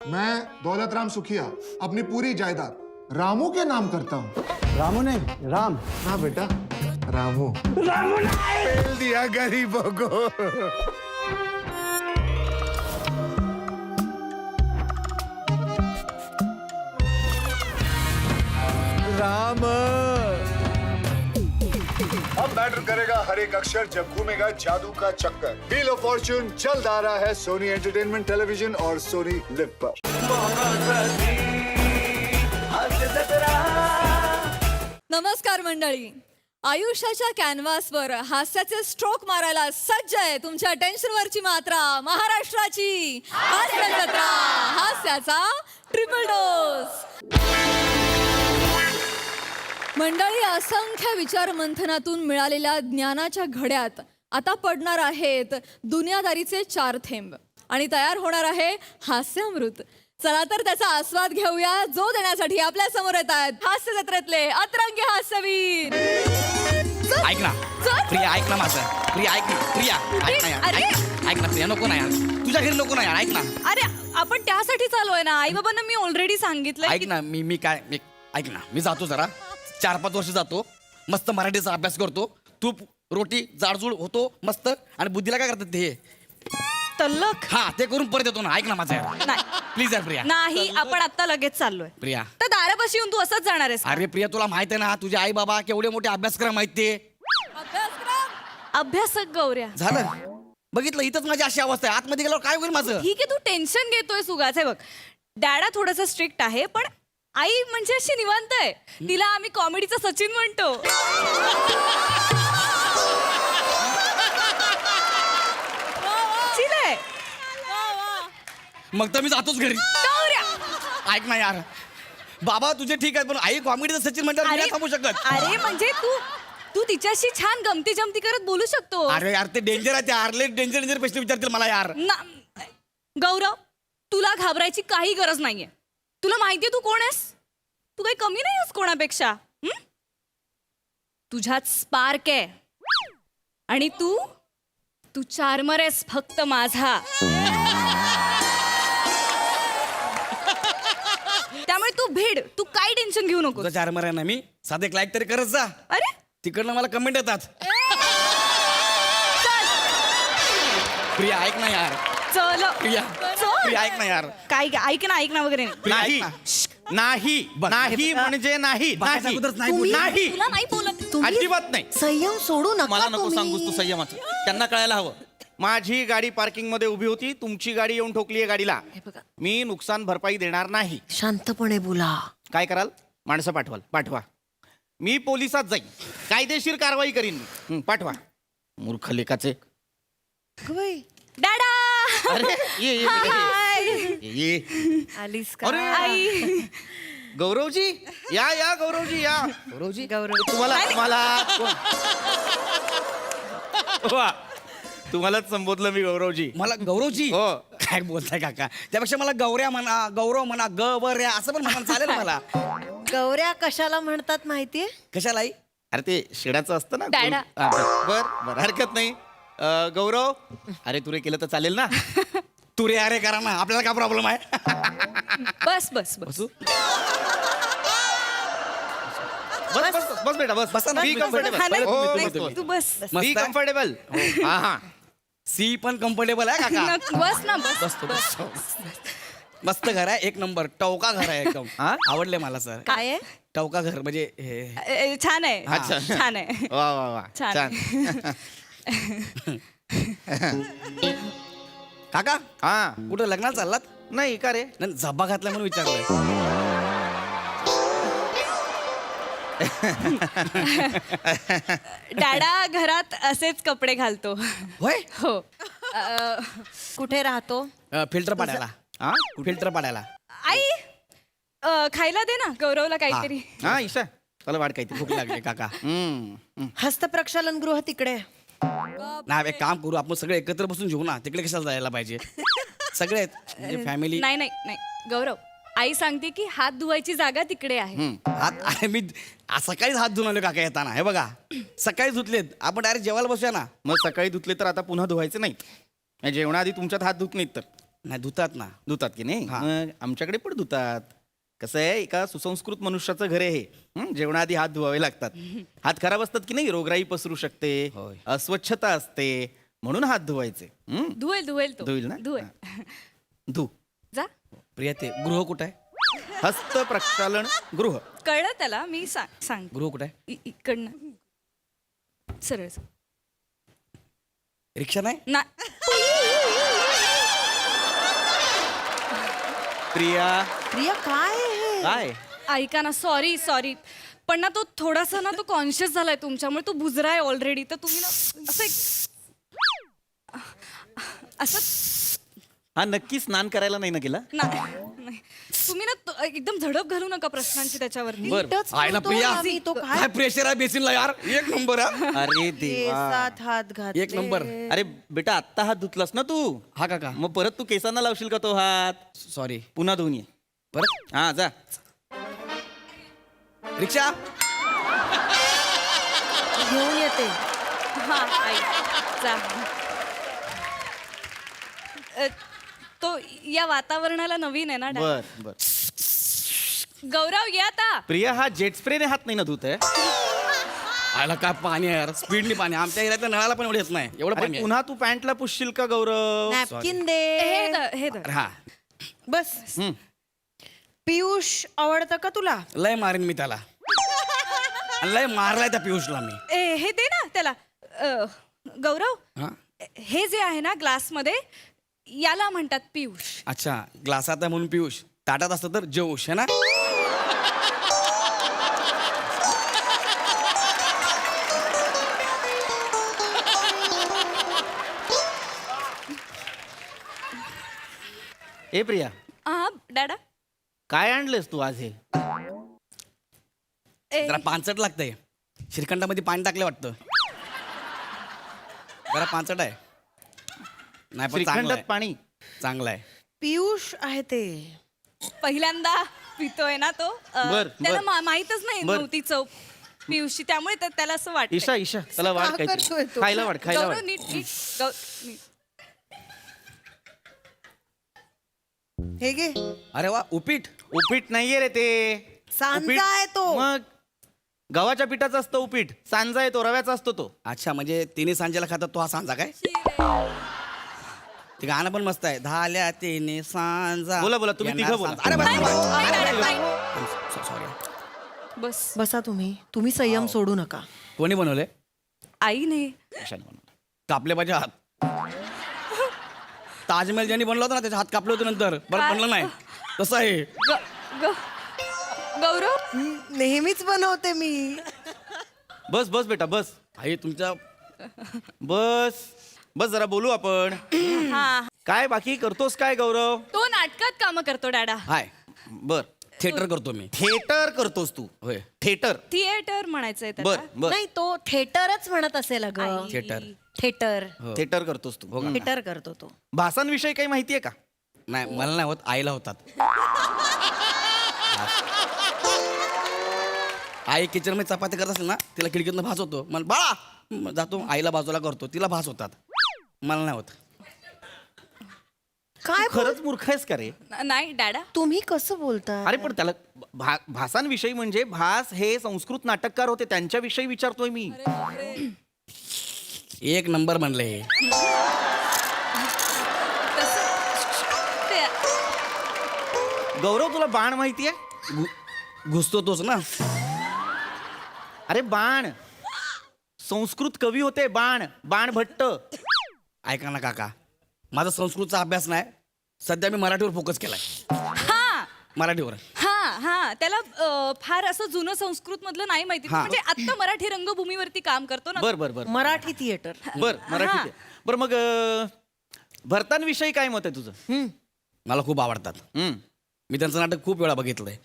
मैं दौलत राम सुखिया अपनी पूरी जायदाद रामू के नाम करता हूँ। रामू नहीं, राम। हाँ बेटा, रामू। रामू नहीं। पेल दिया गरीबों को। राम। अब मैटर करेगा हर एक अक्षर जब घूमेगा जादू का चक्कर। व्हील ऑफ फॉर्च्यून जल्द आ रहा है सोनी एंटरटेनमेंट टेलीविजन और सोनी लिव पर। नमस्कार मंडळी, आयुष्याच्या कॅनव्हासवर हास्याचे स्ट्रोक मारायला सज्ज आहे तुमच्या टेन्शनवरची मात्रा, महाराष्ट्राची हास्य जत्रा, हास्याचा ट्रिपल डोस। मंडळी, असंख्य विचारमंथनातून मिळालेल्या ज्ञानाच्या घड्यात आता पडणार आहेत दुनियादारीचे 4 थेंब आणि तयार होणार आहे हास्यामृत। चला तर त्याचा आस्वाद घेऊया, जो देण्यासाठी आपल्या समोर येत आहेत हास्य जत्रेतले अतरंगी हास्यवीर। ऐक ना प्रिया, ऐक ना माझं प्रिया, ऐक ना प्रिया, ऐक ना यार, ऐक ना प्रिया, नको ना यार, तुझ्या घरी नको ना यार, ऐक ना। अरे आपण त्यासाठी चालूय ना, आई बाबांना मी ऑलरेडी सांगितलंय। ऐक ना, मी काय ऐक ना, मी जातो जरा 4-5 वर्ष जातो, मस्त मराठीचा अभ्यास करतो, तूप रोटी जाडजूड होतो मस्त, आणि बुद्धीला काय करतात ते तल्लख हा ते करून परत येतो ना। ऐक ना माझं यार, नाही प्लीज यार प्रिया। नाही, आपण आता लगेच चाललोय प्रिया, तर दारापाशी येऊन तू असंच जाणार आहेस? अरे प्रिया, तुला माहित आहे ना तुझे आई बाबा केवढे मोठे अभ्यासक्रम आहेत ते। अभ्यासक गौऱ्या झालं बघितलं, इथंच माझी अशी अवस्था आहे, आतमध्ये गेल्यावर काय होईल माझं? ठीक आहे, तू टेन्शन घेतोय सुगाच आहे बघ। डॅडा थोडंसं स्ट्रिक्ट आहे, पण आई म्हणजे अशी निवांत आहे, तिला आम्ही कॉमेडीचा सचिन म्हणतो। चिल आहे। मग तर मी जातोच घरी। गौऱ्या, ऐक ना यार, बाबा तुझे ठीक आहे, पण आई कॉमेडीचं सचिन म्हणतात, मी नाही थांबू शकत। अरे म्हणजे तू तिच्याशी छान गमती जमती करत बोलू शकतो। अरे यार ते डेंजर आहे, ते आरले डेंजर प्रश्न विचारतील मला यार। गौरव, तुला घाबरायची काही गरज नाहीये। तुला माहितीये तू कोण आहेस? तू काही कमी नाही आहेस कोणापेक्षा। तुझ्यात स्पार्क आहे, आणि तू चार्मर आहेस फक्त माझा। त्यामुळे तू भिड, तू काही टेन्शन घेऊ नको। तुझा चार्मर आहे ना मी, साधे एक लाईक तरी करत जा। अरे तिकडनं मला कमेंट येतात। प्रिया ऐक ना यार, चल प्रिया प्रिया ऐक ना यार, काय ऐक ना वगैरे नाही। प्रिया, नाही ऐक ना. नाही बघ, नाही हे- म्हणजे नाही बघायच्या नाही. अगोदरच नाही बोलली. नाही तुला नाही बोलत। अजिबात नाही. संयम सोडू नका मला नको तुम्ही. सांगूस तू संयमाचं, त्यांना कळायला हवं। माझी गाडी पार्किंग मध्ये उभी होती, तुमची गाडी येऊन ठोकली गाडीला, हे बघा, मी नुकसान भरपाई देणार नाही। शांतपणे बोला. काय कराल? माणसं पाठवा, मी पोलिसात जाईन, कायदेशीर कारवाई करीन मी। पाठवा मूर्ख लेखाचे। डॅडा, अरे ये ये, हाय. ये आलीस अरे. आई, गौरवजी या गौरवजी या। गौरवजी तुम्हालाच संबोधलं मी गौरवजी। मला गौरवजी हो. काय बोलताय काका, त्यापेक्षा मला गौऱ्या म्हणा, गौरव म्हणा, गौऱ्या असं पण म्हणा चालेल मला। गौऱ्या कशाला म्हणतात माहितीये? कशालाही अरे ते शेडाचं असतं ना डॅडा. बर हरकत नाही। गौरव, अरे तुरे केलं तर चालेल ना? तू रे अरे करा ना, आपल्याला काय प्रॉब्लेम आहे? बस बस बस बसू? बस बेटा बस बसा ना. Be comfortable. हा, नाही, हो, नाही, बस, तू बस बी मस्त आहे? कम्फर्टेबल। हा हा सी पण कम्फर्टेबल आहे काका? बस ना बस बसतो बसतो। मस्त घर आहे, एक नंबर टवका घर आहे एकदम। हा? आवडले मला सर। काय आहे? टवका घर म्हणजे हे छान आहे, अच्छा. छान आहे, वा वा वा छान. छान। काका हा कुठं लग्नाला चाललात? नाही का रे? नाही, झब्बा घातला म्हणून विचारलंय। डॅडा घरात असेच कपडे घालतो। होय, हो। कुठे राहतो? फिल्टर पाडायला। हा फिल्टर पाडायला। आई, खायला दे ना गौरवला काहीतरी। हा ईशा चला वाट काही भूक लागली काका। हस्तप्रक्षालन गृह तिकडे. नाही एक काम करू, आपण सगळे एकत्र बसून जेवू ना, तिकडे कशाला जायला पाहिजे? सगळे फॅमिली। नाही नाही नाही गौरव, आई सांगते की हात धुवायची जागा तिकडे आहे। हात अरे मी सकाळीच हात धुवून आलो काका येताना, हे बघा सकाळीच धुतलेत, आपण डायरेक्ट जेवायला बसूया ना। मग सकाळी धुतले तर आता पुन्हा धुवायचे नाहीत, जेवणाआधी तुमच्यात हात धुत नाहीत तर नाही धुतात ना. धुतात की नाही हा. मग आमच्याकडे पण धुतात. कसं आहे एका सुसंस्कृत मनुष्याचं घर आहे हे. जेवणाआधी हात धुवावे लागतात. हात खराब असतात की नाही रोगराई पसरू शकते, होय. अस्वच्छता असते, म्हणून हात धुवायचे. धुवेल तो धुईल ना धुवेल. धु. जा प्रिया ते गृह कुठं आहे? हस्त प्रक्षालन गृह. कळलं त्याला मी सांग गृह कुठं आहे? इकडनं सरळ रिक्षा नाही? ना प्रिया प्रिया काय आहे हे? काय ऐका ना सॉरी पण ना तो थोडासा ना तो कॉन्शियस झालाय तुमच्यामुळे तो बुजरा आहे ऑलरेडी तर तुम्ही ना असं हा नक्की स्नान करायला नाही ना गेला? नाही तुम्ही ना एकदम झडप घालू नका प्रश्नांची त्याच्यावरती बर नीटच आहे ना बोलतो प्रिया? आम्ही, तो काय काय प्रेशर आहे बेसिनला यार. एक नंबर आहे. अरे देवा. केसात हात घातले. एक नंबर. अरे बेटा आत्ता हात धुतलास ना तू. हा काका मग परत तू केसांना लावशील का तो हात? सॉरी. पुन्हा धुवून ये. परत हा जा. रिक्षा. घेऊन येते. हा आई जा तो या वातावरणाला नवीन आहे ना डॅड. बर बर. गौरव या आता प्रिया हा जेट स्प्रेने हात नाही ना धुत आहे? आयला काय पाणी आहे यार. स्पीडनी पाणी. आमच्या एरियातल्या नळाला पण एवढं येत नाही. एवढं अरे पाणी आहे. पुन्हा तू पॅन्टला पुसशील का गौरव? नॅपकिन दे. हे धर. हा बस हम्म. पियुष आवडतं का तुला? लय मारीन मी त्याला. आणि लय मारलाय त्या पियुषला मी. हे दे ना त्याला गौरव हा हे जे आहे ना ग्लासमध्ये याला म्हणतात पियुष. अच्छा ग्लासात आहे म्हणून पियुष. ताटात असतं तर जोश है ना. ए प्रिया हा डॅडा काय आणलंस तू आज हे? जरा पानचट लागतंय. श्रीखंडामध्ये पाणी टाकले वाटतं. जरा पानचट आहे. नाही पण चांगलं श्रीखंडात आहे. पाणी. चांगलं आहे. पियुष आहे ते. पहिल्यांदा पितोय ना तो बर, त्याला बर. माहीतच नाही बर. नव्हती चव पियुषची त्यामुळे त्याला असं वाटतं ईशा ईशा त्याला वाढ का करतोय काय तो? खायला वाढ खायला गौरव वाढ. नीट नीट नीट. हे घे. अरे वा उपीट. उपीट नाहीये रे ते. सांजा उपीट- आहे तो. मग गव्हाच्या पिठाचा असतो उपीट. सांजा आहे तो रव्याचा असतो तो. अच्छा म्हणजे तिने सांजेला खातात तो हा सांजा काय? ते गाणं पण मस्त आहे. धाल्या तिने सांजा. बोला, बोला, तुम्ही येणार तिघं बोला. सांजा. अरे नाही, नाही, नाही, नाही. सॉरी. बस बसा तुम्ही संयम सोडू नका. कोणी बनवले? आईने ईशाने बनवलं. कापले पाहिजे हात. ताजमहल ज्यांनी बनवला होता ना त्याचे हात कापले होते नंतर बरं बनलं नाही. तसं आहे. गौरव नेहमीच बनवते मी. बस बस बेटा बस. आई तुमच्या बस बस जरा बोलू आपण. हा काय बाकी करतोस काय गौरव? तो नाटकात काम करतो डॅडा. हाय बर थिएटर करतो मी. थिएटर करतोस तू? होय थिएटर. थिएटर म्हणायचंय बर त्याला. बर. नाही तो थिएटरच म्हणत असेल अगं. थिएटर. थिएटर. हो. थिएटर करतोस तू. थिएटर करतो तो. भासांविषयी काही माहितीये का? नाही मला नाही होत आईला होतात. आई किचन मध्ये चपाती करत असेल ना तिला खिडकीतनं भास होतो. मला बाळा जातो आईला बाजूला करतो तिला भास होतात. मला नाही होत. काय खरंच मूर्ख आहेस का रे? नाही डॅडा तुम्ही कसं बोलता? अरे पण त्याला भासांविषयी म्हणजे भास हे संस्कृत नाटककार होते त्यांच्याविषयी विचारतोय मी. एक नंबर म्हणले. ते गौरव तुला बाण माहितीये? घुसतो तोच ना. अरे बाण. संस्कृत कवी होते बाण. बाण भट्ट. ऐका ना काका माझा संस्कृतचा अभ्यास नाही. सध्या मी मराठीवर फोकस केलाय. हा मराठीवर. हा त्याला फार असं जुनं संस्कृत मधलं नाही माहिती हा. म्हणजे आता मराठी रंगभूमीवरती काम करतो ना. बर बर बर मराठी थिएटर. बर मराठी. बर मग भरतांविषयी काय मत आहे तुझं? मला खूप आवडतात. मी त्यांचं नाटक खूप वेळा बघितलंय.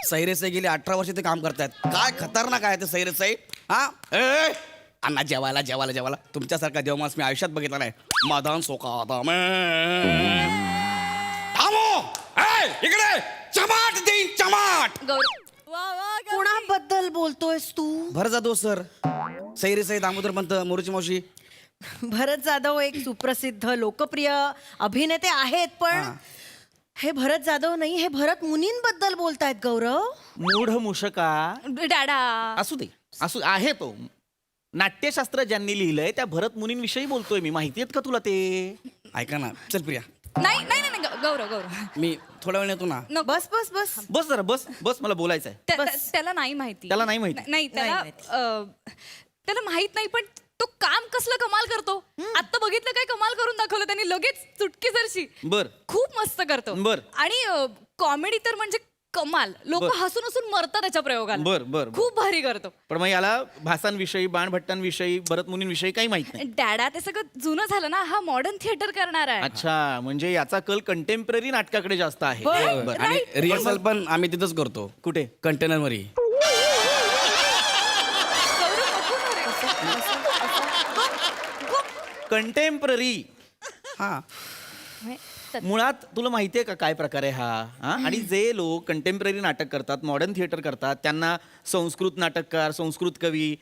सैरेसाई गेली 18 वर्ष ते काम करतायत. काय खतरनाक आहे ते सैरेसाई. हा ए अण्णा जेवायला जेवायला जेवायला तुमच्यासारखा देवमास मी आयुष्यात बघितला नाही. मदान सोका इकडे चमाट देईन चमाट. गौरव कोणाबद्दल बोलतोयस तू? भर जातो सर. सैरेसाई दामोदर पंत मोरूची मावशी भरत जाधव एक सुप्रसिद्ध लोकप्रिय अभिनेते आहेत, पण हे भरत जाधव नाही, हे भरत मुनींबद्दल बोलतायत गौरव. मूढ मूषका. डॅडा असू दे, असू आहे तो. नाट्यशास्त्र ज्यांनी लिहिलंय त्या भरत मुनींविषयी बोलतोय मी. माहिती आहेत का तुला ते? ऐका ना, चल प्रिया, नाही नाही नाही गौरव मी थोड्या वेळ येतो ना. बस बस बस. बस जरा, बस बस, मला बोलायचं आहे. त्याला नाही माहिती. त्याला नाही माहिती? नाही त्याला त्याला माहित नाही, पण तो काम कसलं कमाल करतो. आता बघितलं काय कमाल करून दाखवलं त्यांनी लगेच चुटकीसरशी. बर. खूप मस्त करतो. बर. आणि कॉमेडी तर म्हणजे कमाल. लोक बर. हसून हसून मरतात त्याच्या प्रयोगाला. बर, बर, बर. खूप भारी करतो. पण मग याला भासांविषयी, बाणभट्टांविषयी, भरत मुनींविषयी काही माहित नाही. डॅडा ते सगळं जुनं झालं ना, हा मॉडर्न थिएटर करणार आहे. अच्छा, म्हणजे याचा कल कंटेम्पररी नाटकाकडे जास्त आहे. बरं. आणि रिहर्सल पण आम्ही तिथंच करतो. कुठे? कंटेनर मध्ये. कंटेम्पररी. हा, मुळात तुला माहितीये का काय प्रकार आहे हा? आणि जे लोक कंटेम्पररी नाटक करतात, मॉडर्न थिएटर करतात, त्यांना संस्कृत नाटककार, संस्कृत कवी,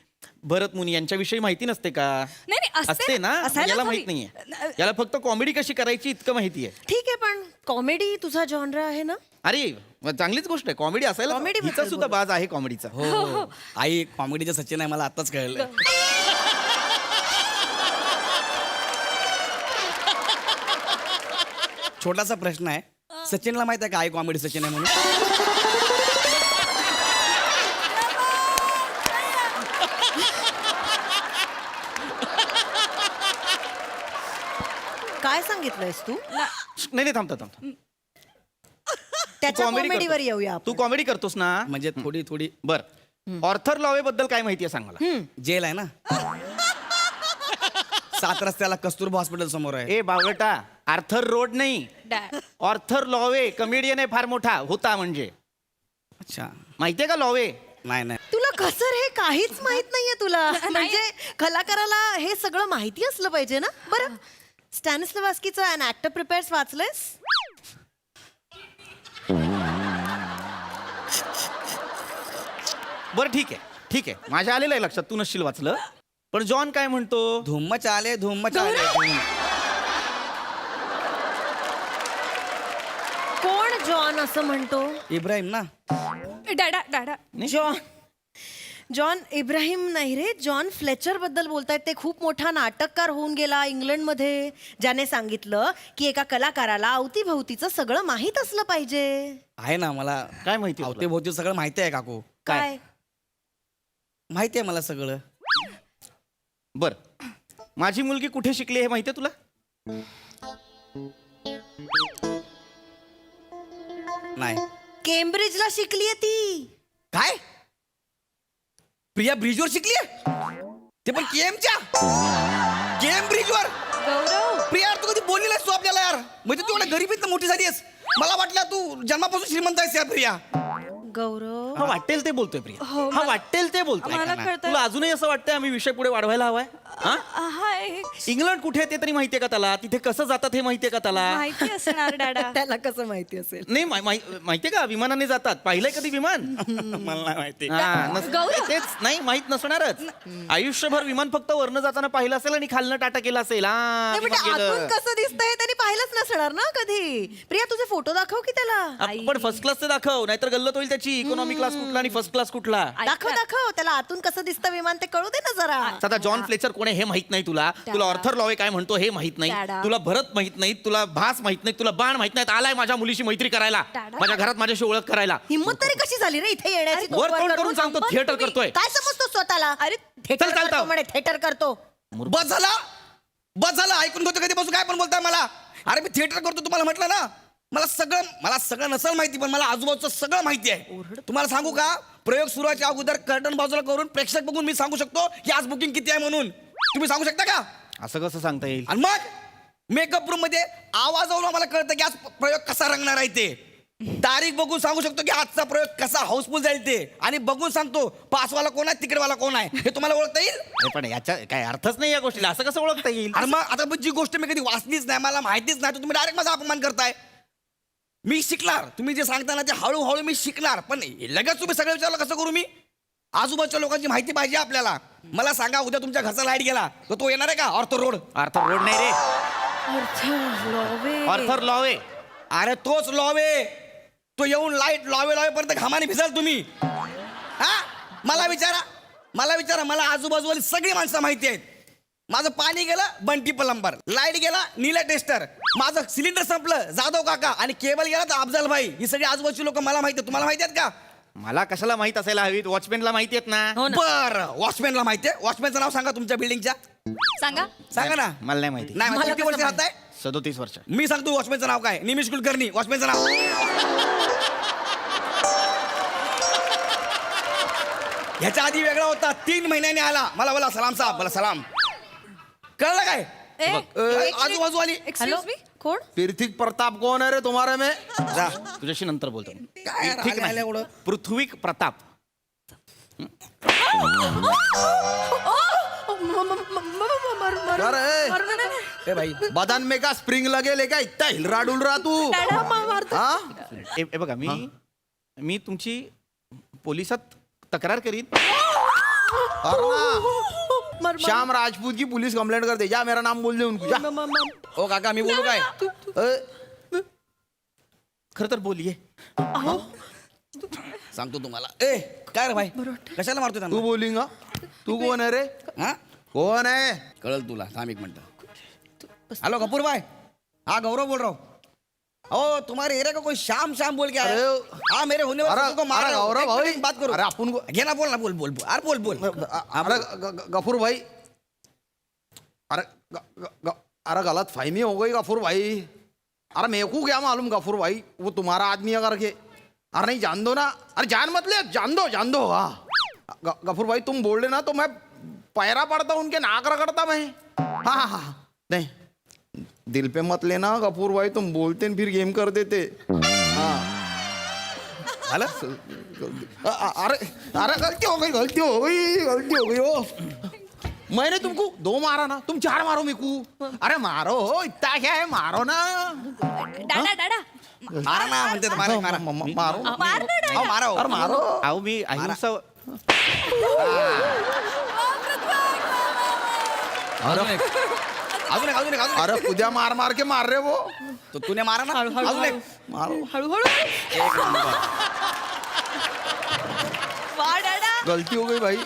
भरत मुनी यांच्याविषयी माहिती नसते का? नाही, नाही, असते ना. असायलाच याला हवी. माहित नाहीये. याला फक्त कॉमेडी कशी करायची इतकं माहितीये. ठीक आहे, पण कॉमेडी तुझा जॉनरा आहे ना? अरे चांगलीच गोष्ट आहे, कॉमेडी असायला. Comedy हिचा बद्दल सुद्धा बाज आहे कॉमेडीचा. हो. आई कॉमेडीचं सचिन आहे, मला आताच कळलं. छोटासा प्रश्न आहे, सचिनला माहित आहे का आई कॉमेडी सचिन आहे म्हणून? काय सांगितलंयस तू? नाही थांबता थांबता. त्याच्या Comedy कॉमेडीवर करतो. येऊया तू आपण. कॉमेडी करतोस ना? म्हणजे थोडी थोडी. बर. ऑर्थर लॉवे बद्दल काय माहितीये सांग मला. जेल आहे ना, 7 रस्त्याला कस्तुरबा हॉस्पिटल समोर आहे. ए बावळटा, आर्थर रोड नाही, डॅड ऑर्थर लॉवे कमेडियन आहे, फार मोठा होता. म्हणजे अच्छा, माहितीये का लॉवे? नाही नाही. तुला कसं हे काहीच माहित नाहीये तुला? म्हणजे कलाकाराला हे सगळं माहिती असलं पाहिजे ना. बरं, स्टॅनिस्लवास्कीचं अन ऍक्टर प्रिपेअर्स वाचलंयस? बरं ठीक आहे, माझ्या आलेलं आहे लक्षात, तू नसशील वाचलं. पण जॉन काय म्हणतो? धुम्म चाले, धुम्म चाले. कोण जॉन असं म्हणतो? इब्राहिम ना. डॅडा जॉन इब्राहिम नाही रे, जॉन फ्लेचर बद्दल बोलतायत. ते खूप मोठा नाटककार होऊन गेला इंग्लंडमध्ये, ज्याने सांगितलं की एका कलाकाराला अवतीभवतीचं सगळं माहीत असलं पाहिजे. आहे ना, मला काय माहिती तुला? अवतीभोवती सगळं माहिती आहे काकू. काय? माहिती आहे मला सगळं. बर, माझी मुलगी कुठे शिकली हे माहितीये तुला? नाही. केम्ब्रिजला शिकलीये ती. काय? प्रिया ब्रिजवर शिकली, ते पण केमच्या केम ब्रिजवर. गौरव प्रिया यार, तू कधी बोलली नाहीस तू आपल्याला यार. म्हणजे तू एवढ्या गरीबीत मोठी झाली आहेस. मला वाटलं तू जन्मापासून श्रीमंत आहेस यार प्रिया. गौरव, हा वाटेल ते बोलतोय प्रिया. हो, हा वाटेल ते बोलतोय. मला ऐका ना. कळतंय. तुला अजूनही असं वाटतंय आम्ही विषय पुढे वाढवायला हवाय? हा? हाय इंग्लंड कुठे आहे ते तरी माहितीये का त्याला? तिथे कसं जातात हे माहितीये का त्याला? माहिती असणार डॅडा. त्याला कसं माहिती असेल? नाही माहितीये का विमानाने जातात? पाहिलंय कधी विमान? मला नाही माहिती. गौरव. तेच नाही, माहित नसणारच. आयुष्यभर विमान फक्त वरनं जाताना पाहिलं असेल आणि खालनं टाटा केला असेल. नाही, म्हणजे आतून कसं दिसतंय त्यांनी पाहिलंच नसणार ना कधी. प्रिया, तुझे फोटो दाखव की त्याला. पण फर्स्ट क्लासचे दाखव, नाहीतर गल्लत होईल त्याची. इकॉनॉमी क्लास कुठला आणि फर्स्ट क्लास कुठला? दाखव त्याला आतून कसं दिसतं विमान ते कळू दे ना जरा. आता जॉन फ्लेचर कोण आहे हे माहित नाही तुला. तुला ऑर्थर लॉवे काय म्हणतो हे माहित नाही. डॅडा. तुला भरत माहित नाही, तुला भास माहित नाही, तुला बाण माहित नाही. आलाय माझ्या मुलीशी मैत्री करायला, डॅडा. माझ्या घरात माझ्याशी ओळख करायला. हिम्मत तरी कशी झाली रे इथे येण्याची? वर तोंड करून सांगतो थिएटर करतोय. काय समजतो स्वतःला? अरे थिएटर चल, चालतं. करतो म्हणे, थिएटर करतो. बस झाला ऐकून घेतो कधीपासून काय पण बोलताय मला. अरे मी थिएटर करतो तुम्हाला म्हटलं ना. मला सगळं नसेल माहिती, पण मला आजूबाजूचं सगळं माहिती आहे. तुम्हाला सांगू का, प्रयोग सुरुवाच्या अगोदर कर्टन बाजूला करून प्रेक्षक बघून मी सांगू शकतो की आज बुकिंग किती आहे म्हणून. तुम्ही सांगू शकता का? असं कसं सांगता येईल? आणि मग मेकअप रूम मध्ये आवाजावरून मला कळतं की आज प्रयोग कसा रंगणार आहे ते. तारीख बघून सांगू शकतो की आजचा प्रयोग कसा हाऊसफुल जाईल ते. आणि बघून सांगतो पासवाला कोण आहे, तिकीटवाला कोण आहे हे तुम्हाला ओळखता येईल. अरे पण याच्या काय अर्थच नाही या गोष्टीला. असं कसं ओळखता येईल? आणि मग आता जी गोष्ट मी कधी वाचलीच नाही, मला माहितीच नाही, तर तुम्ही डायरेक्ट माझा अपमान करताय. मी शिकणार, तुम्ही जे सांगता ना ते हळूहळू मी शिकणार. पण लगेच तुम्ही सगळं विचारलं कसं करू मी? आजूबाजूच्या लोकांची माहिती पाहिजे आपल्याला. मला सांगा, उद्या तुमच्या घरचा लाईट गेला तर तो येणार आहे का ऑर्थर रोड? आर्थर रोड नाही रे, आर्थर लॉवे. अरे तोच लॉवे. तो येऊन लाईट लावेपर्यंत घामाने भिजाल तुम्ही. हा, मला विचारा. मला आजूबाजूवाली सगळी माणसं माहिती आहेत. माझं पाणी गेलं बंटी प्लंबर, लाईट गेला नीला टेस्टर, माझं सिलेंडर संपलं जाधव काका, आणि केबल गेला तर अफजल भाई. ही सगळी आजूबाजूची लोक मला माहिती आहेत. तुम्हाला माहिती आहेत का? मला कशाला माहित असायला हवीत? वॉचमॅनला माहिती आहेत ना. बरं, वॉचमॅनला माहिती आहे. वॉचमॅनचं नाव सांगा तुमच्या बिल्डिंगच्या. सांगा ना. मला नाही माहिती. नाही माहिती. किती वर्ष राहताय? 37 वर्ष. मी सांगतो वॉचमॅनचं नाव काय. निमिष कुलकर्णी वॉचमॅनचं नाव. ह्याच्या आधी वेगळा होता. 3 महिन्यांनी आला. मला बोला सलाम साहेब, बोला सलाम. कळलं काय? आजूबाजूवाली. हॅलो कोण? पृथ्वी प्रताप कौन है रे तुम्हारे में? जा, तुझ्याशी नंतर बोलतो. काय ठीक राहिलं एवढं? नाही. पृथ्वी प्रताप. अरे ए भाई, बदन में का स्प्रिंग लगे का इतना हिल रहा डुल रहा तू? हाँ? हे बघा, मी तुमची पोलिसात तक्रार करीन. श्याम राजपूत की पुलिस कंप्लेंट कर दे. जा, मेरा नाम बोल दे उनको. जा. ओ काका मी बोलू काय? खरं तर बोलिये. सांगतो तुम्हाला. ए काय रे भाई, कशाला मारतो तू त्यांना? बोलेगा? तू कौन है रे? हा, कौन है? कळल तुला. थांब एक मिनिट. हॅलो कपूर भाई, हाँ गौरव बोल रहा हूँ. ओ तुम्हारे एरिया का कोई श्याम बोल के आया. हाँ मेरे होने वाले अरे को मार रहा हूँ. गौरव एक भाई, मिनट बात करो. अरे अपन को घे ना, बोल ना, बोल अरे बोल. अरे गफूर भाई, अरे अरे गलत फहमी हो गई गफूर भाई. अरे मेरे को क्या मालूम गफूर भाई, वो तुम्हारा आदमी है करके. अरे नहीं जान दो ना. अरे जान मत ले, जान दो. हाँ गफूर भाई, तुम बोल रहे ना तो मैं पैरा पड़ता उनके नाक रगड़ता मैं. हाँ नहीं, दिल पे मत लेना गफूर भाई, तुम बोलते फिर गेम कर देते. हाँ अरे गलती हो गई हो. मैंने तुमको 2 मारा ना, तुम 4 मारो मेरे को. अरे मारो, इतना क्या है, मारो ना. डाडा मारा ना म्हणते तर मारा. मारो. मारा. अरे मारो. अहो मी अहिंसा. अजून एक. अरे उद्या मार के मार रहे वो. तो तूने मारा ना. अजून एक. मारो. हळूहळू. एक नंबर. गलती हो गई भाई.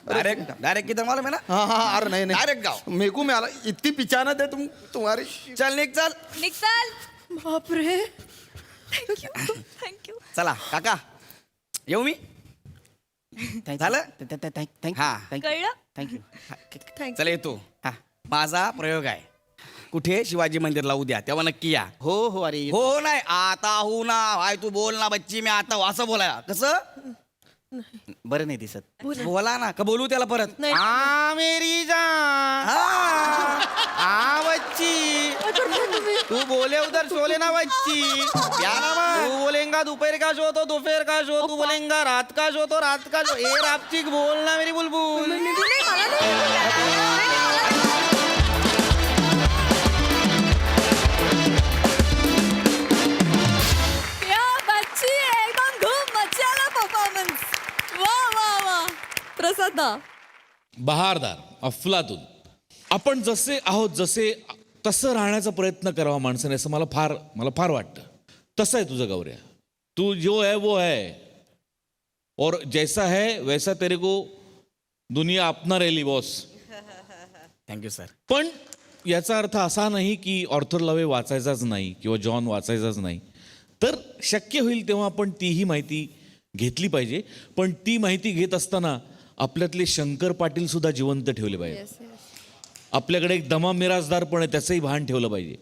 डायरेक्ट किधर मालूम है ना? हाँ अरे नहीं डायरेक्ट गाओ. मेरे को मैं इतनी पिचानत है तुम्हारी. चल निघ चल. बापरे. थँक्यू. चला काका येऊ मी. झालं? हा. कळलं? थँक्यू. चला येतो. माझा प्रयोग आहे. कुठे? शिवाजी मंदिरला उद्या, तेव्हा नक्की या. हो अरे हो नाही आता हो ना भाई, तू बोल ना बच्ची, मी आता असं बोलाया कसं? बरं नाही दिसत. बोला ना, का बोलू त्याला परत? आ मेरी जान, आ बच्ची, तू बोले उधर शोले ना बच्ची. तू बोलेगा दोपहर का शो तो दोपहर का शो, तू बोलेगा रात का शो तो रात का शो. ए रापचिक बोल ना मेरी बुलबुल. प्रसाद ना. बहारदार, अफलातून. आपण जसे आहोत जसे तसं राहण्याचा प्रयत्न करावा माणसाने, असं मला फार वाटतं. तसं आहे तुझं गौऱ्या. तू जो है वो है, और जैसा है वैसा तेरे को दुनिया अपना रेली बॉस. Thank you sir. पण याचा अर्थ असा नाही की ऑर्थर लवे वाचायचाच नाही किंवा जॉन वाचायचाच नाही. तर शक्य होईल तेव्हा आपण तीही माहिती घेतली पाहिजे. पण ती माहिती घेत असताना आपल्यातले शंकर पाटील सुद्धा जिवंत ठेवले पाहिजे. आपल्याकडे एक दमा मिराजदार पण आहे, त्याचंही भान ठेवलं पाहिजे.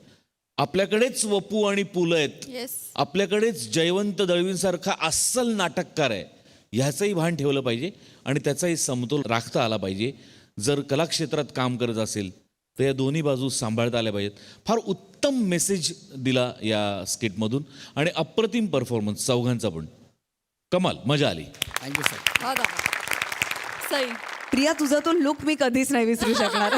आपल्याकडेच वपू आणि पुलं आहेत, आपल्याकडेच जयवंत दळवींसारखा अस्सल नाटककार आहे, ह्याचंही भान ठेवलं पाहिजे आणि त्याचाही समतोल राखता आला पाहिजे. जर कलाक्षेत्रात काम करत असेल तर या दोन्ही बाजू सांभाळता आल्या पाहिजेत. फार उत्तम मेसेज दिला या स्किटमधून आणि अप्रतिम परफॉर्मन्स चौघांचा पण. कमाल, मजा आली. Thank you sir. सई. प्रिया, तुझा तो लुक मी कधीच नाही विसरू शकणार.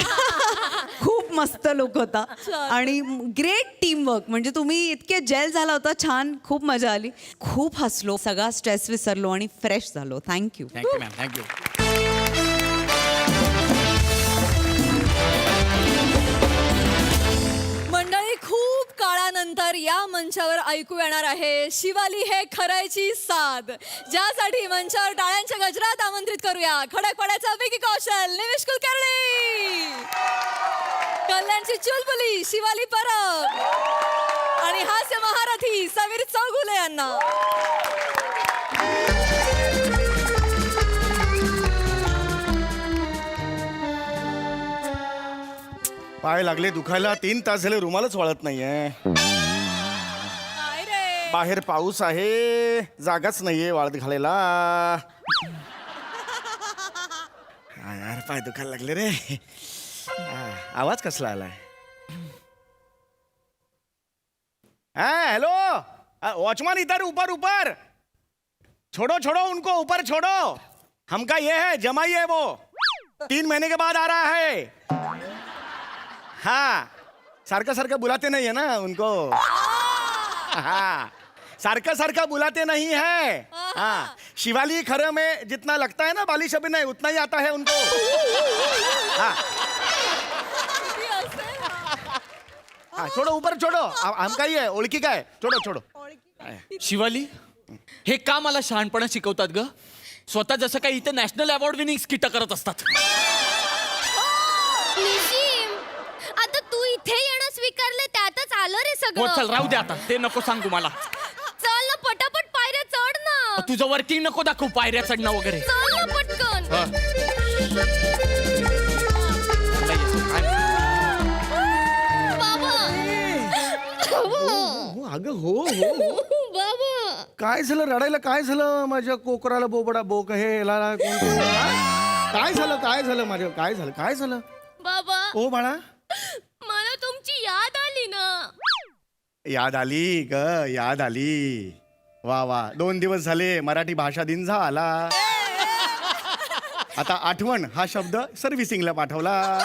खूप मस्त लुक होता आणि ग्रेट टीम वर्क. म्हणजे तुम्ही इतके जेल झाला होता, छान, खूप मजा आली, खूप हसलो, सगळा स्ट्रेस विसरलो आणि फ्रेश झालो. थँक्यू. Thank you ma'am thank you. मंडळी, खूप काळानंतर या मंचावर ऐकू येणार आहे शिवाली हे खरायची साद, ज्यासाठी मंचावर टाळ्यांच्या गजरात आमंत्रित करूया खडकपड्याचा विकी कौशल, निविश कुलकर्णी, कल्याणची चुलबुली शिवाली परब आणि हास्य महारथी समीर चौगुले यांना. पाय लागले दुखायला, 3 तास झाले रुमालच वाळत नाहीये. काय रे? बाहेर पाऊस आहे, जागाच नाहीये वाळत घालायला. यार पाय दुखायला लागले रे. आवाज कसला आलाय? हेलो वॉचमैन, इधर ऊपर ऊपर छोड़ो छोड़ो उनको, ऊपर छोड़ो. हमका ये है जमाई है, वो 3 महीने के बाद आ रहा है. हाँ सारखं सारखं बुलाते नहीं है ना उनको. हाँ सारखं सारखं बुलाते नहीं है. हाँ शिवाली खरे में जितना लगता है ना बालिश अभिनय, उतना ही आता है उनको. हाँ हाँ छोड़ो ऊपर छोड़ो, हम का ही है, ओळखी काय, छोड़ो छोड़ो. शिवाली, हे का मला शहाणपणा शिकवतात ग? स्वतः जसं काही इथे नॅशनल अवॉर्ड विनिंग स्किट करत असतात. आता तू इथे येणं स्वीकारलं, त्यातच आलं रे हो सगळं. चल राहू दे आता, ते नको सांगू मला. चल ना पटापट पायऱ्या चढ ना. तुझं वर्किंग नको दाखवू, पायऱ्या चढणं वगैरे. चल ना पटकन. बाबा अगं हो हो बाबा काय झालं रडायला? काय झालं माझ्या कोकराला? बोबडा बोक हे लाला कोण? काय झालं? काय झालं माझ्या? काय झालं? काय झालं? बाबा, ओ बाळा, मला तुमची याद आली ना. याद आली ग, याद आली. वा वा, 2 दिवस झाले मराठी भाषा दिन झाला. आता आठवण हा शब्द सर्व्हिसिंगला पाठवला.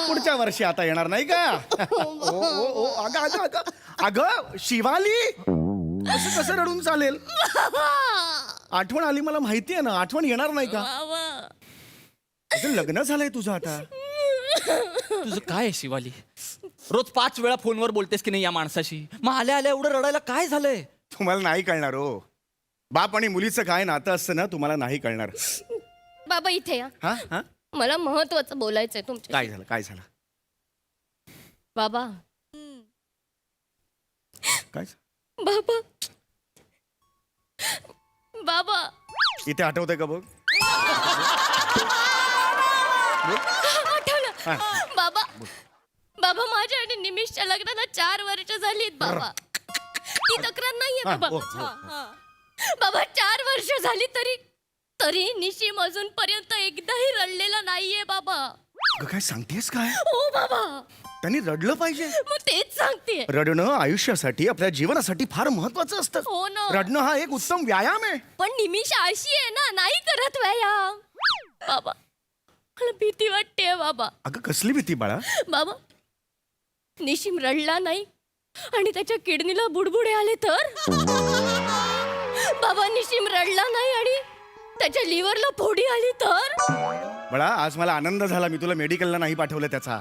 पुढच्या वर्षी आता येणार नाही का? ओ ओ ओ अगं अगं अगं अगं शिवाली, असं कसं रडून चालेल? आठवण आली, मला माहिती आहे ना, आठवण येणार नाही का? अगं, लग्न झालंय तुझं आता. तुझं काय आहे शिवाली? रोज 5 वेळा फोनवर बोलतेस की नाही या माणसाशी, मग आल्या आल्या एवढं रडायला काय झालंय? तुम्हाला नाही कळणार हो. बाप आणि मुलीचं काय नातं असतं ना, तुम्हाला नाही कळणार. बाबा इथे या, हा हा मला महत्वाचं बोलायचंय तुमच्या. काय झालं? काय झालं? बाबा काय बाबा बाबा इथे आठवतंय का बघ? आठवलं. बाबा बाबा, माझ्या आणि निमिषच्या लग्नाला 4 वर्ष झालीत बाबा. ती तक्रार नाहीये हा, बाबा. ओ, ओ. बाबा 4 वर्ष झाली तरी तरी निशिम अजूनपर्यंत एकदाही रडलेला नाहीये बाबा. अगं, काय सांगतेस काय? हो बाबा, त्यांनी रडलं पाहिजे. मग तेच सांगते. रडणं आयुष्यासाठी, आपल्या जीवनासाठी फार महत्वाचं असतं. हो ना. रडणं हा एक उत्तम व्यायाम आहे. पण निमिष अशी आहे ना, नाही करत व्यायाम. बाबा मला भीती वाटते बाबा. अगं, कसली भीती बाळा? बाबा, निशिम रडला नाही आणि त्याच्या किडनीला बुडबुडे आले तर? बाबा, निशिम रडला नाही आणि त्याच्या लिव्हरला फोडी आली तर? बाळा, आज मला आनंद झाला, मी तुला मेडिकलला नाही पाठवलं त्याचा.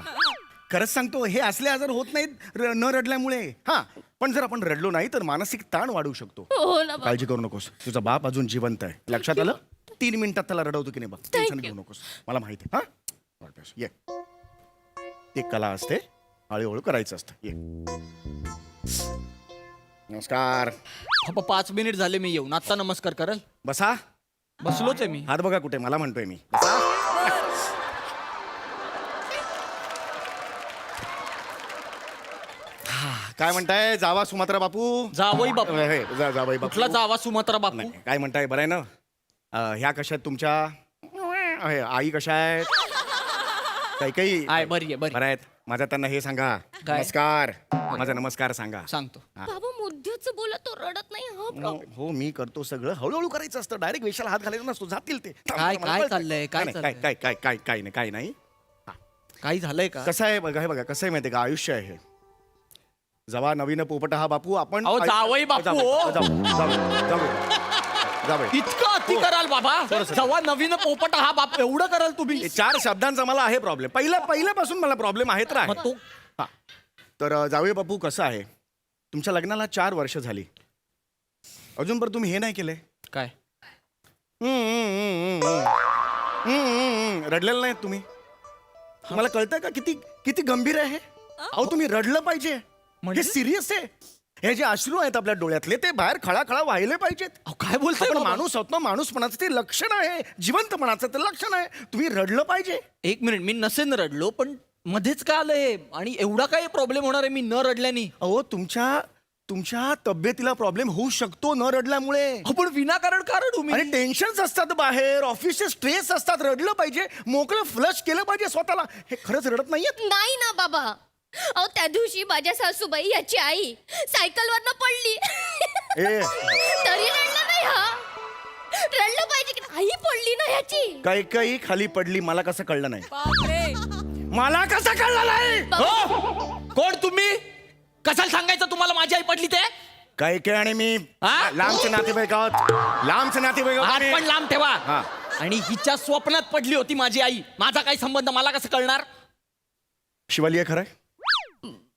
खरंच सांगतो, हे असले आजार होत नाहीत न रडल्यामुळे. हा, पण जर आपण रडलो नाही तर मानसिक ताण वाढू शकतो. हो ना बाबा. काळजी करू नकोस, तुझा बाप अजून जिवंत आहे. लक्षात आलं? 3 मिनिटात त्याला रडवतो की नाही बघ. टेन्शन घेऊ नकोस, मला माहिती आहे. हा ये, ती कला असते, हळूहळू करायचं असतं. ये. नमस्कार. बाबा 5 मिनिट झाले मी येऊन, आता नमस्कार कराल? बसा. बसलोच आहे मी. हात बघा कुठे, मला म्हणतोय मी. बसा. काय म्हणताय जावा सुमात्रा बापू? जावई बापू? जावाई बापू. कुठला जावा सुमात्रा बापू? नाही, काय म्हणताय, बरं आहे ना? ह्या कशा आहेत तुमच्या? आई कशा आहेत? काही आहे, बरी आहे, बरी. बरं आहेत. माझा त्यांना हे सांगा, काय? नमस्कार. माझा नमस्कार सांगा. सांगतो. बाबा मुद्द्याचं बोला, तो रडत नाही. हा प्रॉब्लेम. हो, मी करतो सगळं. हळूहळू करायचं असतं, डायरेक्ट वेशाला हात घालायचा नसतो, जातील ते. काय चाललंय? काय काय चाललंय? काय काय काय काय काय नाही, काय नाही. काही झालंय का? कसं आहे बघा, हे बघा कसं आहे माहिती का, आयुष्य आहे हे. जवा नवीन पोपट हा बापू आपण अहो, जावई बापू. जावई इतकं अति कराल बाबा? जेव्हा नवीन पोपट हा बाप एवढं कराल तुम्ही? 4 शब्दांचा मला आहे प्रॉब्लेम, पहिल्यापासून मला प्रॉब्लेम आहे तर आहे. मग तो हा. तर जावई बापू कसं आहे, तुमच्या लग्नाला 4 वर्ष झाली, अजूनपर्यंत तुम्ही हे नाही केलंय. काय? रडलेलं नाहीत तुम्ही? तुम्हाला कळतंय का किती किती गंभीर आहे हे? अहो तुम्ही रडलं पाहिजे, हे सिरियस आहे. हे जे अश्रू आहेत आपल्या डोळ्यातले ते बाहेर खळाखळा वाहिले पाहिजेत. अहो, काय बोलताय आपण बाबा? माणूस आहोत ना, माणूसपणाचं ते लक्षण आहे, जिवंतपणाचं ते लक्षण आहे. तुम्ही रडलं पाहिजे. एक मिनिट, मी नसेन रडलो पण मध्येच का आलंय आणि एवढा काय प्रॉब्लेम होणार आहे मी न रडल्याने? अहो तुमच्या तब्येतीला प्रॉब्लेम होऊ शकतो न रडल्यामुळे. आपण विनाकारण का रडू मी? आणि टेन्शन्स असतात बाहेर, ऑफिसचे स्ट्रेस असतात, रडलं पाहिजे, मोकळं फ्लश केलं पाहिजे स्वतःला. हे खरंच रडत नाहीयेत? नाही ना बाबा. अहो त्या दिवशी माझ्या सासूबाई याची आई सायकलवरनं पडली तरी रडला नाही हा. रडलं पाहिजे की आई पडली ना याची. काही खाली पडली, मला कसं कळलं नाही? बापरे. मला कसं कळलं नाही? हो? कोण तुम्ही? कशाला सांगायचं तुम्हाला माझी आई पडली ते? काही आणि मी हा? लांबचे नातेवाईक आहोत, लांबचे नातेवाईक आहोत हात आम्ही. पण लांब ठेवा. हा. आणि हिच्या स्वप्नात पडली होती माझी आई, माझा काय संबंध? मला कसं कळणार? शिवाली हे खरंय?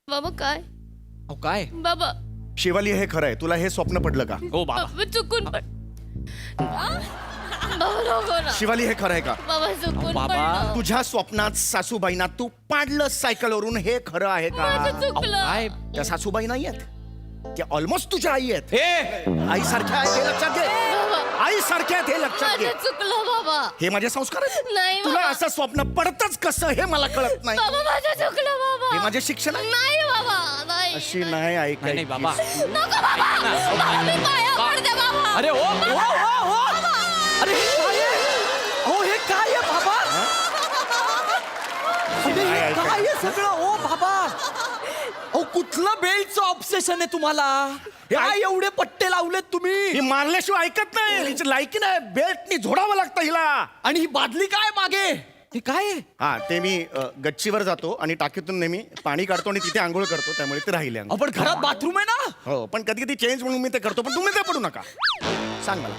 बाबा काय? अहो काय? बाबा शिवाली हे खरंय? तुला हे स्वप्न पडलं का? हो बाबा. बाबा चुकून पड. बाबा नको ना. शिवाली हे खरंय का? बाबा चुकून बाबा, पडलं. तुझ्या स्वप्नात सासूबाईंना तू पाडलं सायकलवरून, हे खरं आहे माझं का? चुकलं. काय? त्या सासूबाई नाही आहेत, त्या ऑलमोस्ट तुझ्या आई आहेत. हे आई सारख्या आहेत हे लक्षात घे. आई सारख्या आहेत हे लक्षात घे. माझं चुकलं बाबा. हे माझे संस्कार आहेत. नाही तुला बाबा. असं स्वप्न पडतच कसं हे मला कळत नाही. बाबा माझं चुकलं बाबा. हे माझे शिक्षण आहे. नाही बाबा नाही. अशी नाही नाही ऐकायची. नाही बाबा. नको बाबा. बाबा, मी पाया पडते बाबा. अरे ओ ओ ओ ओ अरे हे काय आहे? हो हे काय आहे बाबा? अरे हे काय आहे सगळं? ओ बाबा, अहो कुठलं बेल्टचं ऑब्सेशन आहे तुम्हाला? काय एवढे पट्टे लावलेत तुम्ही? ही मारल्याशिवाय ऐकत नाही, हिची लायकी नाही, बेल्टनी झोडावं लागतं हिला. आणि ही बादली काय मागे? हे काय आहे? हा ते मी गच्चीवर जातो आणि टाकीतून नेहमी पाणी काढतो आणि तिथे आंघोळ करतो, त्यामुळे ते राहिले अंघोळ. आपण घरात बाथरूम आहे ना? हो पण कधी कधी चेंज म्हणून मी ते करतो, पण तुम्ही ते पडू नका. सांग मला,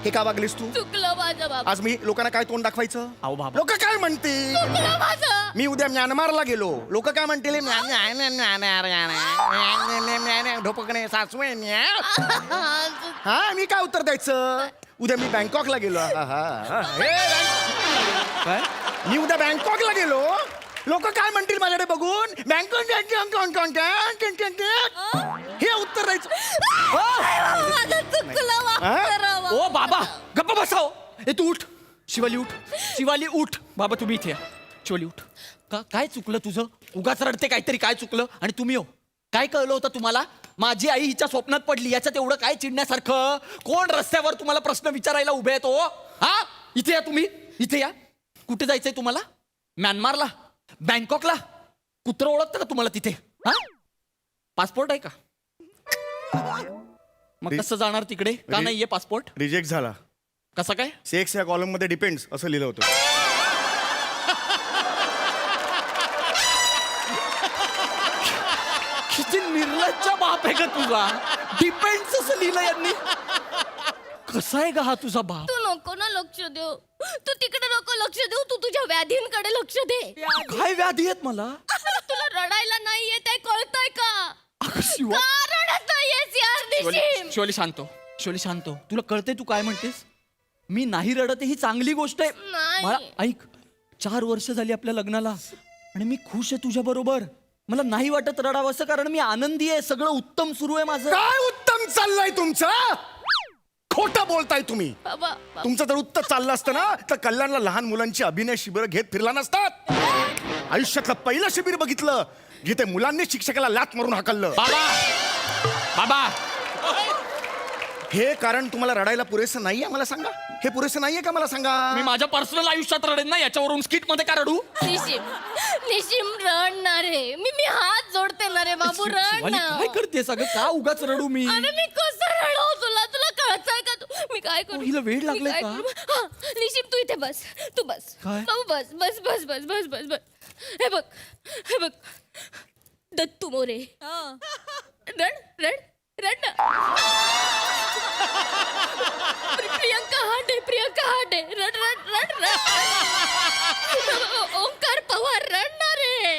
हे का वागलीस तू? चुकलं माझं बाबा. आज मी लोकांना काय तोंड दाखवायचं? अहो बाबा. लोक काय म्हणतील? चुकलं माझं. मी उद्या म्यानमारला गेलो, लोक काय म्हणतील? ढोपकणे सासवे. हा मी काय उत्तर द्यायचं? उद्या मी बँकॉकला गेलो. काय? मी उद्या बँकॉकला गेलो, लोक काय म्हणतील माझ्याकडे बघून? बँकॉक. हे उत्तर द्यायचं. माझं चुकलं माफ करा बाबा. ओ बाबा गप्पा बसाव. ए तू उठ, शिवाली उठ, शिवाली उठ. बाबा तुम्ही इथे या. शिवाली उठ. का काय चुकलं तुझं? उगाच रडते काहीतरी. काय चुकलं? आणि तुम्ही हो काय कळलं होतं तुम्हाला? माझी आई हिच्या स्वप्नात पडली, याच्यात एवढं काय चिडण्यासारखं? कोण रस्त्यावर तुम्हाला प्रश्न विचारायला उभे आहेत हो? हा इथे या तुम्ही, इथे या. कुठे जायचंय तुम्हाला? म्यानमारला, बँकॉकला? कुत्रं ओळखतं का तुम्हाला तिथे? हा पासपोर्ट आहे का? मग कसं जाणार तिकडे? का नाहीये पासपोर्ट? रिजेक्ट झाला. कसं काय? सेक्स या कॉलम मध्ये डिपेंड्स असं लिहिलं होतं. किती निर्लज्ज बाप आहे का तुझा? डिपेंड्स असं लिहिलं यांनी. कसा आहे का हा तुझा बाप? तू नको ना लक्ष देऊ. तू तिकडे नको लक्ष देऊ. तू तुझ्या व्याधींकडे लक्ष दे. काय व्याधी आहेत मला? तुला रडायला नाही येत आहे, कळतंय का? अगं शिवा. का रडत नाहीयेस यार निशिम? शिवाली शांत हो. शिवाली शांत हो. तुला कळतंय तू काय म्हणतेस? मी नाही रडत ही चांगली गोष्ट आहे. नाही. मला ऐक, 4 वर्ष झाली आपल्या लग्नाला आणि मी खुश आहे तुझ्या बरोबर. मला नाही वाटत रडावंसं, कारण मी आनंदी आहे. सगळं उत्तम सुरू आहे माझं. काय उत्तम चाललंय तुमचं? खोटं बोलताय तुम्ही. बाबा तुमचं जर उत्तर चाललं असतं ना तर कल्याणला लहान मुलांची अभिनय शिबिर घेत फिरला नसतात. आयुष्यातलं पहिलं शिबिर बघितलं जिथे मुलांनी शिक्षकाला लाथ मारून हाकललं. बाबा बाबा हे कारण तुम्हाला रडायला पुरेसं नाहीये मला सांगा? हे पुरेसं नाहीये का मला सांगा? मी माझ्या पर्सनल आयुष्यात रडेन ना, याच्यावरून स्किट मध्ये का रडू? निशिम रडणार आहे मी. हात जोडते ना रे बाबू, रड शिवाली ना. काय करते सगळं? का उगाच रडू मी? अरे मी कसं रडू तुला? तुला कळतंय का? मी काय करू हिला वेड मी लागलंय काय का? करू? हा, निशिम तू इथे बस, तू बस काय? बाबू बस बस बस बस बस बस बस हे बघ दत्तू मोरे रड रड रड ना. प्रियंका हाडे रड रड रड रड. ओंकार पवार रडणार आहे.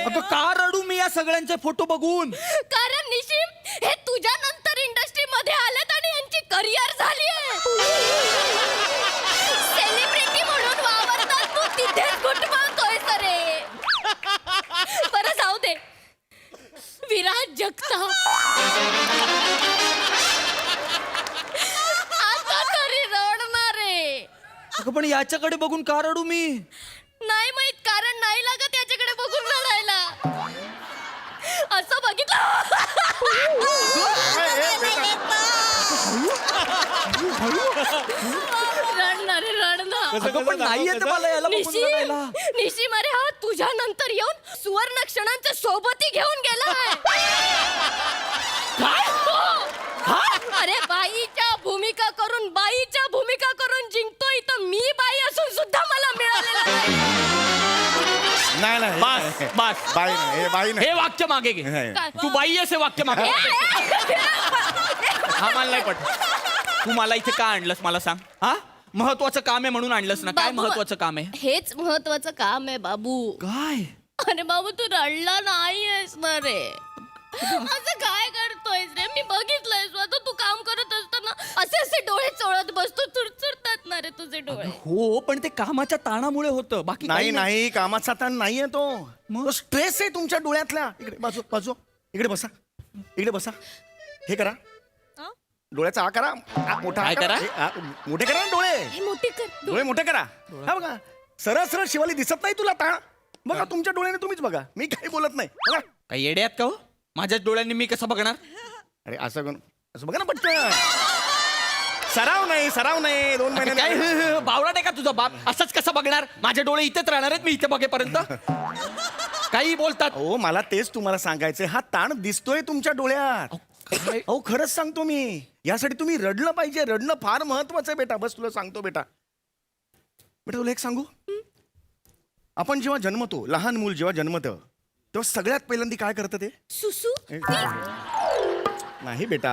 अगं का रडू मी या सगळ्यांचे फोटो बघून? कारण निशिम हे तुझ्या नंतर इंडस्ट्रीमध्ये आलेत आणि यांची करिअर झाली आहे. सेलिब्रिटी म्हणून वावरतात तू तिथेच घुटमळतोय सरे. बरं जाऊ दे. विराज जगताप आता तरी रडणार आहे. अगं पण याच्याकडे बघून का रडू मी? नाही माहित कारण नाही लागत याच्याकडे बघून रडायला. असं बघितलं रडणार आहे, रडणार. अगं पण नाही येत मला याला बघून रडायला. निशिम अरे हा तुझ्या नंतर येऊन सुवर्ण क्षणांच्या सोबती घेऊन गेलाय. अरे बाईच्या भूमिका करून जिंकतोय तर मी बाई असून सुद्धा मला मिळालेला नाही. नाही बस बस बाई नाही, हे बाई नाही. हे वाक्य मागे घे. काय? तू बाई आहेस हे वाक्य मागे. हा मला नाही पट. तू मला इथे का आणलंस मला सांग. हा महत्वाचं काम आहे म्हणून आणलंस ना? काय बाबू, महत्वाचं काम आहे? हेच महत्वाचं काम आहे बाबू. काय? अरे बाबू तू रडला नाहीयेस ना रे. असं काय करतोयस रे? मी बघितलंय स्वतः तू काम करत असताना असे असे डोळे चोळत बसतो. चुरचुरतात ना रे तुझे डोळे. हो पण ते कामाच्या ताणामुळे होतं. बाकी काही नाही नाही कामाचा ताण नाहीये तो स्ट्रेस आहे तुमच्या डोळ्यातल्या. इकडे बाजू बाजू इकडे बसा हे करा डोळ्याचा करा मोठा काय करा? मोठे करा ना डोळे. हे मोठी कर. डोळे मोठे करा. हा बघा सरळ सरळ शिवाली दिसत नाही तुला ताण. बघा तुमच्या डोळ्याने तुम्हीच बघा. मी काही बोलत नाही. बघा काही येड्यात का हो? माझ्याच डोळ्यांनी मी कसं बघणार? अरे असं बघा ना पटकन. सराव नाही 2 महिने काय बावळा आहे का तुझा बाप? असंच कसं बघणार? माझे डोळे इथेच राहणार आहेत मी इथे बघेपर्यंत. काही बोलतात. हो मला तेच तुम्हाला सांगायचंय. हा ताण दिसतोय तुमच्या डोळ्यात. अहो खरंच सांगतो मी. यासाठी तुम्ही रडलं पाहिजे. रडणं फार महत्वाचं आहे बेटा. बस तुला सांगतो बेटा. तुला एक सांगू. आपण जेव्हा जन्मतो लहान मूल जेव्हा जन्मतं तेव्हा सगळ्यात पहिल्यांदा काय करतं ते? सुसू नाही बेटा.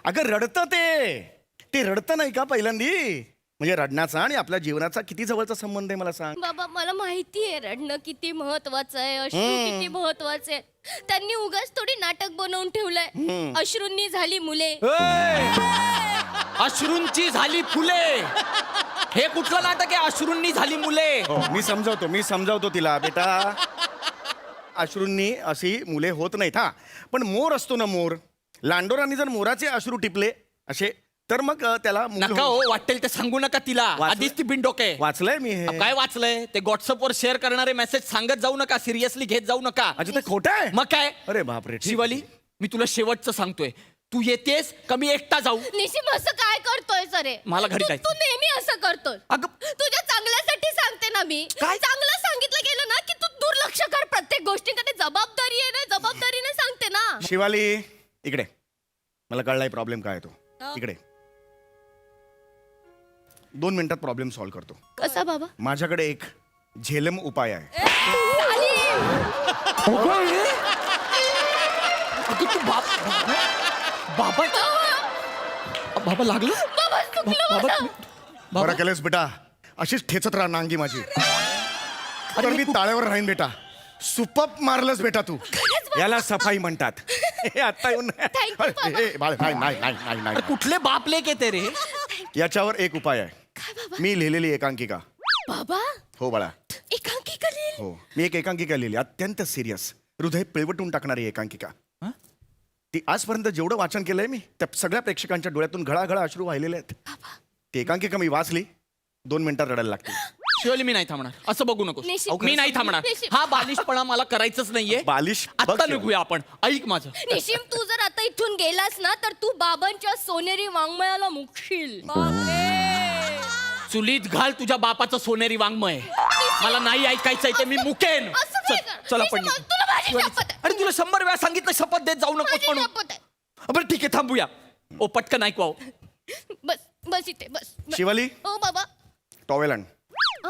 अगं रडतं ते रडतं नाही का पहिल्यांदी. म्हणजे रडण्याचा आणि आपल्या जीवनाचा किती जवळचा संबंध आहे मला सांग. बाबा मला माहितीये रडणं किती महत्वाचं आहे. अश्रू किती महत्वाचे आहेत. त्यांनी उगाच थोडी नाटक बनवून ठेवलंय. अश्रूंनी झाली मुले. अश्रूंची झाली फुले. हे कुठलं नाटक आहे? अश्रूंनी झाली मुले. हो, मी समजावतो तिला बेटा. अश्रूंनी अशी मुले होत नाहीत. हा पण मोर असतो ना मोर. लांडोरांनी जर मोराचे अश्रू टिपले असे तर मग त्याला मूल नका हो वाटेल ते सांगू नका तिला. वाचलं? आधीच ती बिनडोके. वाचलंय मी हे. काय वाचलंय? ते व्हॉट्सअप वर शेअर करणारे मेसेज सांगत जाऊ नका. सिरियसली घेत जाऊ नका. अच्छा ते खोटं आहे. मग काय? अरे बापरे. ठीक. शिवाली मी तुला शेवटचं सांगतोय. तू येतेस का मी एकटा जाऊ? निशिम असं काय करतोय सरे? मला घरी जायचं. तू नेहमी असं करतोय. अगं तुझ्या चांगल्यासाठी सांगते ना मी. काय? चांगलं सांगितलं गेलं ना की तू दुर्लक्ष कर प्रत्येक गोष्टीकडे. जबाबदारी आहे ना. जबाबदारीने सांगते ना. शिवाली इकडे. मला कळलाय प्रॉब्लेम काय आहे तो. इकडे 2 मिनिटात प्रॉब्लेम सॉल्व्ह करतो. कसा बाबा? माझ्याकडे एक झेलम उपाय आहे. अगं तू बाबा बाबा लागलं? बाबा चुकलं माझं. बरं केलंस बेटा. अशीच ठेचत राहा नांगी माझी. तर मी ताळ्यावर राहीन बेटा. सुपप मारलंस बेटा तू. याला सफाई म्हणतात. हे आता येऊन Thank you, बाबा. ए, बाळ, नाही अरे कुठले बाप लेक येते रे? याच्यावर एक उपाय आहे. मी लिहिलेली एकांकिका. बाबा हो बाळा. एकांकिका लिहिली. हो मी एक एकांकिका लिहिली. अत्यंत सिरियस हृदय पिळवटून टाकणारी एकांकिका. ती आजपर्यंत जेवढं वाचन केलंय मी त्या सगळ्या प्रेक्षकांच्या डोळ्यातून घळाघळा अश्रू वाहिलेले आहेत. ती एकांकिका मी वाचली. 2 मिनिटात रडायला लागते. शिवाली मी नाही थांबणार. असं बघू नको. निश्चित. मी नाही थांबणार. निश्चित. हा बालिशपणा मला करायचंच नाहीये. बालिश बघ आता शिवाली. निघूया आपण. ऐक माझं. निशिम तू जर आता इथून गेलास ना तर तू बाबांच्या सोनेरी वाङ्मयाला मुकशील. चुलीत घाल तुझ्या बापाचं सोनेरी वाङ्मय. मला नाही ऐकायचंय ते मी मुकेन. असं काय चल, कर? चला निशिम, पण तुला माझी शपथ आहे. अरे तुला 100 वेळा सांगितलं शपथ देत जाऊ नकोस माझी म्हणून. शपथ आहे. बरं ठीक आहे थांबूया. ओ पटकन ऐकवा. बस बस इथे बस. शिवाली हो बाबा. टॉवेल आण.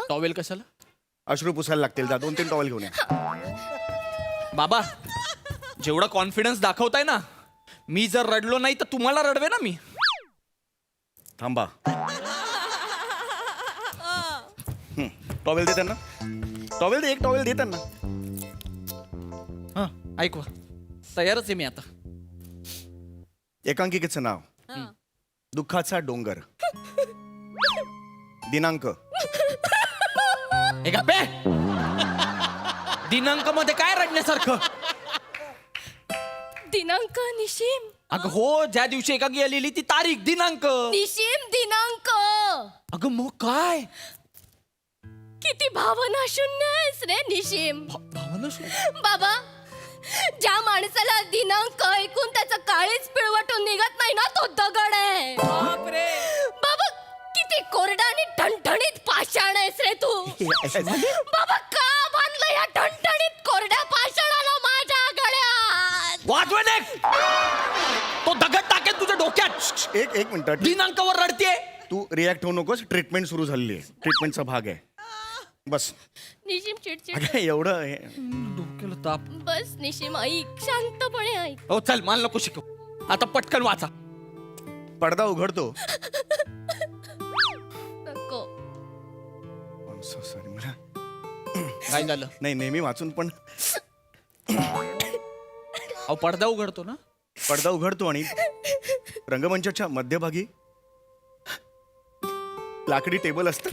टॉवेल कशाला? अश्रू पुसायला लागतील जा 2-3 टॉवेल घेऊन या. बाबा जेवढा कॉन्फिडन्स दाखवताय ना, मी जर रडलो नाही तर तुम्हाला रडवे ना मी. थांबा. टॉवेल दे त्यांना. टॉवेल दे, एक टॉवेल दे त्यांना. हा ऐकवा, तयारच आहे मी आता. एकांकिकेचं नाव दुःखाचा डोंगर. दिनांक हे गप्पे. दिनांक मध्ये काय रडण्यासारखं? दिनांक निशिम. अगं हो, ज्या दिवशी एकांकी आलेली ती तारीख दिनांक. निशिम दिनांक. अगं मग काय? किती भावना शून्य आहेस रे निशिम. भावना शून्य? बाबा, ज्या माणसाला दिनांक ऐकून त्याचं काळीच पिळवटून निघत नाही ना, तो दगड आहे. बाबा, किती कोरडा आणि ठणठणीत पाषाण आहेस रे तू. बाबा, का बांधलं या ठणठणीत कोरड्या पाषाणाला माझ्या गळ्यात? वाजवणे. तो दगड टाकेल तुझ्या डोक्यात. एक मिनिट. दिनांकावर रडते. तू रिॲक्ट होऊ नकोस. ट्रीटमेंट सुरू झालेली आहे. ट्रीटमेंटचा भाग आहे. बस. निशिम चिडचिड. अगं, एवढं डोक्याला ताप. बस निशिम, ऐक शांतपणे ऐक. हो चल, मला नको शिकव. आता पटकन वाचा. पडदा उघडतो. नको. सॉरी मला काय झालं? नाही, नेहमी वाचून पण अहो पडदा उघडतो ना. पडदा उघडतो आणि रंगमंचाच्या मध्यभागी लाकडी टेबल असतं.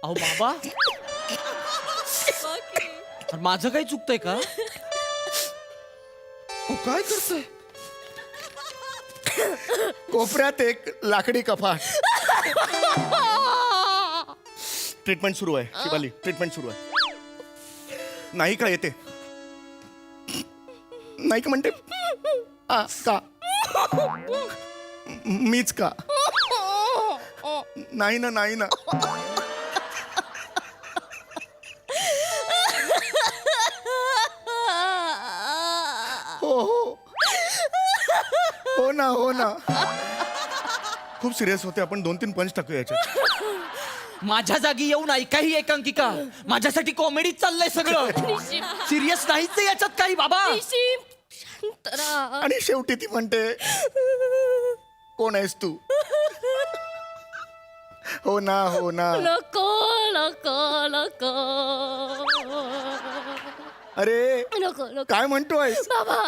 अहो बाबा, अरे माझं काही चुकतंय का? काय करतोय? कोपऱ्यात एक लाकडी कपाट. ट्रीटमेंट सुरू आहे शिवाली. ट्रीटमेंट सुरू आहे. नाही का येते? नाही का म्हणते? का मीच का? नाही ना, नाही ना. हो हो हो ना, हो ना. खूप सिरियस होते. आपण 2-3 पंच टाकूया याच्यात. माझ्या जागी येऊन ऐकाही एकांकिका. माझ्यासाठी कॉमेडी चाललंय सगळं. सिरियस नाहीच आहे याच्यात काही बाबा. निशिम, शांत राहा. आणि शेवटी ती म्हणते, कोण आहेस तू? हो ना, हो ना. नको नको नको. अरे नको नको. काय म्हणतोयस? बाबा,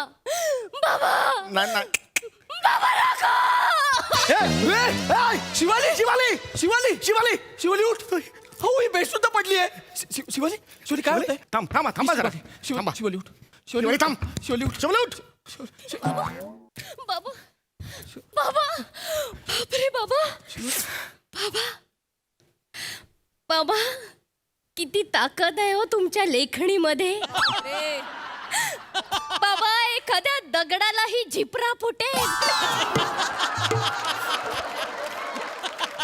बाबा, नाही नाही. बाबा नको. शिवाली शिवाली शिवाली शिवाली शिवाली उठ. हो ही बेशुद्ध पडली आहे. शिवाली शिवाली काय होतंय? थांब थांबा थांबा जरा. शिवाली शिवाली उठ. शिवाली थांब. शिवाली उठ. शिवाली उठ. बाबा, बाबा, बापरे बाबा, बाबा, बाबा, किती ताकद आहे हो तुमच्या लेखणीमध्ये. बाबा, एखाद्या दगडालाही झिपरा फुटेल.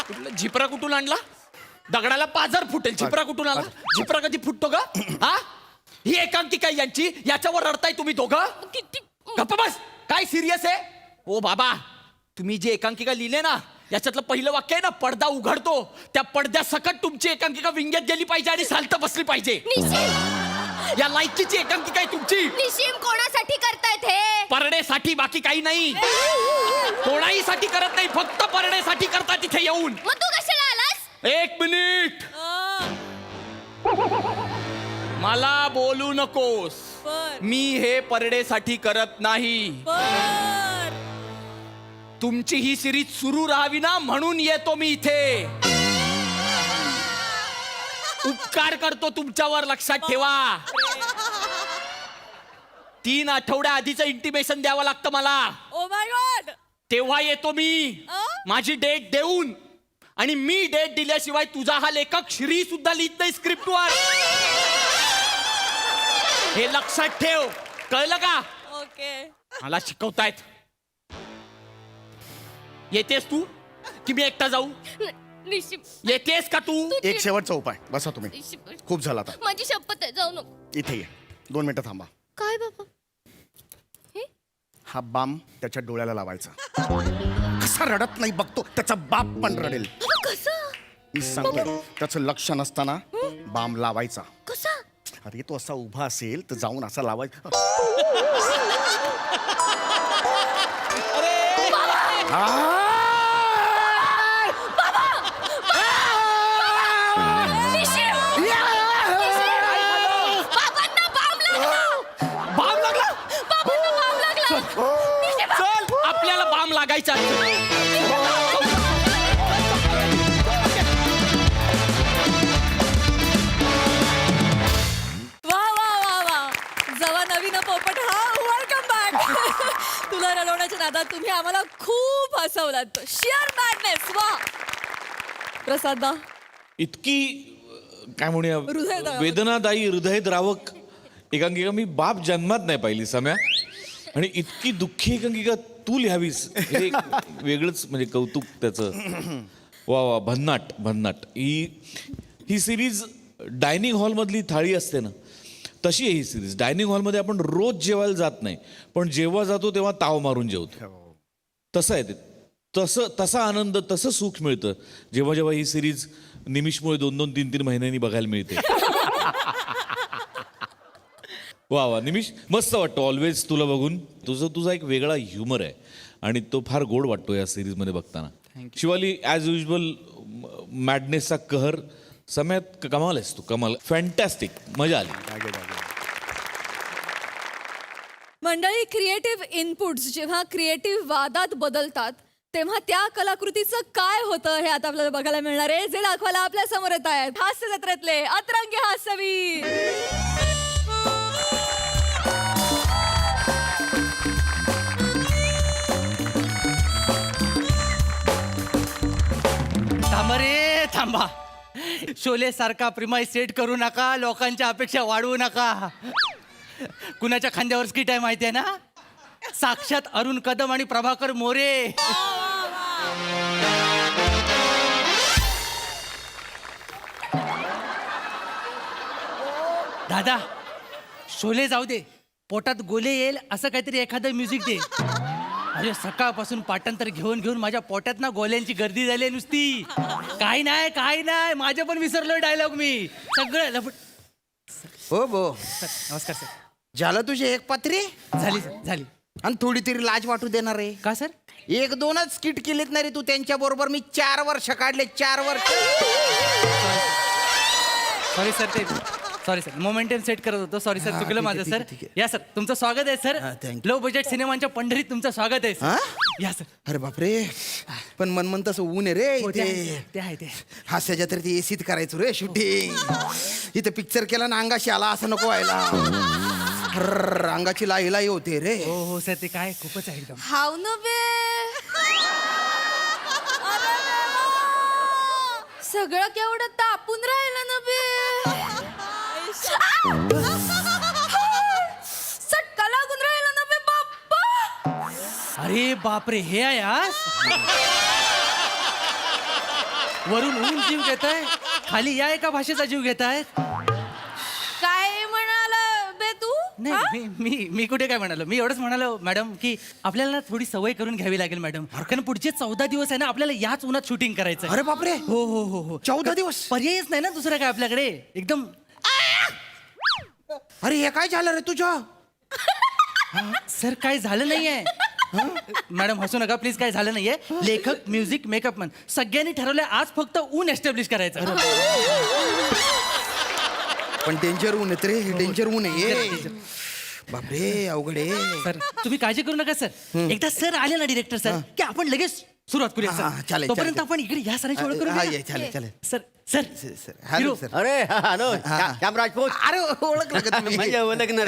कुठला झिपरा कुठून आणला? दगडाला पाझर फुटेल. झिपरा कुठून आला? झिपरा कधी फुटतो का? हा, ही एकांकिका यांची. याच्यावर रडताय तुम्ही दोघं. किती गप्प बस. काय सिरियस आहे? ओ बाबा, तुम्ही जे एकांकिका लिहिले ना, याच्यातलं पहिलं वाक्य आहे ना, पडदा उघडतो. त्या पडद्या सकट तुमची एकांकिका विंग्यात गेली पाहिजे आणि साल्ट बसली पाहिजे. निशिम, या लायकीची एकांकिका आहे तुमची. निशिम कोणासाठी करतायत हे? परडेसाठी, बाकी काही नाही. कोणाही साठी करत नाही, फक्त परडेसाठी करतात तिथे येऊन. मग तू कशाला आलास? 1 मिनिट. मला बोलू नकोस. मी हे परडेसाठी करत नाही. तुमची ही सिरीज सुरू राहावी ना, म्हणून येतो मी इथे. उपकार करतो तुमच्यावर, लक्षात ठेवा. 3 आठवड्या आधीचं इंटिमेशन द्यावं लागतं मला. Oh my God. तेव्हा येतो मी माझी डेट देऊन. आणि मी डेट दिल्याशिवाय तुझा हा लेखक श्री सुद्धा लिहित नाही स्क्रिप्टवर. हे लक्षात ठेव, कळलं का? ओके. मला शिकवतायत. येतेस तू की मी एकटा जाऊ? ऋषी येतेस का तू एक शेवटचा उपाय बसा तुम्ही ऋषी खूप झाला आता माझी शपथ आहे जाऊ नको. इथे ये 2 मिनिटं थांबा. काय बाबा हा बाम त्याच्या डोळ्याला लावायचा. कसा रडत नाही बघतो, त्याचा बाप पण रडेल. कसं मी सांगतो त्याचं लक्ष नसताना बाम लावायचा. कसा अरे तो असा उभा असेल तर जाऊन असा लावायचा. बाम लागला चल आपल्याला बाम लागायचा वा वा वा वा जवा नवीन पोपट हा वेलकम बॅक. तुला रडवण्याच्या नादात तुम्ही आम्हाला खूप हसवलात. Shear madness. वा प्रसादा इतकी काय म्हणूया हृदयद्रावक. वेदनादायी हृदयद्रावक एकांकिका मी बाप जन्मात नाही पाहिली सम्या. आणि इतकी दुःखी एकांकिका तू लिहावीस हे एक वेगळंच म्हणजे कौतुक त्याचं. वा वा भन्नाट भन्नाट. ही सिरीज डायनिंग हॉलमधली थाळी असते ना तशी आहे ही सिरीज. डायनिंग हॉलमध्ये आपण रोज जेवायला जात नाही पण जेव्हा जातो तेव्हा ताव मारून जेवतो. तसं आहे ते. तसा आनंद तसं सुख मिळतं जेव्हा जेव्हा ही सिरीज निमिषमुळे 2-2, 3-3 महिन्यांनी बघायला मिळते. वा वा निमिष मस्त वाटतं ऑलवेज तुला बघून. तुझा एक वेगळा ह्युमर आहे आणि तो फार गोड वाटतो या सिरीजमध्ये बघताना. शिवाली ॲज युजल मॅडनेसचा कहर. समेत कमाल आहेस तू कमाल. फॅन्टॅस्टिक मजा आली. मंडळी क्रिएटिव्ह इनपुट्स जेव्हा क्रिएटिव्ह वादात बदलतात तेव्हा त्या कलाकृतीचं काय होतं हे आता आपल्याला बघायला मिळणार आहे. जे दाखवायला आपल्या समोर येत आहेत हास्य जत्रेतले अतरंगी हास्यवीर. थांबा रे थांबा. शोले सारखा प्रिमाइस सेट करू नका. लोकांच्या अपेक्षा वाढवू नका. कुणाच्या खांद्यावर स्किट आहे माहिती आहे ना. साक्षात अरुण कदम आणि प्रभाकर मोरे. दादा शोले जाऊ दे. पोटात गोले येईल असं काहीतरी एखादं म्युझिक दे. अरे सकाळपासून पाठांतर घेऊन घेऊन माझ्या पोटात ना गोल्यांची गर्दी झाली नुसती. काही नाही माझ्या पण विसरलोय डायलॉग मी सगळं लपट. हो बो नमस्कार सर. झालं तुझे एक पत्रे झाली सर झाली. आणि थोडी तरी लाज वाटू देणार रे. का सर 1-2च स्किट केलेत नाही रे तू त्यांच्या बरोबर. मी 4 वर्ष काढले 4 वर्ष. सॉरी सर ते सॉरी सर मोमेंटम सेट करत होतो. सॉरी सर चुकलं माझं सर. या सर तुमचं स्वागत आहे सर. thank लो बजेट सिनेमांच्या पंढरीत तुमचं स्वागत आहे हा? सर. या सर. अरे बापरे पण मन तसं ऊन आहे रे इथे. ते आहे ते. हास्य जत्रेत एसीत करायचो रे शूटिंग. इथं पिक्चर केला ना अंगाशी आला असं नको व्हायला. अंगाची लाई होते रे. हो हो सर ते काय खूपच आहे एकदम. हाव न बे सगळं केवढं तापून राहिलं ना बे. चटका लागून राहिला ना बे बाप्पा. अरे बापरे हे आहे आज. वरून ऊन जीव घेत आहे खाली या एका भाषेचा जीव घेत आहेत. काय म्हणाला बे तू. नाही मी कुठे काय म्हणालो. मी एवढंच म्हणालो मॅडम की आपल्याला ना थोडी सवय करून घ्यावी लागेल मॅडम. कारण पुढचे 14 दिवस आहे ना आपल्याला याच उन्हात शूटिंग करायचं. अरे बापरे हो हो हो हो 14 दिवस. पर्यायच नाही ना दुसरं काय आपल्याकडे एकदम. अरे हे काय झालं रे तुझं. सर काय झालं नाहीये. मॅडम हसू नका प्लीज. काय झालं नाहीये. लेखक म्युझिक मेकअप मन सगळ्यांनी ठरवलंय आज फक्त ऊन एस्टॅब्लिश करायचं. पण डेंजर ऊन आहे रे. डेंजर ऊन आहे. बापरे अवघड आहे. सर तुम्ही काळजी करू नका सर. एकदा सर आले ना डिरेक्टर सर की आपण लगेच सुरुवात करूया हा, सर. चालेल, तोपर्यंत चालेल. आपण इकडे या सरांची ओळख हा, करू ये, चालेल चालेल. Sir sir sir hello hero. Sir. अरे हॅलो श्याम राजपूत. अरे ओळखलं का तुम्ही. म्हणजे ओळखणार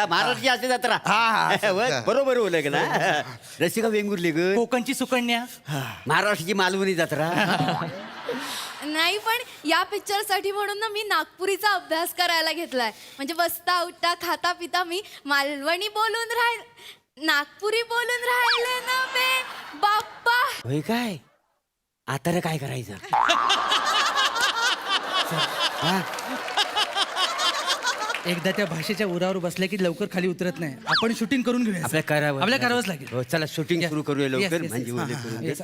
महाराष्ट्राची अशी जत्रा. हा. बरोबर ओळख ना. रसिका वेंगुर्ली ग. कोकणची सुकन्या. महाराष्ट्राची मालवणी जत्रा. नाही पण या पिक्चर साठी म्हणून ना मी नागपुरीचा अभ्यास करायला घेतलाय. म्हणजे बसता उठता खाता पिता मी मालवणी बोलून नागपुरी बोलून राहिले ना बे बाप्पा. होय काय आता रे काय करायचं? हा? एकदा त्या भाषेच्या उरावर बसल्या की लवकर खाली उतरत नाही. आपण शूटिंग करून घेऊया. आपल्याला करावंच लागेल. हो, चला शूटिंग सुरू करूया लवकर. Yes, yes, म्हणजे yes. उद्या करून Yes,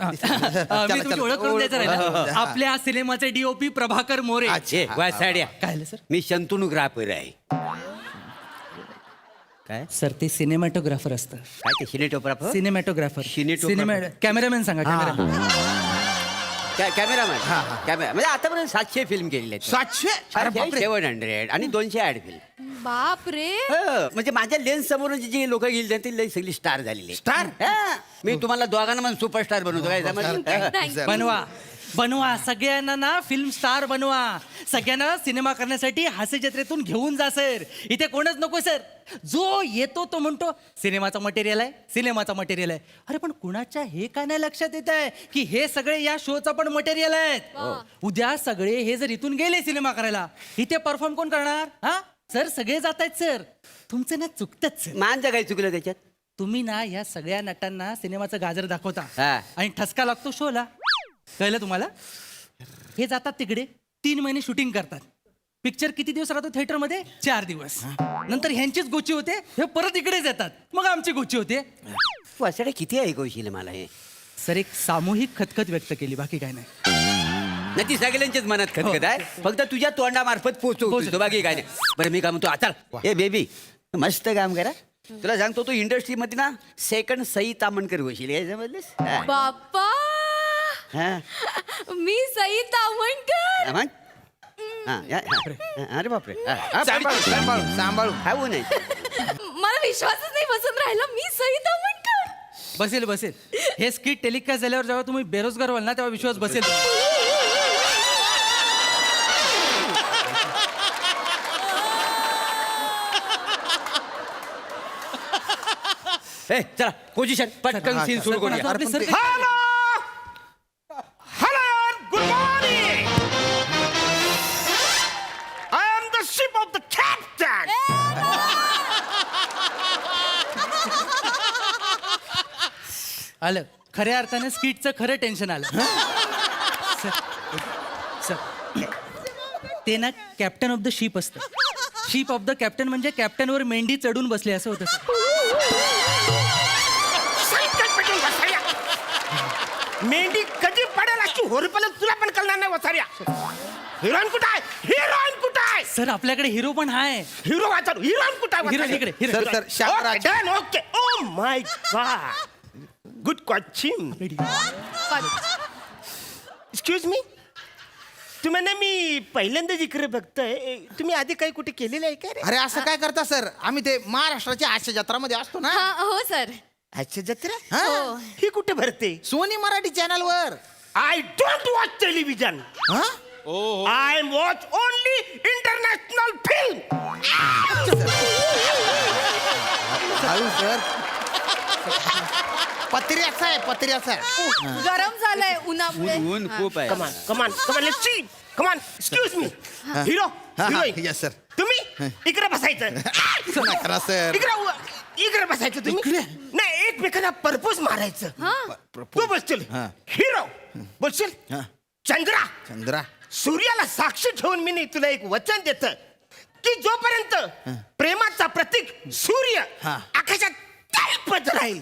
दे. मी तुमची ओळख करून द्यायचं राहिलं. आपल्या सिनेमाचे डीओपी प्रभाकर मोरे. ए, वासाड्या. काय झालं सर? मी शंतनुग्राफर आहे. काय सर ते सिनेमॅटोग्राफर असतं. काय ते सिनेटोग्राफर? सिनेमॅटोग्राफर. Cinematographer. कॅमेरामॅन सांगा. कॅमेरामॅन. कॅमेरामॅन. कॅमेरा म्हणजे आतापर्यंत 700 फिल्म केलेले आहेत. 700 आणि 200 ऍड फिल्म. बाप रे. म्हणजे माझ्या लेन्स समोर जी लोक गेली ती लई सगळी स्टार झालेली. स्टार मी तुम्हाला दोघांना पण सुपरस्टार बनवतो. काय समजलं? बनवा सगळ्यांना ना फिल्म स्टार बनवा. सगळ्यांना सिनेमा करण्यासाठी हास्य जत्रेतून घेऊन जा सर. इथे कोणच नको सर. जो येतो तो म्हणतो सिनेमाचा मटेरियल आहे, सिनेमाचा मटेरियल आहे. अरे पण कुणाच्या हे काय नाही लक्षात येत आहे की हे सगळे या शोचा पण मटेरियल आहेत. उद्या सगळे हे जर इथून गेले सिनेमा करायला, इथे परफॉर्म कोण करणार? हा सर सगळे जात आहेत सर. तुमचं ना चुकतच सर. माझं काय चुकलं त्याच्यात? तुम्ही ना या सगळ्या नटांना सिनेमाचं गाजर दाखवता हा. आणि ठसका लागतो शोला. कळलं तुम्हाला? हे जातात तिकडे 3 महिने शूटिंग करतात. पिक्चर किती दिवस राहतो थिएटरमध्ये? 4 दिवस. नंतर ह्यांचीच गोची होते, हे परत इकडेच येतात, मग आमची गोची होते. वासडे किती ऐकवशील मला हे? सर एक सामूहिक खतखत व्यक्त केली, बाकी काय नाही. नाही ती सगळ्यांच्याच मनात खतखत आहे. फक्त तुझ्या तोंडामार्फत पोहोचतो बाकी काय नाही. बरं मी काय म्हणतो आता ए बेबी मस्त काम करा. तुला सांगतो तू इंडस्ट्रीमध्ये ना सेकंड सई तामणकर होशील. काय समजलीस? बाप्पा. हा. मी सई तावणकर. मग? हा, अरे बापरे. सांभाळू. खाऊ नाही. मला विश्वासच नाही बसून राहिला. मी सई तावणकर. बसेल. हे स्किट टेलिकास्ट झाल्यावर जेव्हा तुम्ही बेरोजगार व्हाल ना तेव्हा विश्वास बसेल. ए चला पोझिशन पटकन सीन सुरू करूया. आपले sir Good morning! I am the ship of the captain! आलं खऱ्या अर्थाने स्किटचं खरं टेन्शन आलं. सर ते ना कॅप्टन ऑफ द शिप असतं. शिप ऑफ द कॅप्टन म्हणजे कॅप्टनवर मेंढी चढून बसली असं होतं. मेंढी कधी पडेल अशी होरपल तुला पण कळणार नाही वसाऱ्या. हिरोईन कुठं आहे? हिरोईन कुठं आहे? सर आपल्याकडे हिरो पण आहे. हिरो वाचा हिरोईन कुठं आहे? हिरो इकडे, hero. Sir Shyamraj. Okay. Oh my God. Good question. Excuse me. तुम्हाला मी पहिल्यांदाच इकडे बघतोय. तुम्ही आधी काही कुठे केलेलं आहे का रे? अरे असं काय करता सर? आम्ही ते महाराष्ट्राच्या हास्य जत्रामध्ये असतो ना. हो सर. अच्छा जत्रा. हा? ही कुठे भरते? सोनी मराठी चॅनल वर. I don't watch television. हा? I watch only international film. हळू सर. पत्र्याचा आहे. गरम झालंय उन्हामुळे. ऊन खूप आहे. Come on let's see. Come on excuse me. Hero heroine. Yes sir. तुम्ही इकडे बसायचं. नका सर. इकडे बसायचं तुम्ही. नाही एकमेकांना परपोज मारायचं. तू बसशील हिरो. बसशील चंद्रा. सूर्याला साक्षी ठेवून मी तुला एक वचन देत की जोपर्यंत प्रेमाचा प्रतीक सूर्य आकाशात तळपत राहील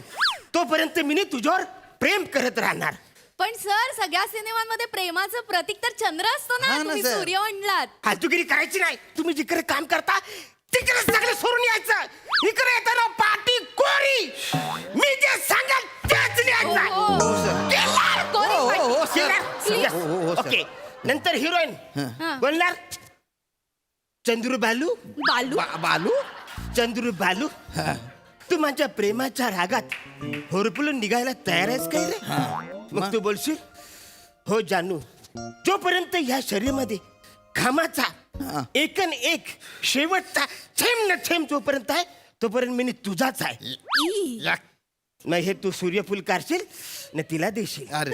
तोपर्यंत मी तुझ्यावर प्रेम करत राहणार. पण सर सगळ्या सिनेमांमध्ये प्रेमाचं प्रतीक तर चंद्र असतो ना. हा ना, तुम्ही सर. सूर्य म्हणलात. फालतूगिरी करायची नाही. तुम्ही जिकडे काम करता तिकडे सगळं सोडून यायचं. इकडे येताना पाठी कोरी. मी जे सांगाल तेच लिहायचं. हो, सर. ओके. नंतर हिरोईन बोलणार चंद्रू बालू. बालू. चंद्रू बालू. तू माझ्या प्रेमाच्या रागात होरपळून निघायला तयार आहेस काय रे? मग तू बोलशील हो जानू. जोपर्यंत या शरीरामध्ये घामाचा एकन एक शेवटचा थेंब न थेंब जोपर्यंत आहे तोपर्यंत मी तुझाच आहे. मग हे तू सूर्यफूल काढशील न तिला देशील. अरे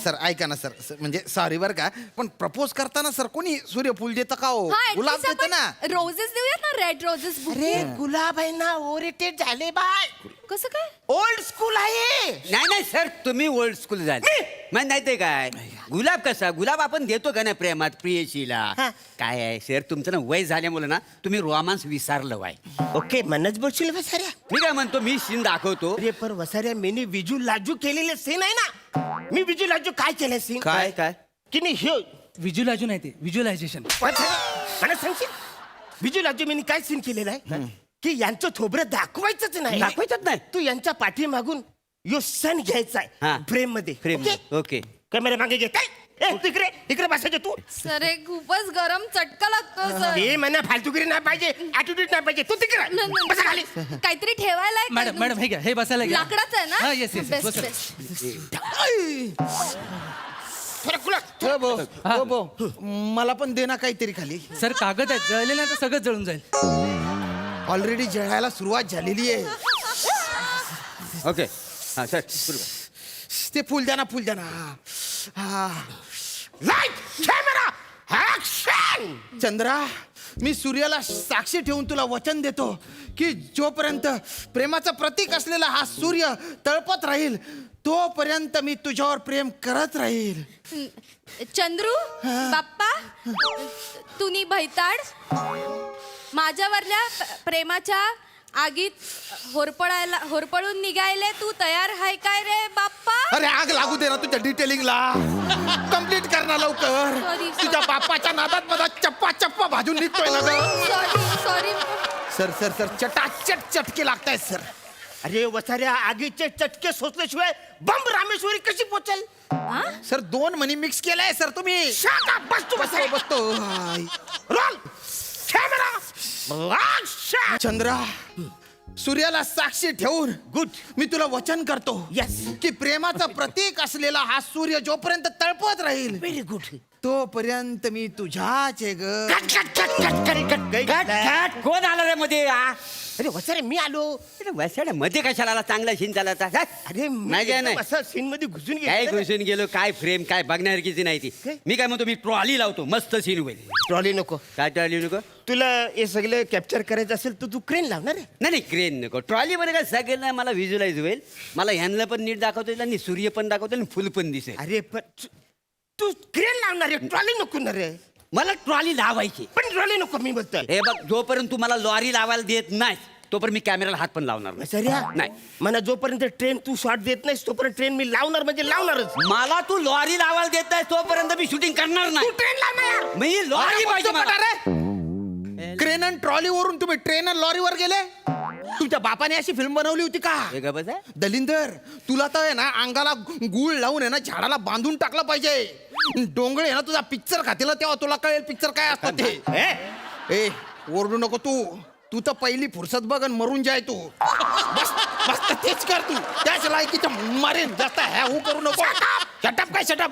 सर ऐका ना सर. म्हणजे सॉरी बरं का पण प्रपोज करताना सर कोणी सूर्यफूल देतं का हो? गुलाब देतं ना. रोजेस देऊयात ना. Red roses. अरे गुलाब आहे ना ओरिटेड झाले बाय. कसं काय? ओल्ड स्कूल आहे. नाही सर तुम्ही ओल्ड स्कूल झाले. नाही ते काय गुलाब कसा गुलाब आपण देतो का नाही प्रेमात प्रियशीला हा. काय आहे सर तुमचं ना वय झाल्यामुळे ना तुम्ही रोमांस विसरलं वाय ओके मनच बोलशील वसाऱ्या मी काय म्हणतो मी सीन दाखवतो अरे पर वसाऱ्या मी विजू लाजू केलेले सीन आहे ना मी विजू लाजू काय केलं सीन काय काय की नाही हे व्हिज्युअलायझेशन आहे ते व्हिज्युअलायझेशन मला सांगशील विजू लाजू मी काय सीन केलेला आहे की यांचं थोबरं दाखवायचंच नाही दाखवायचंच नाही. तू यांच्या पाठीमागून यो सण घ्यायचा हा. आहे फ्रेम मध्ये फ्रेम ओके कॅमेरा मागे घे काय तिकडे इकडे बसायचं तू सर हे खूपच गरम चटका लागतो सर हे म्हणा फालतुगिरी नाही पाहिजे ऍटिट्यूड नाही पाहिजे तू तिकडे बसा खाली काहीतरी ठेवायला आहे का? मॅडम मॅडम हे घ्या हे बसायला घ्या लाकडाचं आहे ना हा, yes, yes, yes, Best, बसा. best. थोडं कुलक हो, भो. हो, भो. मला पण दे ना काहीतरी खाली. सर कागद आहेत जळलेले आता सगळं जळून जाईल ऑलरेडी जळायला सुरुवात झालेली आहे. ओके हा सर सुरू करा. ते फुल द्या ना फुल द्या ना. हा. लाईट कॅमेरा ऍक्शन चंद्रा मी सूर्याला साक्षी ठेवून तुला वचन देतो की जोपर्यंत प्रेमाचं प्रतीक असलेला हा सूर्य तळपत राहील तोपर्यंत मी तुझ्यावर प्रेम करत राहील. चंद्रू बाप्पा तुनी भैताड माझ्यावरल्या प्रेमाच्या आगीत होरपळून निघायले तू तयार हाय काय रे बाप्पा अरे आग लागू दे ना तुझ्या डिटेलिंगला. कम्प्लीट कर ना लवकर. Sorry. तुझ्या बापाच्या नादात माझा चप्पा चप्पा भाजून निघतोय ना ग. सॉरी सर सर सर चटाचट चटके लागतायत सर. अरे वसाऱ्या आगीचे चटके सोचल्याशिवाय बंब रामेश्वरी कशी पोचेल सर 2 मनी मिक्स केलाय सर तुम्ही. Shut up, बस तू बसा बसतो. रोल कॅमेरा ऍक्शन चंद्रा सूर्याला साक्षी ठेवून गुड मी तुला वचन करतो Yes. की प्रेमाचं प्रतीक असलेला हा सूर्य जोपर्यंत तळपत राहील व्हेरी गुड तोपर्यंत मी तुझ्याच आहे ग. Cut cut cut cut cut cut cut कोण आलं रे मध्ये अरे वसारे मी आलो वसाड्या मध्ये कशाला आला चांगला सीन चालायचा अरे नाही काय नाही असं सीन मध्ये घुसून काय गेलो घुसून गेलो काय फ्रेम काय बघण्यासारखीची नाही ती काय? मी काय म्हणतो मी ट्रॉली लावतो मस्त सीन होईल ट्रॉली नको काय ट्रॉली नको तुला हे सगळं कॅप्चर करायचं असेल तर तू क्रेन लावणार आहे नाही नाही क्रेन नको ट्रॉली मध्ये काय सगळं मला व्हिज्युअलाइज होईल मला ह्यांना पण नीट दाखवता येईल आणि सूर्य पण दाखवता येईल आणि फुल पण दिसेल अरे पण तू क्रेन लावणार आहे ट्रॉली नको ना रे मला ट्रॉली लावायची पण ट्रॉली नको मी बोलतोय हे बघ जोपर्यंत तू मला लॉरी लावायला देत नाही तोपर्यंत मी कॅमेराला हात पण लावणार नाही सऱ्या नाही मला जोपर्यंत ट्रेन तू शॉट देत नाहीस तोपर्यंत ट्रेन मी लावणार म्हणजे लावणारच मला तू लॉरी लावायला देत नाही तोपर्यंत मी शूटिंग करणार नाही ट्रेन लावणार मी लॉरी पाहिजे मला. क्रेन आणि ट्रॉली वरून तुम्ही ट्रेन आणि लॉरीवर गेले. तुमच्या बापाने अशी फिल्म बनवली होती का हे का बस आहे? दलिंदर तुला तर आहे ना अंगाला गुळ लावून आहे ना झाडाला बांधून टाकलं पाहिजे. डोंगळे आहे ना तुझा पिक्चर खातील तेव्हा तुला कळेल पिक्चर काय असतं ते. ए ओरडू नको तू तर पहिली फुरसत बघ आणि मरून जाय तू. बस बस तर तेच कर तू त्याच लायकीचं मारेन जास्त ह्या हू करू नको. शटअप काय शटअप.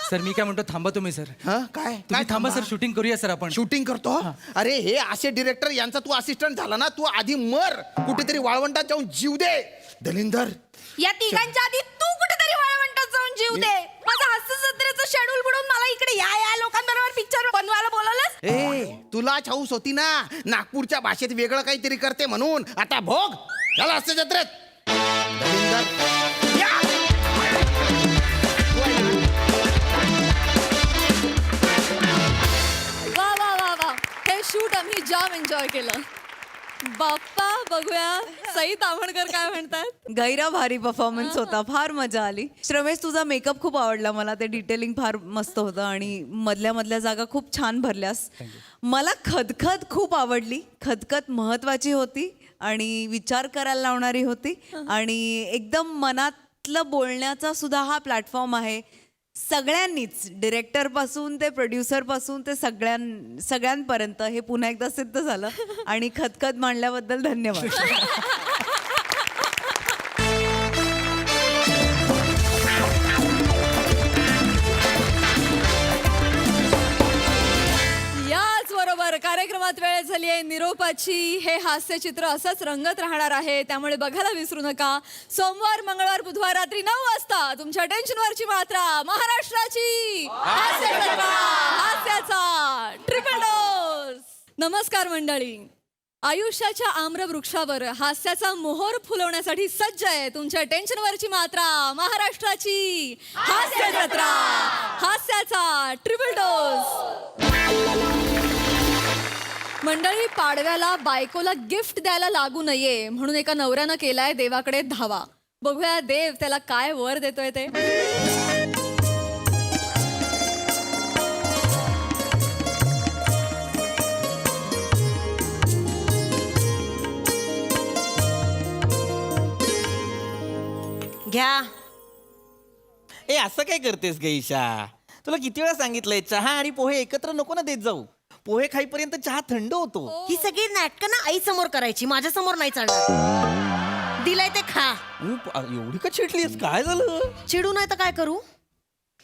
सर मी काय म्हणतो थांबा तुम्ही सर काय काय तुम्ही थांबा सर शूटिंग करूया सर आपण शूटिंग करतो. अरे हे असे डिरेक्टर यांचा तू असिस्टंट झाला ना तू आधी मर कुठेतरी वाळवंटात जाऊन जीव दे. दलिंदर या तिघांच्या आधी तू कुठेतरी वाळवंटात जाऊन जीव दे माझा हास्य जत्रेचं शेड्यूल बुडवून मला इकडे या लोकांबरोबर पिक्चर बनवायला बोलवलंस ए तुलाच हौस होती ना नागपूरच्या भाषेत वेगळं काहीतरी करते म्हणून. आता भोग चला असते जत्रेत. दलिंदर या. वा वा वा वा हे शूट आम्ही जाम एन्जॉय केलं. बाप्पा बघूया सई तावणकर काय म्हणतात. गैरा भारी परफॉर्मन्स होता फार मजा आली. श्रमेश तुझा मेकअप खूप आवडला मला ते डिटेलिंग फार मस्त होतं आणि मधल्या मधल्या जागा खूप छान भरल्यास. मला खदखद खूप आवडली. खदखद महत्वाची होती आणि विचार करायला लावणारी होती आणि एकदम मनातलं बोलण्याचा सुद्धा हा प्लॅटफॉर्म आहे. सगळ्यांनीच डिरेक्टरपासून ते प्रोड्युसरपासून ते सगळ्यांपर्यंत हे पुन्हा एकदा सिद्ध झालं आणि खदखद मांडल्याबद्दल धन्यवाद. याच बरोबर कार्यक्रमात वेळ झाली आहे निरोपाची. हे हास्यचित्र असंच रंगत राहणार आहे त्यामुळे बघायला विसरू नका. सोमवार मंगळवार बुधवार रात्री 9 वाजता तुमच्या टेन्शनवरची मात्रा महाराष्ट्राची हास्याचा ट्रिपल डोस. नमस्कार मंडळी. आयुष्याच्या आम्रवृक्षावर हास्याचा मोहर फुलवण्यासाठी सज्ज आहे तुमच्या टेन्शनवरची मात्रा महाराष्ट्राची हास्य जत्रा, हास्याचा ट्रिपल डोस. मंडळी, पाडव्याला बायकोला गिफ्ट द्यायला लागू नये म्हणून एका नवऱ्यानं केलाय देवाकडे धावा. बघूया देव त्याला काय वर देतोय ते. घ्या. ए असं काय करतेस ग ईशा? तुला किती वेळा सांगितलंय चहा आणि पोहे एकत्र नको ना देत जाऊ. पोहे खाईपर्यंत चहा थंड होतो. ही सगळी नाटकं ना आई समोर करायची, माझ्या समोर नाही चालणार. दिलंय ते खा. एवढी का चिडलीस? काय झालं? चिडू नाही तर काय करू?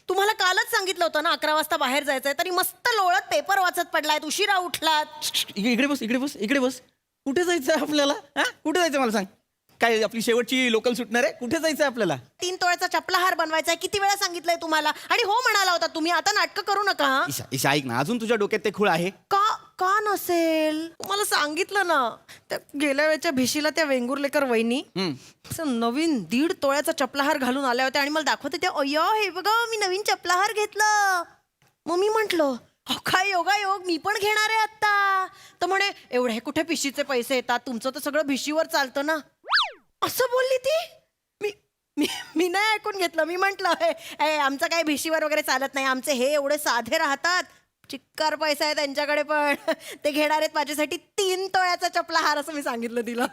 तुम्हाला कालच सांगितलं होतं ना 11 वाजता बाहेर जायचंय, तरी मस्त लोळत पेपर वाचत पडलाय, उशिरा उठलात. इकडे बस, इकडे बस, इकडे बस. कुठे जायचंय आपल्याला? हा, कुठे जायचं मला सांग. काय आपली शेवटची लोकल सुटणार आहे? कुठे जायचंय आपल्याला? 3 तोळ्याचा चपलाहार बनवायचा. किती वेळा सांगितलंय तुम्हाला? आणि हो म्हणाला होता तुम्ही. आता नाटकं करू नका. हं? ईशा, ईशा ऐक ना, अजून तुझ्या डोक्यात ते खूळ आहे? का नसेल? तुम्हाला सांगितलं ना त्या गेल्या वेळच्या भिशीला त्या वेंगुर्लेकर वहिनी असं नवीन 1.5 तोळ्याचा चपलाहार घालून आल्या होत्या आणि मला दाखवते त्या, अय्या हे बघा मी नवीन चपलाहार घेतलं. मग मी म्हंटल काय योगायोग, मी पण घेणार आहे आता. तर म्हणे एवढे हे कुठे भिशीचे पैसे येतात, तुमचं तर सगळं भिशीवर चालतं ना. असं बोलली ती. मी नाही ऐकून घेतलं. मी म्हंटल आमचं काय भिशीवर वगैरे चालत नाही, आमचे हे एवढे साधे राहतात, चिक्कार पैसा आहे त्यांच्याकडे, पण ते घेणार आहेत माझ्यासाठी 3 तोळ्याचा चपलाहार, असं मी सांगितलं तिला.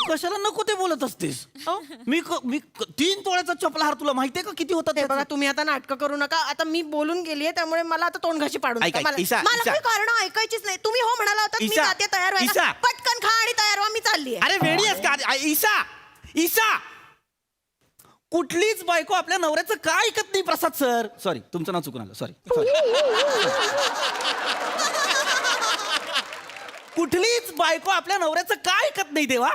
कशाला नको ते बोलत असतेस? मी 3 तोळ्याचा चपलाहार तुला माहितीये का किती होतात? ते बघा, तुम्ही आता नाटकं करू नका. आता मी बोलून गेलीये, त्यामुळे मला आता तोंडघाशी पाडून ऐक, नका. ईशा, मला ईशा. काही कारण ऐकायचीच नाही. तुम्ही हो म्हणाला होता, मी ईशा, जाते तयार व्हायला. ईशा. पटकन खा आणि तयार व्हा, मी चालली आहे. अरे वेडी आहेस का ईशा? ईशा, कुठलीच बायको आपल्या नवऱ्याचं काय ऐकत नाही. प्रसाद सर, सॉरी तुमचं नाव चुकून आलं, सॉरी. कुठलीच बायको आपल्या नवऱ्याचं काय ऐकत नाही देवा.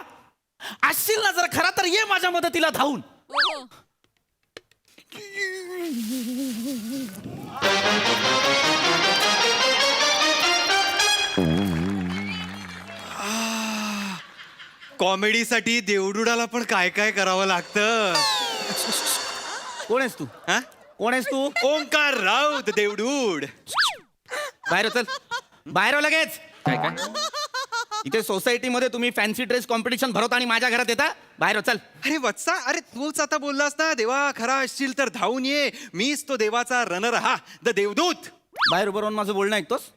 असशील ना जर खरा तर ये माझ्या मदतीला धावून. कॉमेडीसाठी देवडुडाला पण काय काय करावं लागतं. कोण आहेस तू? हा? कोण आहेस तू? ओंकार राऊत देवडूड. बाहेर हो, चल बाहेर हो लगेच. काय काय इथे सोसायटीमध्ये तुम्ही फॅन्सी ड्रेस कॉम्पिटिशन भरवता आणि माझ्या घरात येता? बाहेर हो, चल. अरे वत्सा, अरे तूच आता बोललास ना देवा खरा असशील तर धावून ये, मीच तो देवाचा रनर, हा द देवदूत. बाहेर उभं राहून माझं बोलणं ऐकतोस?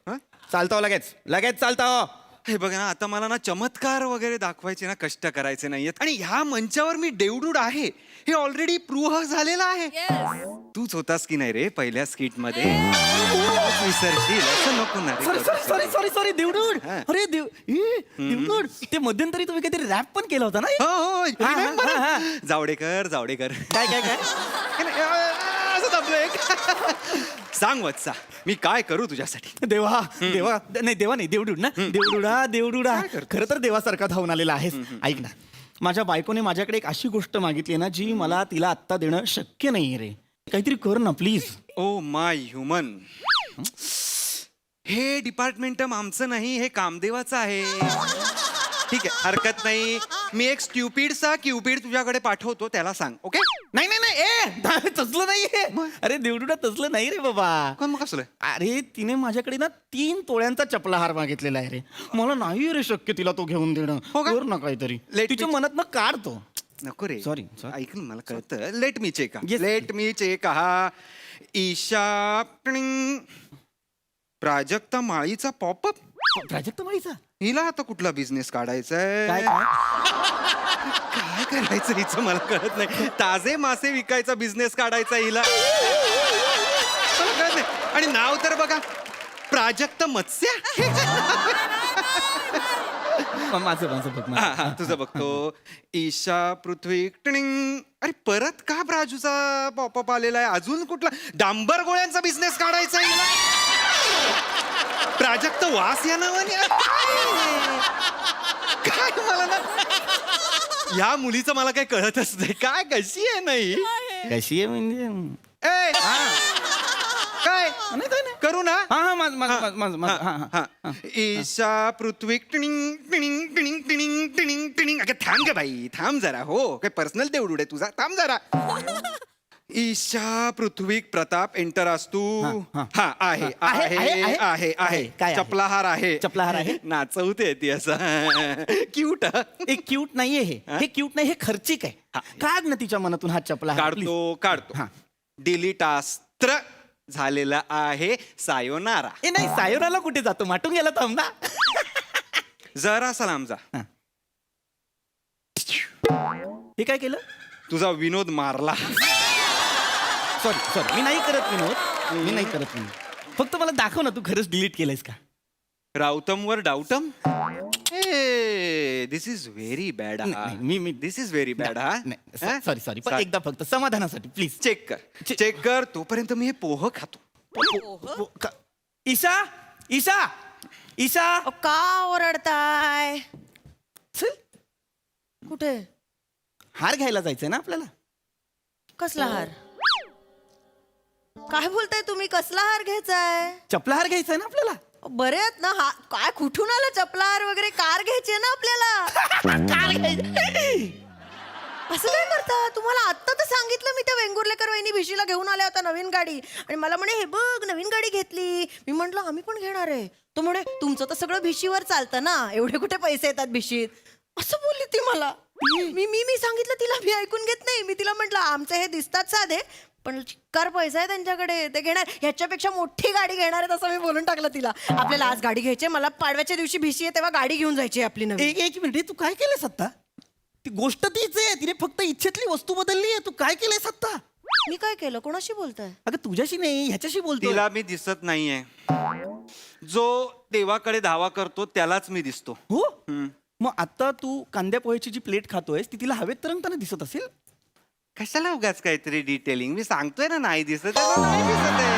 चालतो लगेच, लगेच चालतो. हे बघ ना, आता मला ना चमत्कार वगैरे दाखवायचे ना कष्ट करायचे नाहीयेत. आणि ह्या मंचावर मी देवडूड आहे हे ऑलरेडी प्रूव्ह झालेलं आहे. तूच होतास की नाही रे पहिल्या स्किट मध्ये? विसरशील असं नको ना रे. सॉरी सॉरी सॉरी देवडूड. अरे देवडूड, ते मध्यंतरी तुम्ही काहीतरी रॅप पण केला होता ना? हो remember? जावडेकर जावडेकर. काय काय काय असं दबलोय. सांग वत्सा, मी काय करू तुझ्यासाठी? देवा देवा नाही, देवा नाही, देवडूड ना. देवडूडा देवडूडा, खरं तर देवासारखा धावून आलेला आहेस. ऐक ना, माझ्या बायकोने माझ्याकडे एक अशी गोष्ट मागितली ना जी मला तिला आत्ता देणं शक्य नाही रे. काहीतरी कर ना प्लीज. ओ माय ह्युमन, हे डिपार्टमेंट आमचं नाही, हे कामदेवाचं आहे. ठीक आहे, हरकत नाही. मी एक स्ट्युपिडचा क्युपिड तुझ्याकडे पाठवतो, त्याला सांग. ओके? नाही नाही नाही, तसलं नाही. अरे देवडूडा तसलं नाही रे बाबा. कोण मग कसलं? अरे तिने माझ्याकडे ना 3 तोळ्यांचा चपलाहार मागितलेला आहे रे. मला नाही रे शक्य तिला तो घेऊन देणं. कर ना काहीतरी. तिच्या मनात ना काढतो. नको रे, सॉरी ऐक ना, मला कळतं. Let me check, let me check. हा ईशा प्राजक्ता माळीचा पॉपअप. प्राजक्ता माळीचा? हिला आता कुठला बिझनेस काढायचा काय काय करायचं हिचं मला कळत नाही. ताजे मासे विकायचा बिझनेस काढायचा हिला, मला कळत नाही. आणि नाव तर बघा, प्राजक्त मत्स्य. माझं बघ. हा तुझं बघतो. ईशा पृथ्वी टिणिंग. अरे परत का प्राजूचा पॉपअप आलेला आहे? अजून कुठला डांबर गोळ्यांचा बिझनेस काढायचा हिला? प्राजक्त वास या नावाने काय? मला ना या मुलीचं मला काही कळतच नाही. काय कशी आहे? नाही कशी आहे म्हणजे काय करू ना हा. ईशा पृथ्वी टिणिंग टिणिंग टिणिंग टिणिंग टिणिंग टिणिंग अगं थांब ग बाई थांब जरा हो काय पर्सनल देवडूड आहे तुझा थांब जरा ईशा पृथ्वी प्रताप एंटर असतू हा आहे आहे काय चपलाहार आहे चपलाहार आहे? नाचवते ती असं क्यूट एक क्यूट नाहीये हे क्यूट नाही हे खर्चिक आहे काढ ना तिच्या मनातून हा चपला काढतो डिलीटास्त्र झालेला आहे सायोनारा ए नाही सायोनाला कुठे जातो माटून गेला थांब ना जरा सलाम जा हे काय केलं तुझा विनोद मारला सॉरी मी नाही करत फक्त मला दाखव ना तू खरंच डिलीट केलंयस का राऊतमवर डाऊटम दिस इज व्हेरी बॅड मी दिस इज व्हेरी बॅड हा सॉरी पण एकदा फक्त समाधानासाठी प्लीज चेक कर तोपर्यंत मी हे पोह खातो ईशा ईशा ईशा का ओरडताय चल कुठे हार घ्यायला जायचंय ना आपल्याला कसला हार काय बोलताय तुम्ही कसला हार घ्यायचाय चपला हार घ्यायचाय ना आपल्याला बरे आहेत ना हा काय कुठून आलं चपला हार वगैरे कार घ्यायची ना आपल्याला असं काय करता तुम्हाला आत्ता तर सांगितलं मी त्या वेंगुर्लेकर वहिनी भिशीला घेऊन आल्या होत्या नवीन गाडी आणि मला म्हणे हे बघ नवीन गाडी घेतली मी म्हंटल आम्ही पण घेणार आहे तो म्हणे तुमचं तर सगळं भिशीवर चालतं ना एवढे कुठे पैसे येतात भिशीत असं बोलली ती मला मी सांगितलं तिला मी ऐकून घेत नाही मी तिला म्हटलं आमचे हे दिसतात साधे पण चिक्कार पैसा आहे त्यांच्याकडे ते घेणार ह्याच्यापेक्षा मोठी गाडी घेणार आहेत असं मी बोलून टाकलं तिला आपल्याला आज गाडी घ्यायची मला पाडव्याच्या दिवशी भिशी आहे तेव्हा गाडी घेऊन जायची आपली नवीन एक मिनिट तू काय केलंस आता ती गोष्ट तीच आहे तिने फक्त इच्छेतली वस्तू बदलली आहे तू काय केलंयस आता मी काय केलं कोणाशी बोलताय अगं तुझ्याशी नाही ह्याच्याशी बोलतो तिला मी दिसत नाहीये जो देवाकडे धावा करतो त्यालाच मी दिसतो हो मग आता तू कांद्या पोह्याची जी प्लेट खातोयस ती तिला हवेत तरंगताना दिसत असेल कशाला उगाच काहीतरी डिटेलिंग मी सांगतोय ना नाही दिसत आहे, नाही दिसत आहे.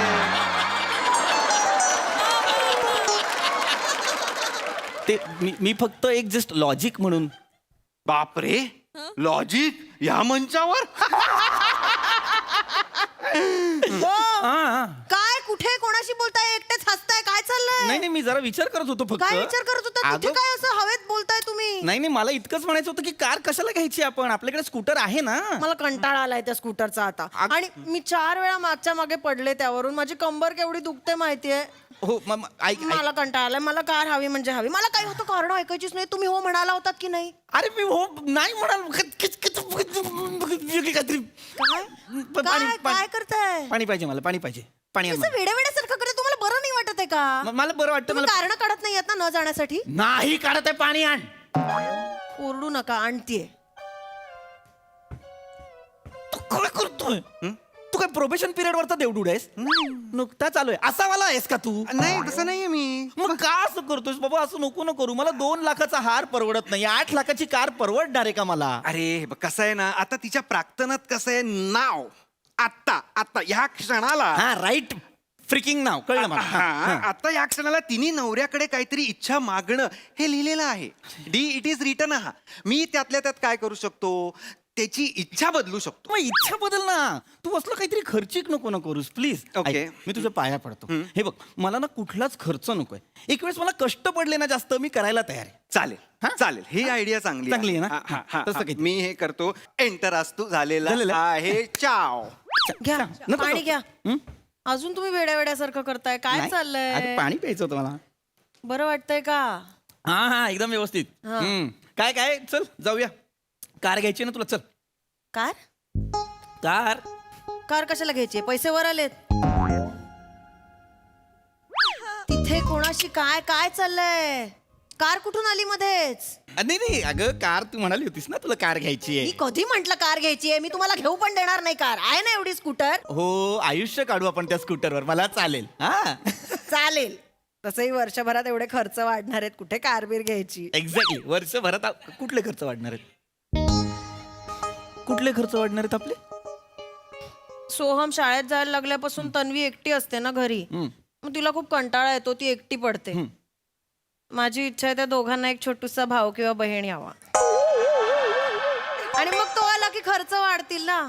ते मी फक्त एक जस्ट लॉजिक म्हणून बापरे लॉजिक या मंचावर काय कुठे कोणाशी बोलताय एकटेच हसताय काय चाललंय नाही मी जरा विचार करत होतो फक्त काय विचार करत होता तिथे काय असं हवेत बोलताय तुम्ही नाही मला इतकंच म्हणायचं होतं की कार कशाला घ्यायची आपण आपल्याकडे स्कूटर आहे ना मला कंटाळा आलाय त्या स्कूटरचा आता आणि मी 4 वेळा मागच्या मागे पडले त्यावरून माझी कंबर केवढी दुखते माहितीये हो मला कंटाळा आलाय मला कार हवी म्हणजे हवी मला काय होतं कारण ऐकायचीच नाही तुम्ही हो म्हणाला होतात की नाही अरे मी हो नाही म्हणाल काय करताय पाणी पाहिजे मला पाणी पाहिजे पाणी आण मला. वेड्यासारखं करत तुम्हाला बरं नाही वाटत आहे का मला बरं वाटतं तुम्ही कारण काढत नाही ना न जाण्यासाठी नाही काढत आहे पाणी आण ओरडू नका आणतीये तू काय करतोय तू काय प्रोबेशन पिरियड वरचा देवडूड आहेस नुकता चालू आहे असा वाला आहेस का तू नाही तसं नाहीये मी मग का असं करतोयस बाबा असं नको न करू मला 2 लाखाचा हार परवडत नाही 8 लाखाची कार परवडणार आहे का मला अरे कसं आहे ना आता तिच्या प्राक्तनात कसं आहे नाव आता ह्या क्षणाला हा राईट फ्रिकिंग नाव कळलं मला आता या क्षणाला तिने नवऱ्याकडे काहीतरी इच्छा मागणं हे लिहिलेलं आहे इट इज रिटन हा मी त्यातल्या त्यात काय करू शकतो त्याची इच्छा बदलू शकतो मग इच्छा बदल ना तू असलं काहीतरी खर्चिक नको ना करूस प्लीज ओके. मी तुझ्या पाया पडतो हे बघ मला ना कुठलाच खर्च नकोय एक वेळेस मला कष्ट पडले ना जास्त मी करायला तयार आहे चालेल ही आयडिया चांगली आहे ना? तसं तसं काही. मी हे करतो एंटर असतो झालेला आहे चाव घ्या नको. पाणी घ्या अजून तुम्ही वेड्यासारखं करताय काय अरे चाललंय पाणी प्यायचं होतं मला बरं वाटतंय का हा एकदम व्यवस्थित काय चल जाऊया कार घ्यायची ना तुला चल कार कार कार कशाला घ्यायची पैसे वर आलेत तिथे कोणाशी काय चाललंय कार कुठून आली मध्येच नाही अगं कार तू म्हणाली होतीस ना तुला कार घ्यायची मी आहे कधी म्हंटल कार घ्यायची आहे मी तुम्हाला घेऊ पण देणार नाही कार आहे ना एवढी स्कूटर हो आयुष्य काढू आपण त्या स्कूटरवर मला चालेल हा चालेल तसंही वर्षभरात एवढे खर्च वाढणार आहेत कुठे कार बीर घ्यायची एक्झॅक्टली वर्षभरात कुठले खर्च वाढणार आहेत कुठले खर्च वाढणार आहेत आपले सोहम शाळेत जायला लागल्यापासून तन्वी एकटी असते ना घरी मग तिला खूप कंटाळा येतो ती एकटी पडते माझी इच्छा आहे त्या दोघांना एक छोटूसा भाऊ किंवा बहीण यावा आणि मग तो आला की खर्च वाढतील ना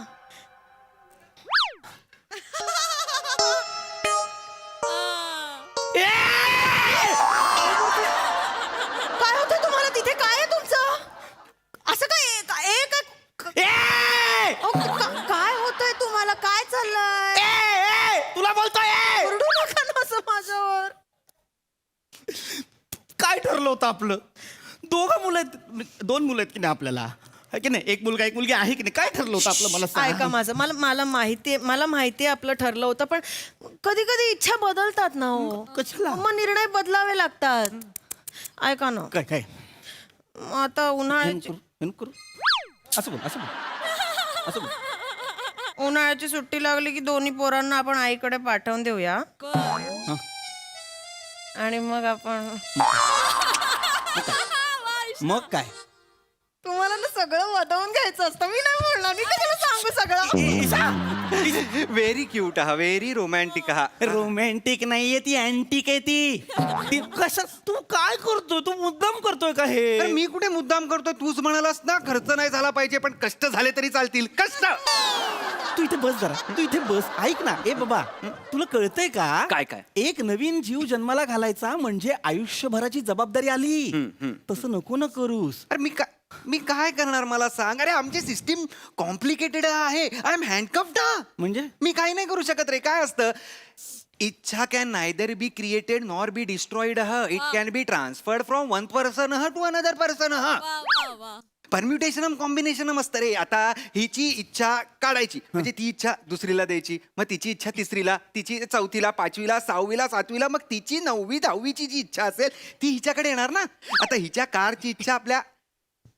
काय ठरलं होतं आपलं? दोघं मुलं आहेत, 2 मुलं आहेत की नाही आपल्याला, है की नाही? एक मुलगा एक मुलगी आहे की नाही? काय ठरलं होतं आपलं मला सांग. ऐका माझं, मला माहितीये आपलं ठरलं होतं, पण कधी कधी इच्छा बदलतात ना हो. कशाला? मग निर्णय बदलावे लागतात. ऐका ना, काय काय आता उन्हाळ्याची करू असं बोल असं बोल असं बोल. उन्हाळ्याची सुट्टी लागली की दोन्ही पोरांना आपण आईकडे पाठवून देऊया. आणि मग आपण मग काय? तुम्हाला ना सगळं वदवून घ्यायचं असतं. मी नाही बोलणार, मी कशाला सांगू सगळं. व्हेरी क्यूट हा, व्हेरी रोमॅन्टिक हा. रोमॅन्टिक नाहीये ती, अँटिक आहे ती कशा. तू काय करतोय? तू मुद्दाम करतोय का अरे हे? मी कुठे मुद्दाम करतोय? तूच म्हणालास ना खर्च नाही झाला पाहिजे पण कष्ट झाले तरी चालतील. कष्ट. तू इथे बस जरा, तू इथे बस. ऐक ना, ए बाबा, तुला कळतंय का? काय काय? एक नवीन जीव जन्माला घालायचा म्हणजे आयुष्यभराची जबाबदारी आली. तसं नको ना करूस. अरे मी काय करणार मला सांग. अरे आमची सिस्टीम कॉम्प्लिकेटेड आहे. I am handcuffed. म्हणजे मी काही नाही करू शकत रे. काय असतं, इच्छा can neither be created nor be destroyed. It can be transferred from one person to another person. परम्युटेशनम कॉम्बिनेशनम असतं रे. आता हिची इच्छा काढायची म्हणजे ती इच्छा दुसरीला द्यायची, मग तिची इच्छा तिसरीला, तिची चौथीला, 5वीला, 6वीला, 7वीला, मग तिची 9वी 10वीची जी इच्छा असेल ती हिच्याकडे येणार ना. आता हिच्या कारची इच्छा आपल्या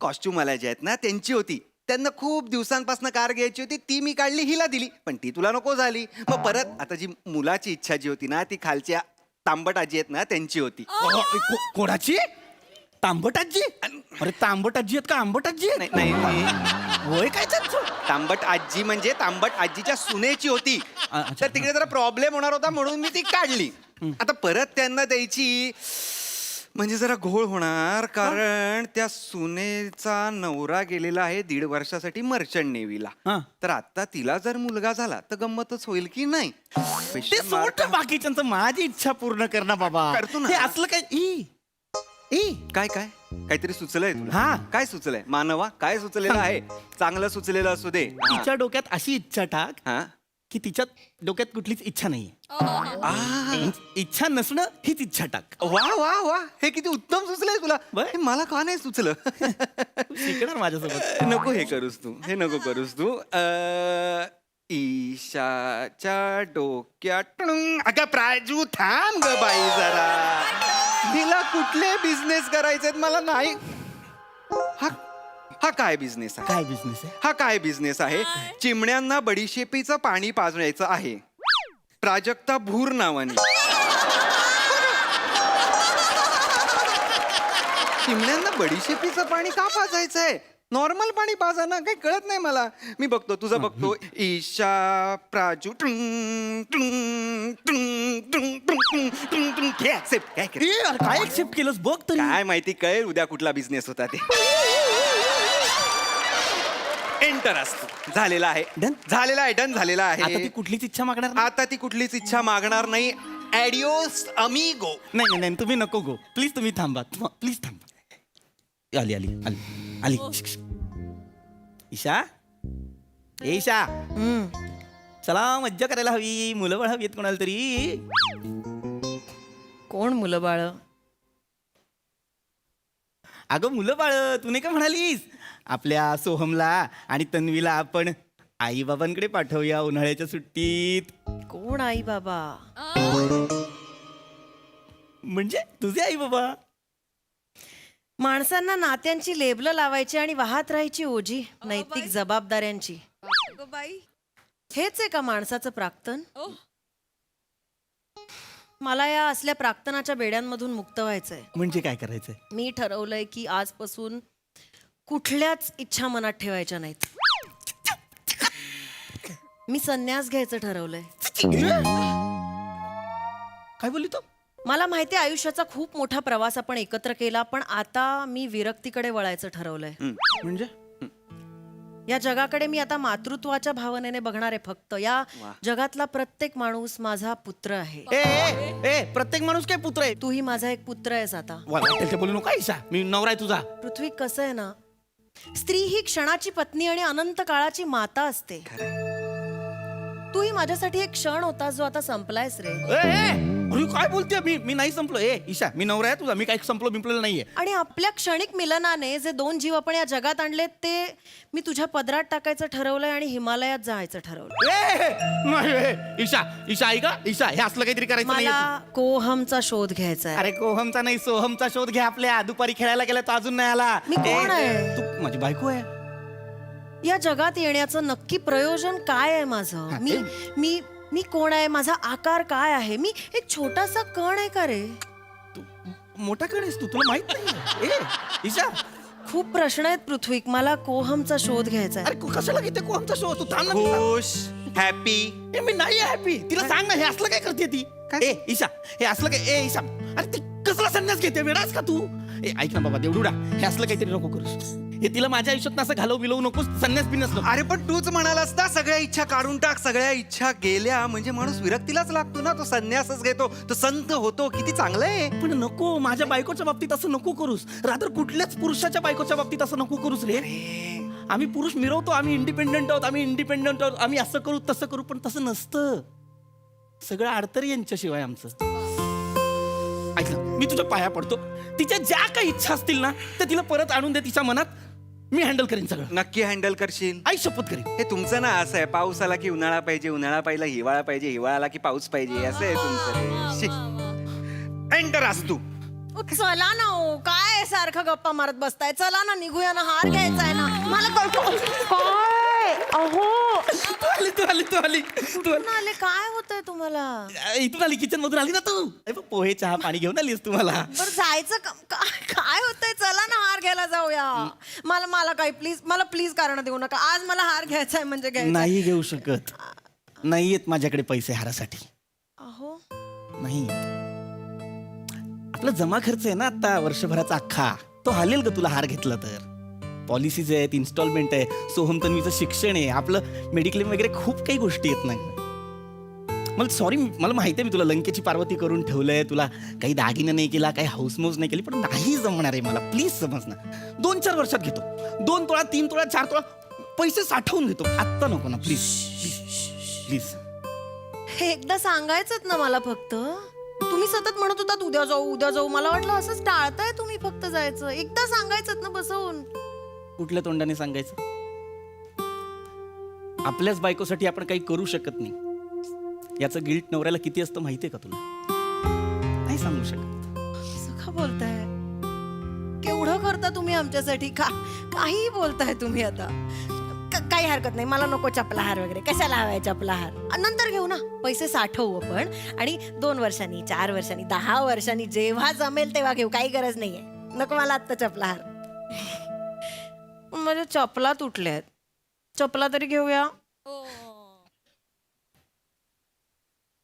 कॉस्ट्युमवाल्या ज्या आहेत ना त्यांची होती. त्यांना खूप दिवसांपासून कार घ्यायची होती, ती मी काढली, हिला दिली, पण ती तुला नको झाली. मग परत आता जी मुलाची इच्छा जी होती ना ती खालच्या तांबट आजी आहेत ना त्यांची होती. कोणाची? तांबट आजी? अरे तांबट आजी आहेत का आंबट आजी? नाही होय काय त्यांचं? तांबट आजी म्हणजे तांबट आजीच्या सुनेची होती. तर तिकडे जरा प्रॉब्लेम होणार होता म्हणून मी ती काढली. आता परत त्यांना द्यायची म्हणजे जरा घोळ होणार, कारण त्या सुनेचा नवरा गेलेला आहे 1.5 वर्षासाठी मर्चंट नेव्हीला. तर आता तिला जर मुलगा झाला तर गंमतच होईल की नाही. ते सोड बाकीच्यांचं, माझी इच्छा पूर्ण कर ना बाबा. करतो ना. हे असलं काय? काय काय काहीतरी सुचलंय तुला? हा. काय सुचलंय मानवा? काय सुचलेलं आहे? चांगलं सुचलेलं असू दे. तिच्या डोक्यात अशी इच्छा टाक हा. की तिच्या डोक्यात कुठलीच इच्छा नाहीये. इच्छा नसणं हीच इच्छा टाक. वा वा वा, हे किती उत्तम सुचलंय तुला. हे मला का नाही सुचलं? शिकणार माझ्यासोबत. नको हे करूस तू, हे नको करूस तू. ईशाच्या डोक्यात. अगं प्राजू थांब ग बाई जरा. तिला कुठले बिझनेस करायचे मला नाही. हा काय बिझनेस आहे? काय बिझनेस आहे? हा काय बिझनेस आहे? चिमण्यांना बडीशेपीचं पाणी पाजण्याचं आहे, प्राजक्ता भूर नावाने. चिमण्यांना बडीशेपीचं पाणी का पाजायचं आहे? नॉर्मल पाणी पाजा ना. काही कळत नाही मला. मी बघतो तुझं बघतो. ईशा प्राजू काय एक्सेप्ट केलंस बघ तरी. काय माहिती, कळेल उद्या कुठला बिझनेस होता ते. एंटर असतो. झालेला आहे. Done? झालेला आहे. डन झालेला आता ती आहे. कुठलीच इच्छा मागणार नाही? आता ती कुठलीच इच्छा मागणार नाही. ॲडिओस अमिगो. नाही नाही तुम्ही नको गो प्लीज. तुम्ही थांबा प्लीज थांबा. आली आली आली आली. ईशा, ए ईशा, चला मज्जा करायला हवी. मुलं बाळ हवी आहेत कोणाला तरी. कोण मुलं बाळ? अगं मुलं बाळ, तू नाही का म्हणालीस आपल्या सोहमला आणि तन्वीला आपण आई बाबांकडे पाठवूया उन्हाळ्याच्या सुट्टीत. कोण आई बाबा? म्हणजे तुझे आई बाबा. माणसांना नात्यांची लेबलं लावायची आणि वाहत राहायची ओझी नैतिक जबाबदाऱ्यांची. हेच आहे का माणसाचं प्राक्तन? मला या असल्या प्राक्तनाच्या बेड्यांमधून मुक्त व्हायचंय. म्हणजे काय करायचंय? मी ठरवलंय की आजपासून कुठल्याच इच्छा मनात ठेवायच्या नाहीत. मी संन्यास घ्यायचं ठरवलंय. काय बोलली तू? मला माहिती आहे आयुष्याचा खूप मोठा प्रवास आपण एकत्र केला, पण आता मी विरक्तीकडे वळायचं ठरवलंय. म्हणजे या जगाकडे मी आता मातृत्वाच्या भावनेने बघणार आहे. फक्त या जगातला प्रत्येक माणूस माझा पुत्र आहे. ए प्रत्येक माणूस काय पुत्र आहे? तूही माझा एक पुत्र आहेस. आता वाटेल ते बोलू नको ईशा. मी नवरा आहे तुझा. पृथ्वी कसं आहे ना, स्त्री ही क्षणाची पत्नी आणि अनंत काळाची माता असते. तूही माझ्यासाठी एक क्षण होता जो आता संपलायस रे. अरे काय बोलते मी नाही संपलो. ईशा मी नवरा आहे तुझा, मी काही संपलो बिंपलेलं नाहीये. आणि आपल्या क्षणिक मिलनाने जे 2 जीव आपण या जगात आणले ते मी तुझ्या पदरात टाकायचं ठरवलंय आणि हिमालयात जायचं ठरवलंय. ईशा ईशा ऐक ईशा, हे असलं काहीतरी करायचं नाही. मला कोहमचा शोध घ्यायचा आहे. अरे कोहमचा नाही सोहमचा शोध घ्या. आपल्या दुपारी खेळायला गेला तो अजून नाही आला. मी कोण आहे? तू माझी बायको आहे. या जगात येण्याचं नक्की प्रयोजन काय आहे माझं? मी कोण आहे? माझा आकार काय आहे? मी एक छोटासा कण आहे का रे? मोठा कण आहेस तू, तुला माहित नाही. ईशा खूप प्रश्न आहेत पृथ्वीक. मला कोहमचा शोध घ्यायचा आहे. अरे कशाला घेते कोहमचा शोध? तू थांब ना. खुश हॅपी. मी नाही हॅपी. तिला सांग ना, हे असलं काय करते ती? ईशा हे असलं काय? ईशा अरे ती कसला संन्यास घेते? वेडास का तू? ऐक ना बाबा देवडुडा, हे असलं काहीतरी नको करूस. हे तिला माझ्या आयुष्यात असं घालवू बिलवू नकोस. संन्यास बिन्यास नको. अरे पण तूच म्हणालास ना सगळ्या इच्छा काढून टाक. सगळ्या इच्छा गेल्या म्हणजे माणूस विरक्तीलाच लागतो ना. तो संन्यासच घेतो, तो संत होतो. किती चांगलं आहे. पण नको, माझ्या बायकोच्या बाबतीत असं नको करूस. रात्र कुठल्याच पुरुषाच्या बायकोच्या बाबतीत असं नको करूस रे. आम्ही पुरुष मिरवतो, आम्ही इंडिपेंडंट आहोत, आम्ही असं करू तसं करू, पण तसं नसतं. सगळं अडतरी यांच्याशिवाय आमचं. ऐक ना, मी तुझ्या पाया पडतो. तिच्या ज्या काही इच्छा असतील ना त्या तिला परत आणून दे तिच्या मनात. मी हँडल करीन सगळं. नक्की हँडल करशील? आई शपथ करीन. हे तुमचं ना असं आहे, पाऊस आला की उन्हाळा पाहिजे, उन्हाळा पाहिला हिवाळा पाहिजे, हिवाळा आला की पाऊस पाहिजे, असं आहे तुमचं. एंटर असतो तू. चला ना हो, काय सारखं गप्पा मारत बसताय? चला ना, निघूया ना. हार घ्यायचा आहे ना मला. काय अहो तू आली. आले. काय होतंय तुम्हाला? इथून आली, किचन मधून आली ना तू. पोहे चहा पाणी घेऊन आलीस तुम्हाला. बरं जायचं काय होतंय? चला ना, हार घ्यायला जाऊया. मला काही मला प्लीज कारण देऊ नका. आज मला हार घ्यायचा आहे म्हणजे घ्यायचा. नाही घेऊ शकत. नाहीयेत माझ्याकडे पैसे हारासाठी. अहो नाही. आपला जमा खर्च आहे ना आता वर्षभराचा अख्खा, तो हालेल का तुला हार घेतला तर? पॉलिसीज आहेत, इन्स्टॉलमेंट आहे, सोहम तन्वीचं शिक्षण आहे, आपलं मेडिक्लेम वगैरे खूप काही गोष्टी आहेत ना. मला सॉरी, मला माहिती आहे मी तुला लंकेची पार्वती करून ठेवलंय, तुला काही दागिने नाही केला, काही हाऊसमौज नाही केली, पण नाही जमणार आहे मला. प्लीज समज ना. 2-4 वर्षात घेतो. 2 तोळा, 3 तोळा, 4 तोळा पैसे साठवून घेतो. आत्ता नको ना प्लीज प्लीज. हे एकदा सांगायचंच ना मला फक्त. तुम्ही सतत म्हणत होतात उद्या जाऊ. मला वाटलं असंच टाळताय तुम्ही फक्त जायचं. एकदा सांगायचं ना बसवून. कुठल्या तोंडाने सांगायचं? आपल्याच बायकोसाठी आपण काही करू शकत नाही याचं गिल्ट नवऱ्याला किती असतं माहितीये का तुला? नाही सांगू शकत. असं का बोलताय? केवढं करता तुम्ही आमच्यासाठी? काही बोलताय तुम्ही आता. काही हरकत नाही, मला नको चपला हार वगैरे. कशाला हवाय चपला हार? नंतर घेऊ ना. पैसे साठवू आपण आणि 2 वर्षांनी, 4 वर्षांनी, 10 वर्षांनी जेव्हा जमेल तेव्हा घेऊ. काही गरज नाहीये. नको मला आत्ता चपला हार. माझ्या चपला तुटल्या आहेत. चपला तरी घेऊया.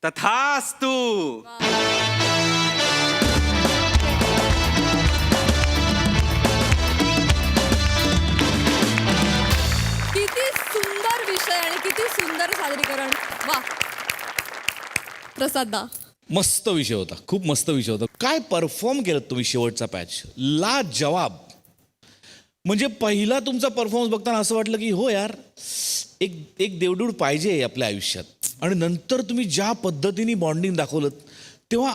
तथास्तु. किती सुंदर विषय आणि किती सुंदर सादरीकरण. वा प्रसाद दा, मस्त विषय होता, खूप मस्त विषय होता. काय परफॉर्म केलं तुम्ही शेवटचा पॅच, ला जवाब. म्हणजे पहिला तुमचा परफॉर्मन्स बघताना असं वाटलं की हो यार, एक देवडूड पाहिजे आपल्या आयुष्यात. आणि नंतर तुम्ही ज्या पद्धतीने बॉन्डिंग दाखवलं तेव्हा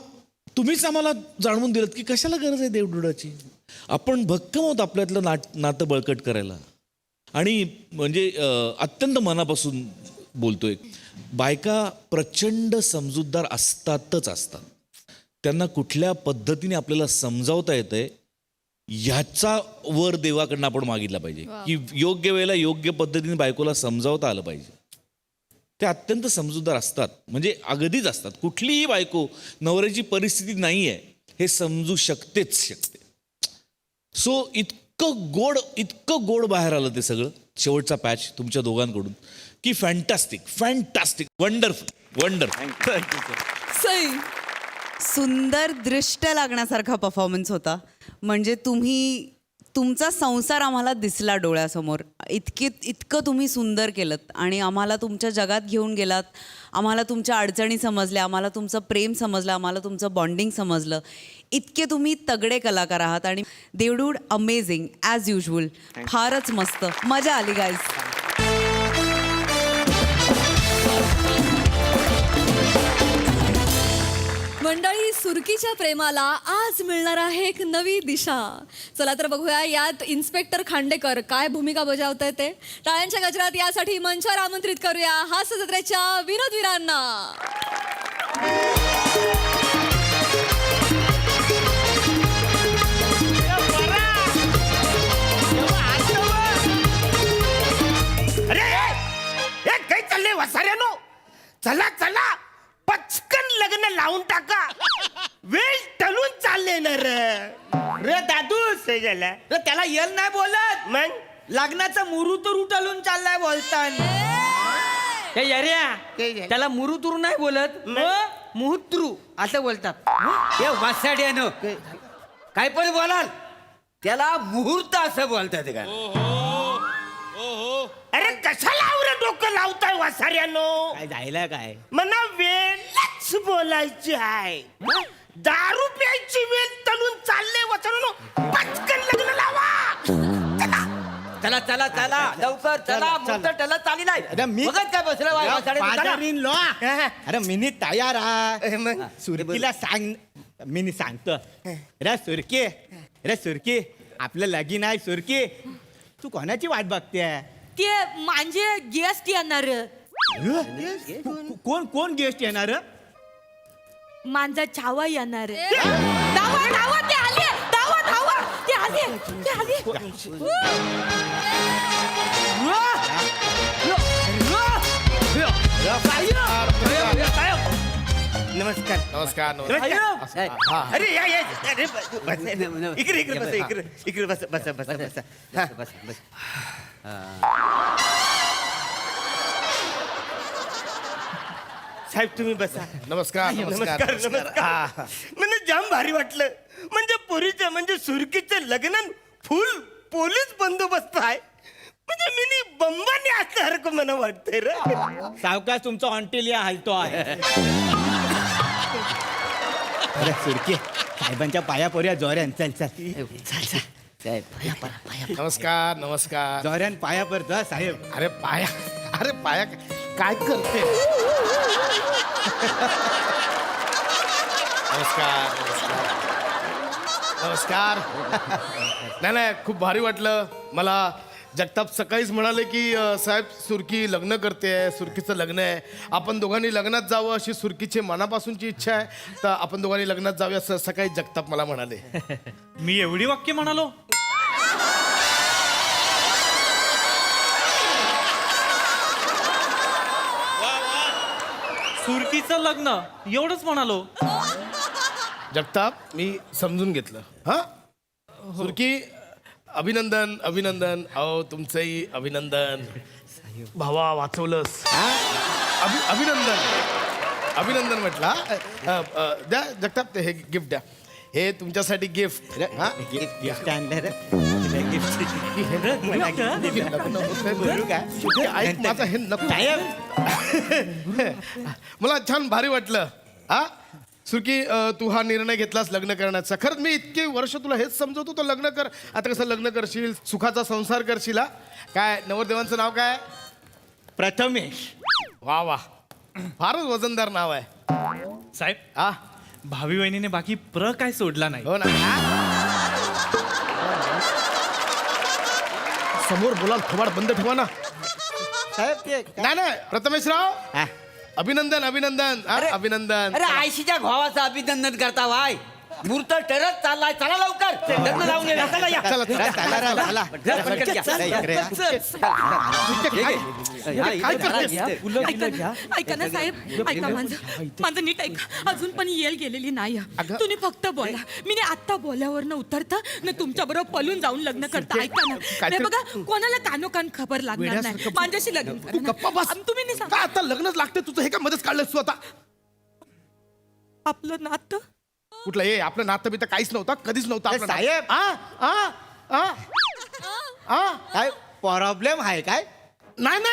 तुम्हीच आम्हाला जाणवून दिलं की कशाला गरज आहे देवडुडाची. आपण भक्कम होत आपल्यातलं नातं बळकट करायला. आणि म्हणजे अत्यंत मनापासून बोलतोय. बायका प्रचंड समजूतदार असतातच असतात. त्यांना कुठल्या पद्धतीने आपल्याला समजावता येतंय ह्याचा वर देवाकडनं आपण मागितला पाहिजे की योग्य वेळेला योग्य पद्धतीने बायकोला समजावता आलं पाहिजे. ते अत्यंत समजूतदार असतात, म्हणजे अगदीच असतात. कुठलीही बायको नवऱ्याची परिस्थिती नाही आहे हे समजू शकते. सो इतकं गोड बाहेर आलं ते सगळं शेवटचा पॅच तुमच्या दोघांकडून की फॅन्टास्टिक वंडरफुल. सई. सुंदर दृष्ट लागण्यासारखा परफॉर्मन्स होता. म्हणजे तुमचा संसार आम्हाला दिसला डोळ्यासमोर. इतकं तुम्ही सुंदर केलंत आणि आम्हाला तुमच्या जगात घेऊन गेलात. आम्हाला तुमच्या अडचणी समजल्या, आम्हाला तुमचं प्रेम समजलं, आम्हाला तुमचं बॉन्डिंग समजलं. इतके तुम्ही तगडे कलाकार आहात आणि देवडूड अमेझिंग ॲज युजल. फारच मस्त मजा आली गाईज. मंडळी, सुरकीच्या प्रेमाला आज मिळणार आहे एक नवी दिशा. चला तर बघूया यात इन्स्पेक्टर खांडेकर काय भूमिका बजावताय ते. टाळ्यांच्या गजरात यासाठी मंचावर आमंत्रित करूया हास्य जत्रेच्या विनोदवीरांना. अरे हे काही चाललंय वसाऱ्यानो, चला चला पचकन लग्न लावून टाका, वेळ टलून चालले ना रे दादू. रे त्याला येल नाही बोलत, मग लग्नाचा मुहूर्त उठलून चाललाय बोलतान. हे यार्या त्याला मुरुतुरू नाही बोलत, मुहुत्रू असं बोलतात. हे वासाड्यानं काय पण बोलाल त्याला मुहूर्त असं बोलतात का? अरे कशाला आवरं डोकं लावताय वसाऱ्यानो? काय जायला काय मना वेळच बोलायची आहे. दारू प्यायची वेळ तलून चालले वसाऱ्यानो, पचकन लग्न लावा. चला चला चला लवकर चला, मुहूर्त टला चाली नाही. बघत काय बसलं बाय वासाड्यानं? अरे मिनी तयार आहे. सुरकीला सांग, मी सांगतो. रे सुरकी आपलं लगीन आहे. सुरकी तू कोणाची वाट बघते? ते म्हणजे गेस्ट येणार. कोण कोण गेस्ट येणार? माझा छावा येणार. धावा धावा ते आले, धावा धावा ते आले, ते आले. नमस्कार. नमस्कार. अरे या या अरे इकडे इकडे बस, इकडे बस बस बस बस. हा. साहेब तुम्ही बसा. नमस्कार. नमस्कार नमस्कार. म्हणजे जाम भारी वाटलं. म्हणजे पोरीचं म्हणजे सुरकीचं लग्न फुल पोलीस बंदोबस्त आहे. म्हणजे मिनी बंबाने असल्यासारखं मला वाटतंय रे. सावकाश तुमचा ऑन्टेलिया हलतो आहे. अरे सुरकी साहेबांच्या पाया पोऱ्या जोऱ्यान. चल चल नमस्कार. नमस्कार. जोऱ्यान पाया पडतो साहेब. अरे पाया काय करते? नमस्कार. नमस्कार. नाही खूप भारी वाटलं मला. जगताप सकाळीच म्हणाले की साहेब सुरकी लग्न करते, सुरकीचं लग्न आहे, आपण दोघांनी लग्नात जावं अशी सुरकीची मनापासूनची इच्छा आहे, तर आपण दोघांनी लग्नात जाऊया असं सकाळी जगताप मला म्हणाले. मी एवढी वाक्य म्हणालो? सुरकीचं लग्न एवढंच म्हणालो. जगताप मी समजून घेतलं. हा सुरकी अभिनंदन अभिनंदन. अहो तुमचंही अभिनंदन. भावा वाचवलंस. अभिनंदन अभिनंदन म्हटला. द्या जगताप हे गिफ्ट द्या. हे तुमच्यासाठी गिफ्ट. गिफ्ट आणलं रे. मला छान भारी वाटलं. हा सुरकी तू हा निर्णय घेतलास लग्न करण्याचा. खरंच मी इतके वर्ष तुला हेच समजवत होतो लग्न कर. आता कसं लग्न करशील, सुखाचा संसार करशील. काय नवरदेवांचं नाव काय? प्रथमेश. वा वा फारच वजनदार नाव आहे. साहेब हा भावी वहिनीने बाकी काय सोडला नाही. हो ना. समोर बोलाल थोबाड बंद ठेवा ना साहेब ते नाही प्रथमेशराव अभिनंदन अभिनंदन. अभिनंदन. अरे आयशीच्या भावाचं अभिनंदन करता वाय. मुहूर्त ठरत चाललाय. चला लवकर लग्न लावून घ्या. चला या. ऐका ना साहेब, ऐका माझं नीट ऐका. अजून पण येल गेलेली नाही. तुम्ही फक्त बोला. मी आत्ता बोल्यावर उतरता ना तुमच्या बरोबर पळून जाऊन लग्न करता. ऐका ना. नाही बघा कोणाला कानोकान खबर लागणार नाही. माझ्याशी लग्न तू गप्पा बस. तुम्ही नाही सांगा. आता लग्नच लागते तुझं. हे का मध्येच काढलंस तू आता? आपलं नातं कुठलं हे आपलं नातं बितं काहीच नव्हतं. कधीच नव्हतं आपलं नातं. साहेब काय प्रॉब्लेम आहे काय? नाही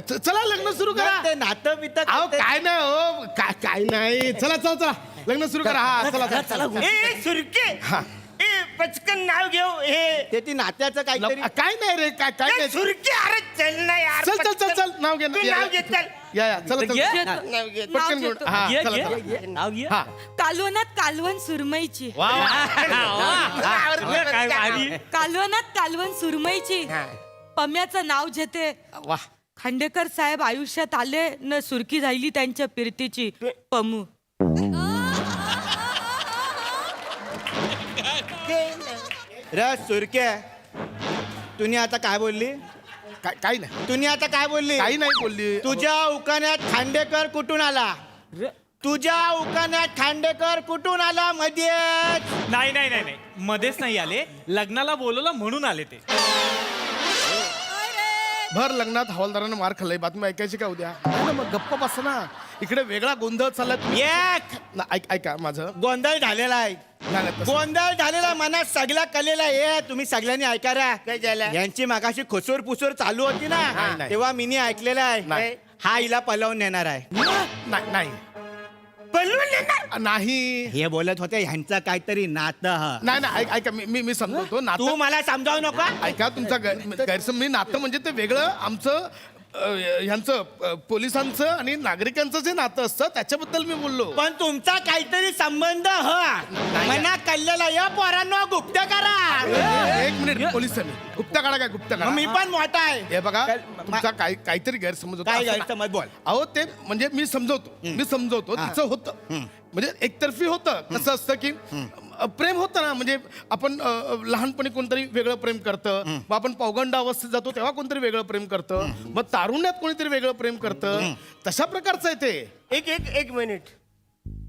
चला लग्न सुरू करा. ते नातं बितं अहो काय नाही हो काय नाही. चला लग्न सुरू करा. हा चला. ए सुरके पचकन नाव घेऊ. हे ते नात्याचं काहीतरी काय नाही रे काय नाही. सुरके अरे चल ना यार. चल नाव घे. तू नाव घे चल. या चला घे. चला नाव पटकन घेऊन घेतो. हा घे, चला घे, चला. नाव घे. हा कालवनात कालवण सुरमईची काय भारी. कालवनात कालवण सुरमईची पम्याचं नाव घेते वा खांडेकर साहेब आयुष्यात आले न सुरकी झाली त्यांच्या फिरतीची पमू रे सुरके तुम्ही आता काय बोलली काही नाही तुम्ही आता काय बोलली काही नाही बोलली तुझ्या उकाण्यात खांडेकर कुठून आला तुझ्या उकाण्यात खांडेकर कुठून आला मध्येच नाही नाही नाही नाही मध्येच नाही आले लग्नाला बोलवलं म्हणून आले ते भर लग्नात हवालदारानं मार खाल्लाय बातमी ऐकायची का उद्या नाही ना, मग गप्प बस ना इकडे वेगळा गोंधळ चाललाय तुम्ही- एक ना, ऐका माझं गोंधळ झालेला आहे नाही, नाही, तसं- गोंधळ झालेला मनात सगळा कलेला आहे तुम्ही सगळ्यांनी ऐका रा काय झालं यांची मागाशी खुसूर पुसूर चालू होती ना नाही. तेव्हा मीनी ऐकलेलं आहे नाही. हा हिला पलवून नेणार आहे नाही पलवून नेणार नाही हे बोलत होते ह्यांचं काहीतरी नातं नाही नाही ऐका मी समजवतो तू नातं मला समजावू नको ऐका तुमचा गैरसमज मी नातं म्हणजे ते वेगळं आमचं ह्यांचं पोलिसांचं आणि नागरिकांचं जे नातं असतं त्याच्याबद्दल मी बोललो पण तुमचा काहीतरी संबंध मना कल्ल्याला या पोरांनो गुप्त करा एक मिनिट पोलीस गुप्ता काढा काय गुप्ता काढा मी पण मोठा आहे हे बघा तुमचा काहीतरी गैरसमज होता काय असं गैरसमज बोल अहो ते म्हणजे मी समजवतो तिचं होतं म्हणजे एकतर्फी होतं कसं असतं की प्रेम होतं ना म्हणजे आपण लहानपणी कोणतरी वेगळं प्रेम करतं मग आपण पौगंड अवस्थेत जातो तेव्हा कोणतरी वेगळं प्रेम करतं मग तारुण्यात कोणीतरी वेगळं प्रेम करतं तशा प्रकारचं आहे ते एक मिनिट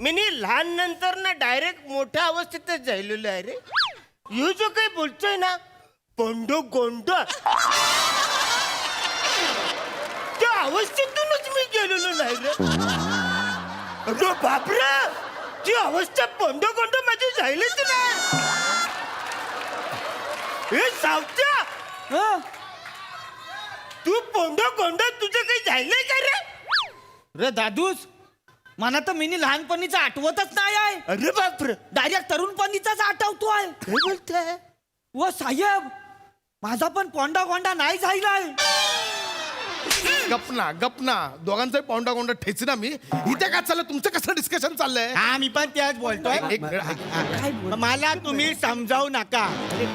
मी लहान नंतर ना डायरेक्ट मोठ्या अवस्थेतच जायलेलो आहे रे यो जो काही बोलतोय ना पोंडो गोंड त्या अवस्थेतूनच मी गेलेलो नाही रे अरे बापरे ती अवस्था पोंडो गोंड माझी जायलेच ना हे सावत्या तू पोंडो गोंड तुझं काही जायलंय का रे रे दादूस मला तर मिनी लहानपणीचं आठवतच नाही आहे अरे बापरे डायरेक्ट तरुणपणीचाच आठवतोय काय बोलताय व साहेब माझा पण पोंडा गोंडा नाही झालाय गपना दोघांचा पोंडा गोंडा ठेचना मी इथे काय चाललं तुमचं कसं डिस्कशन चाललंय हा मी पण त्याच बोलतोय एक मिनिट मला तुम्ही समजावू नका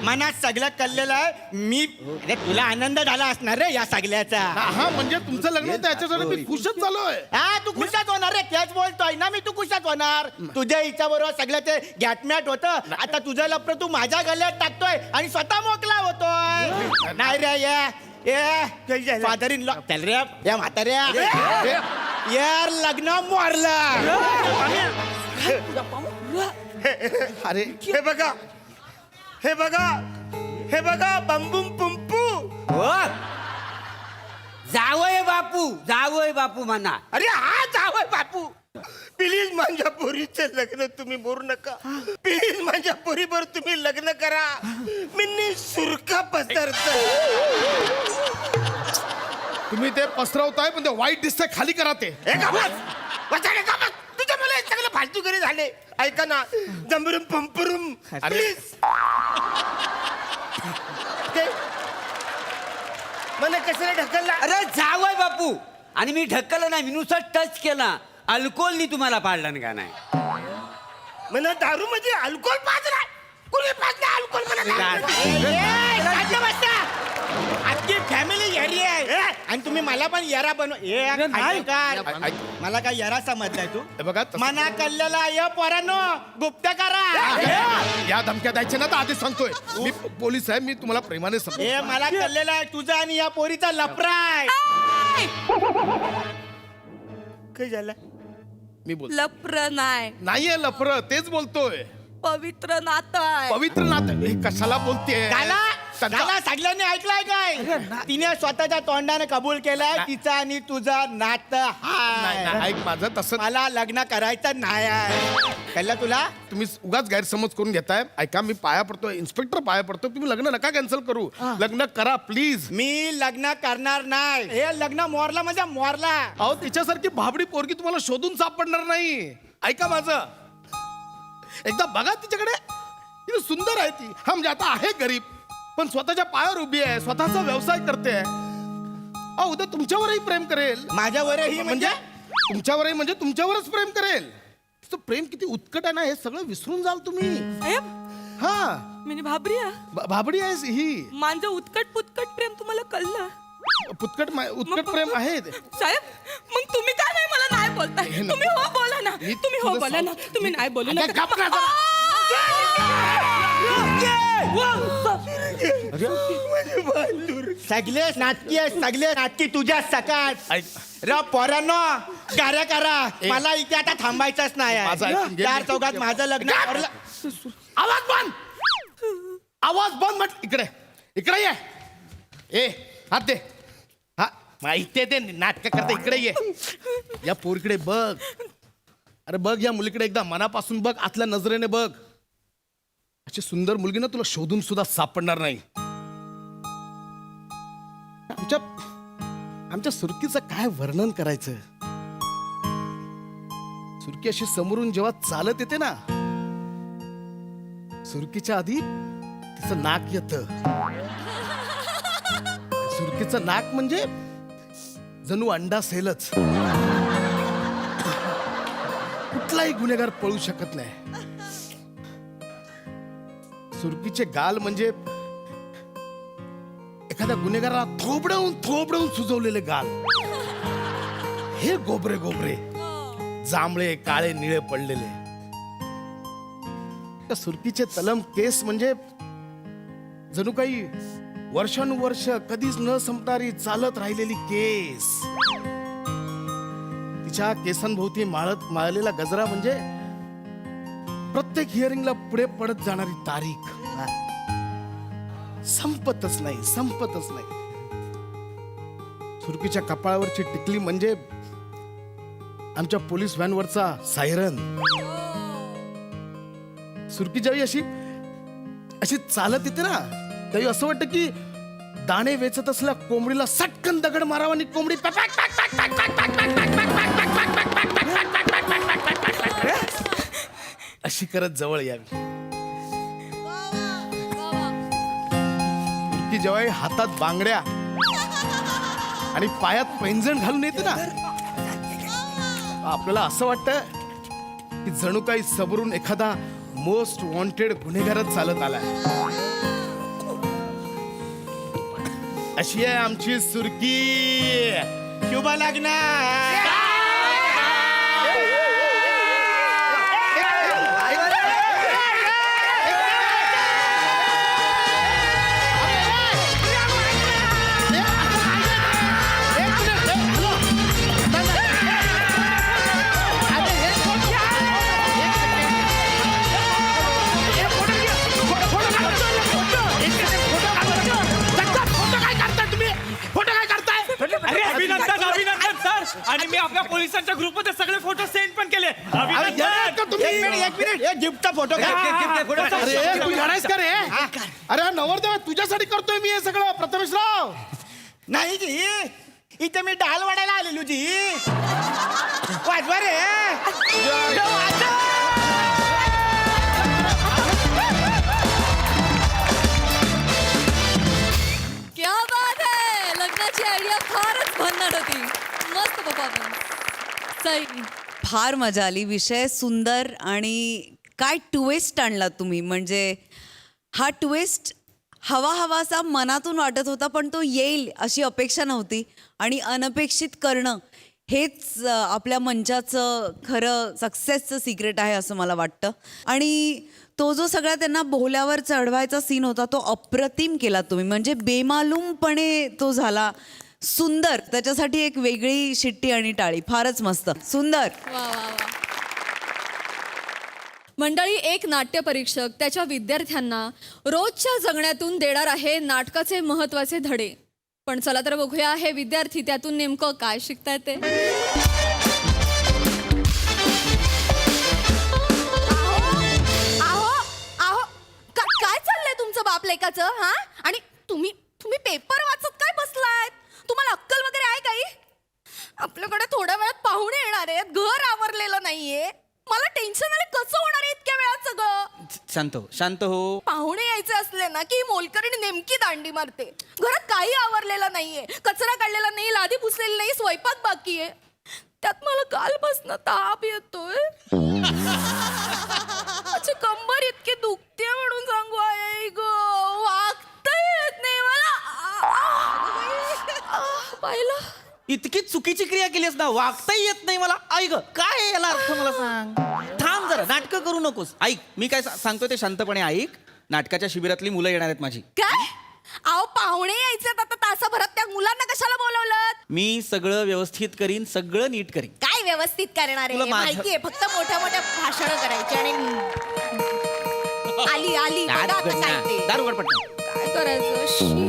मनात सगळं कळलेलं आहे मी अरे तुला आनंद झाला असणार रे या सगळ्याचा हा म्हणजे तुमचं लग्न होतं याच्यासाठी मी खुशच चालूय हा तू खुशात होणार रे त्याच बोलतोय ना मी तू खुशात होणार तुझ्या हिच्या बरोबर सगळं ते गॅटमॅट होतं आता तुझं लपड तू माझ्या गल्ल्यात टाकतोय आणि स्वतः मोकला होतोय नाही रे फादर इन लॉ चल रे या म्हाताऱ्या यार लग्न मोरलं अरे हे बघा बंबूम पुंपू जावय बापू म्हणा अरे हा जावय बापू प्लीज माझ्या पोरीचं लग्न तुम्ही बोलू नका प्लीज माझ्या पोरीवर तुम्ही लग्न करा मी सुरका पसरत तुम्ही ते पसरवताय पण ते वाईट दिसतंय खाली करा ते तुझं मला हे सगळं फालतू घरी झाले ऐका ना जंबरुम पंपरुम प्लीज मला कसं ढकलला अरे जावय बापू आणि मी ढकललं नाही मी नुसतं टच केला अल्कोहोलनी तुम्हाला पाडलं का नाही मला दारू मध्ये अल्कोहोल पाजला कुणी पाजला अल्कोहोल आजची फॅमिली येरी आहे आणि तुम्ही मला पण येरा मला काय येरा समजलाय तू बघा मना कल्ल्याला या पोरांनो गुप्त करा या धमक्या द्यायच्या ना तर आधीच सांगतोय मी पोलीस आहे मी तुम्हाला प्रेमाने समजतो हे मला कल्लेला आहे तुझा आणि या पोरीचा लफराय काय झालं मी बोल लप्र नाही नाहीये लफर तेच बोलतोय पवित्र नातं आहे पवित्र नातं हे कशाला बोलतेय त्याला सगळ्यांनी ऐकलाय काय तिने स्वतःच्या तोंडाने कबूल केलाय तिचा आणि तुझा नातं नाही, नाही, ऐक माझं तसं मला लग्न करायचं नाही आहे कळलं तुला तुम्ही उगाच गैरसमज करून घेताय ऐका मी पाया पडतो इन्स्पेक्टर पाया पडतो तुम्ही लग्न नका कॅन्सल करू लग्न करा प्लीज मी लग्न करणार नाही हे लग्न मोरला म्हणजे मोरला अहो तिच्यासारखी भाबडी पोरगी तुम्हाला शोधून सापडणार नाही ऐका माझं एकदा बघा तिच्याकडे किती सुंदर आहे ती हा म्हणजे आता आहे गरीब पण स्वतःच्या पायावर उभी आहे स्वतःचा व्यवसाय करते उद्या तुमच्यावरही प्रेम करेल. माझ्यावरही म्हणजे तुमच्यावरही म्हणजे तुमच्यावरच प्रेम करेल. तुझं प्रेम किती उत्कट आहे ना हे सगळं विसरून जाल तुम्ही. साहेब हा मी भाबरी भाबडी आहेस ही. माझं उत्कट पुतकट प्रेम तुम्हाला कळलं उत्कट प्रेम आहे ते. साहेब मग तुम्ही काय नाही मला नाही बोलताय. तुम्ही हो बोला ना. तुम्ही हो बोला ना. तुम्ही नाही बोलू नका. सगळे नाटकी तुझ्या सकाळ र पोरांनो गाऱ्या करा. मला इथे आता थांबायचंच नाही. चार चौकात माझं लग्न. आवाज बंद. आवाज बंद म्हट. इकडे इकडे ये. ए हात दे. हा माहिती ते नाटक करता. इकडे ये. या पोरीकडे बघ. अरे बघ या मुलीकडे एकदा मनापासून बघ. आतल्या नजरेने बघ. अशी सुंदर मुलगी ना तुला शोधून सुद्धा सापडणार नाही. आमच्या सुरकीचं काय वर्णन करायचं. सुरकी अशी समोरून जेव्हा चालत येते ना सुरकीच्या आधी तिचं नाक येत. सुरकीचं नाक म्हणजे जणू अंडा सेलच. कुठलाही गुन्हेगार पळू शकत नाही. सुरकीचे गाल म्हणजे एखाद्या गुन्हेगाराला थोबडवून सुजवलेले गाल. हे गोबरे गोबरे जांभळे काळे निळे पडलेले. त्या सुरकीचे तलम केस म्हणजे जणू काही वर्षानुवर्ष कधीच न संपणारी चालत राहिलेली केस. तिच्या केसांभोवती माळलेला गजरा म्हणजे प्रत्येक हिअरिंगला पुढे पडत जाणारी तारीख. संपतच नाही. सुरकीच्या कपाळावरची टिकली म्हणजे आमच्या पोलीस व्हॅनवरचा सायरन. सुरकी ज्यावेळी अशी चालत येते ना त्यावेळी असं वाटतं की दाणे वेचत असल्या कोंबडीला सटकन दगड मारावा आणि कोंबडी अशी करत जवळ यावी. सुरकी जेव्हा हातात बांगड्या आणि पायात पैंजण घालून येते ना आपल्याला असं वाटतं की जणू काही सबरून एखादा मोस्ट वॉन्टेड गुन्हेगारच चालत आलाय. अशी आहे आमची सुरकी. शुभ लग्न. आणि मी आपल्या पोलिसांच्या ग्रुपमध्ये सगळे फोटो सेंड पण केले. एक मिनिट गिफ्टचा फोटो. अरे तू झाडायस का रे. अरे नवरदेव तुझ्यासाठी करतोय मी हे सगळं. प्रथमेशराव नाही जी इथे मी डाल वाढायला आलेलो जी. वाजवा रे. क्या बात है. लग्नाची आयडिया फारच भन्नाट होती. मस्त परफॉर्मन्स. सई फार मजा आली. विषय सुंदर आणि काय ट्विस्ट आणला तुम्ही. म्हणजे हा ट्विस्ट हवासा मनातून वाटत होता पण तो येईल अशी अपेक्षा नव्हती. आणि अनपेक्षित करणं हेच आपल्या मंचाचं खरं सक्सेसचं सिक्रेट आहे असं मला वाटतं. आणि तो जो सगळा त्यांना बोहल्यावर चढवायचा सीन होता तो अप्रतिम केला तुम्ही. म्हणजे बेमालूमपणे तो झाला. सुंदर. त्याच्यासाठी एक वेगळी शिट्टी आणि टाळी. फारच मस्त. सुंदर. वा वा वा. मंडळी एक नाट्य परीक्षक त्याच्या विद्यार्थ्यांना रोजच्या जगण्यातून देणार आहे नाटकाचे महत्त्वाचे धडे. पण चला तर बघूया हे विद्यार्थी त्यातून नेमकं काय शिकतायत ते. काय चाललंय तुमचं बाप लेकाचं. हा आणि तुम्ही पेपर वाचत काय बसलायत. तुम्हाला अक्कल वगैरे आहे काही. आपल्याकडे थोड्या वेळात पाहुणे येणार आहेत. घर आवरलेलं नाहीये. मला टेन्शन आले कसं होणार आहे इतक्या वेळात सगळं. शांत हो, शांत हो. पाहुणे यायचे असले ना की मोलकरणी नेमकी दांडी मारते. घरात काही आवरलेलं नाहीये, कचरा काढलेला नाही, लादी पुसलेली नाही, स्वयंपाक बाकी आहे. त्यात मला कालपासून ताप येतोय. माझी कंबर इतकी दुखते म्हणून सांगू आई ग, वागता येत नाही मला. पाहिलं इतकी चुकीची क्रिया केलीस ना, वागताही येत नाही मला. ऐक काय आहे याला अर्थ मला सांग. थांब जरा, नाटकं करू नकोस. ऐक मी काय सांगतोय ते शांतपणे ऐक. नाटकाच्या शिबिरातली मुलं येणार आहेत माझी. काय? अहो पाहुणे यायचे आता तासाभरात, त्या मुलांना कशाला बोलवलं? मी सगळं व्यवस्थित करीन, सगळं नीट करीन. काय व्यवस्थित करणार तुला आहे? माझं- माहितीये फक्त मोठ्या मोठ्या भाषण करायची आणि आली बघा आता काय ते. दार उघड पटकन. काय करायचं? शी.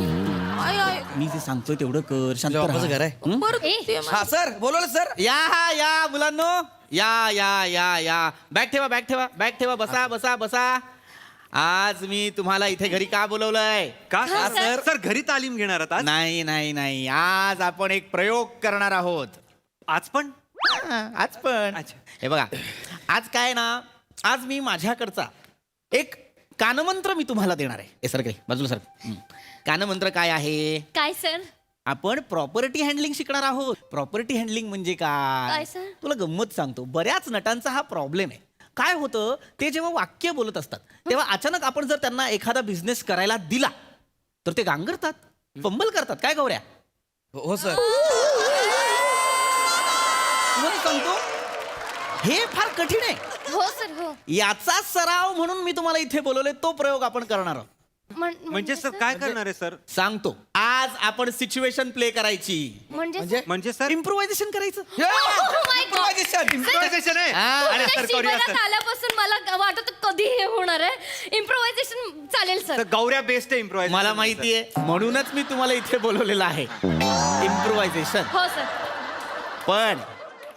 I, I. मी जे सांगतोय तेवढं कर. शांत जॉबाचं घर आहे. हं? बरं दुखतेय मला. हा सर बोलवलं सर. या मुलांनो, या बॅग ठेवा, बॅग ठेवा, बॅग ठेवा. बसा बसा बसा. आज मी तुम्हाला इथे घरी का बोलवलंय? का सर? सर घरी तालीम घेणार आहात आज? नाही. आज आपण एक प्रयोग करणार आहोत. आज पण? आज पण. अच्छा. हे बघा, आज काय ना, आज मी माझ्याकडचा एक कानमंत्र मी तुम्हाला देणार आहे. हे सर काय बाजूला सर. कानमंत्र काय आहे? काय सर? आपण प्रॉपर्टी हँडलिंग शिकणार आहोत. प्रॉपर्टी हँडलिंग म्हणजे काय काय? सर? तुला गंमत सांगतो. बऱ्याच नटांचा हा प्रॉब्लेम आहे. काय होतं, ते जेव्हा वाक्य बोलत असतात तेव्हा अचानक आपण जर त्यांना एखादा बिझनेस करायला दिला तर ते गांगरतात, फंबल करतात. काय गौऱ्या? हो सर. तुम्हाला सांगतो हे फार कठीण आहे. हो सर हो. याचा सराव म्हणून मी तुम्हाला इथे बोलवले. तो प्रयोग आपण करणार आहोत. म्हणजे सर काय करणार आहे सर? सांगतो. आज आपण सिच्युएशन प्ले करायची. म्हणजे सर इम्प्रोव्हायझेशन करायचं. इम्प्रोव्हायझेशन आहे. अरे सर करूया सर. आल्यापासून मला वाटत कधी हे होणार आहे. इम्प्रोव्हायझेशन चालेल सर. सर गौऱ्या बेस्ट आहे इम्प्रोव्हायझेशन. मला माहितीये, म्हणूनच मी तुम्हाला इथे बोलवलेलं आहे. इम्प्रोव्हायझेशन. हो सर. पण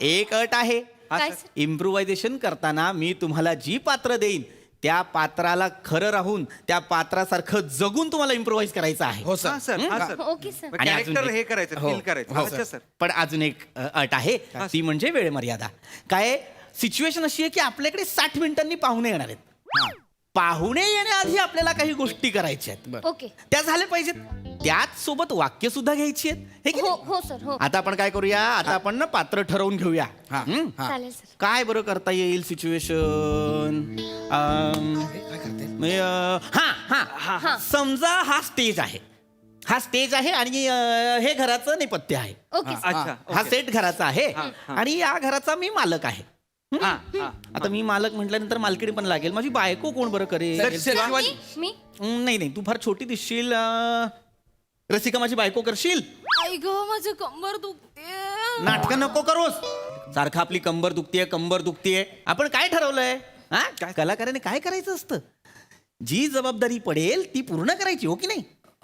एक अट आहे. काय सर? इम्प्रोव्हायझेशन करताना मी तुम्हाला जी पात्र देईन त्या पात्राला खरं राहून त्या पात्रासारखं जगून तुम्हाला इम्प्रोव्हाइज करायचं आहे. हो हा सर. सर, हा सर. Okay sir. आणि अजून कॅरेक्टर एक- हे करायचं, हो. फील करायचं. हो. अच्छा सर. पण अजून एक अट आहे, ती म्हणजे वेळ मर्यादा. काय सिच्युएशन अशी आहे की आपल्याकडे 60 मिनिटांनी पाहुणे येणार आहेत. पाहुणे येण्याआधी आपल्याला काही गोष्टी करायच्या आहेत. ओके. त्या झाल्या पाहिजेत. त्याच सोबत वाक्य सुद्धा घ्यायची आहेत. हे की हो नाही? हो सर हो. आता आपण काय करूया, आता आपण ना पात्र ठरवून घेऊया. हं? चालेल सर. काय बरं करता येईल सिच्युएशन? समजा हा स्टेज आहे. हा स्टेज आहे आणि हे घराचं नेपथ्य आहे. Okay sir. अच्छा हा सेट घराचा आहे आणि या घराचा मी मालक आहे. हा आता मी मालक म्हटल्यानंतर मालकीण पण लागेल. माझी बायको कोण बरं करेल? मी नाही तू फार छोटी दिसशील. रसिका माझी बायको करशील? आई ग माझं कंबर दुखते. नाटकं नको करूस. सारखं आपली कंबर दुखतीये. आपण काय ठरवलंय? हा कलाकाराने काय करायचं असतं? जी जबाबदारी पडेल ती पूर्ण करायची. हो की नाही?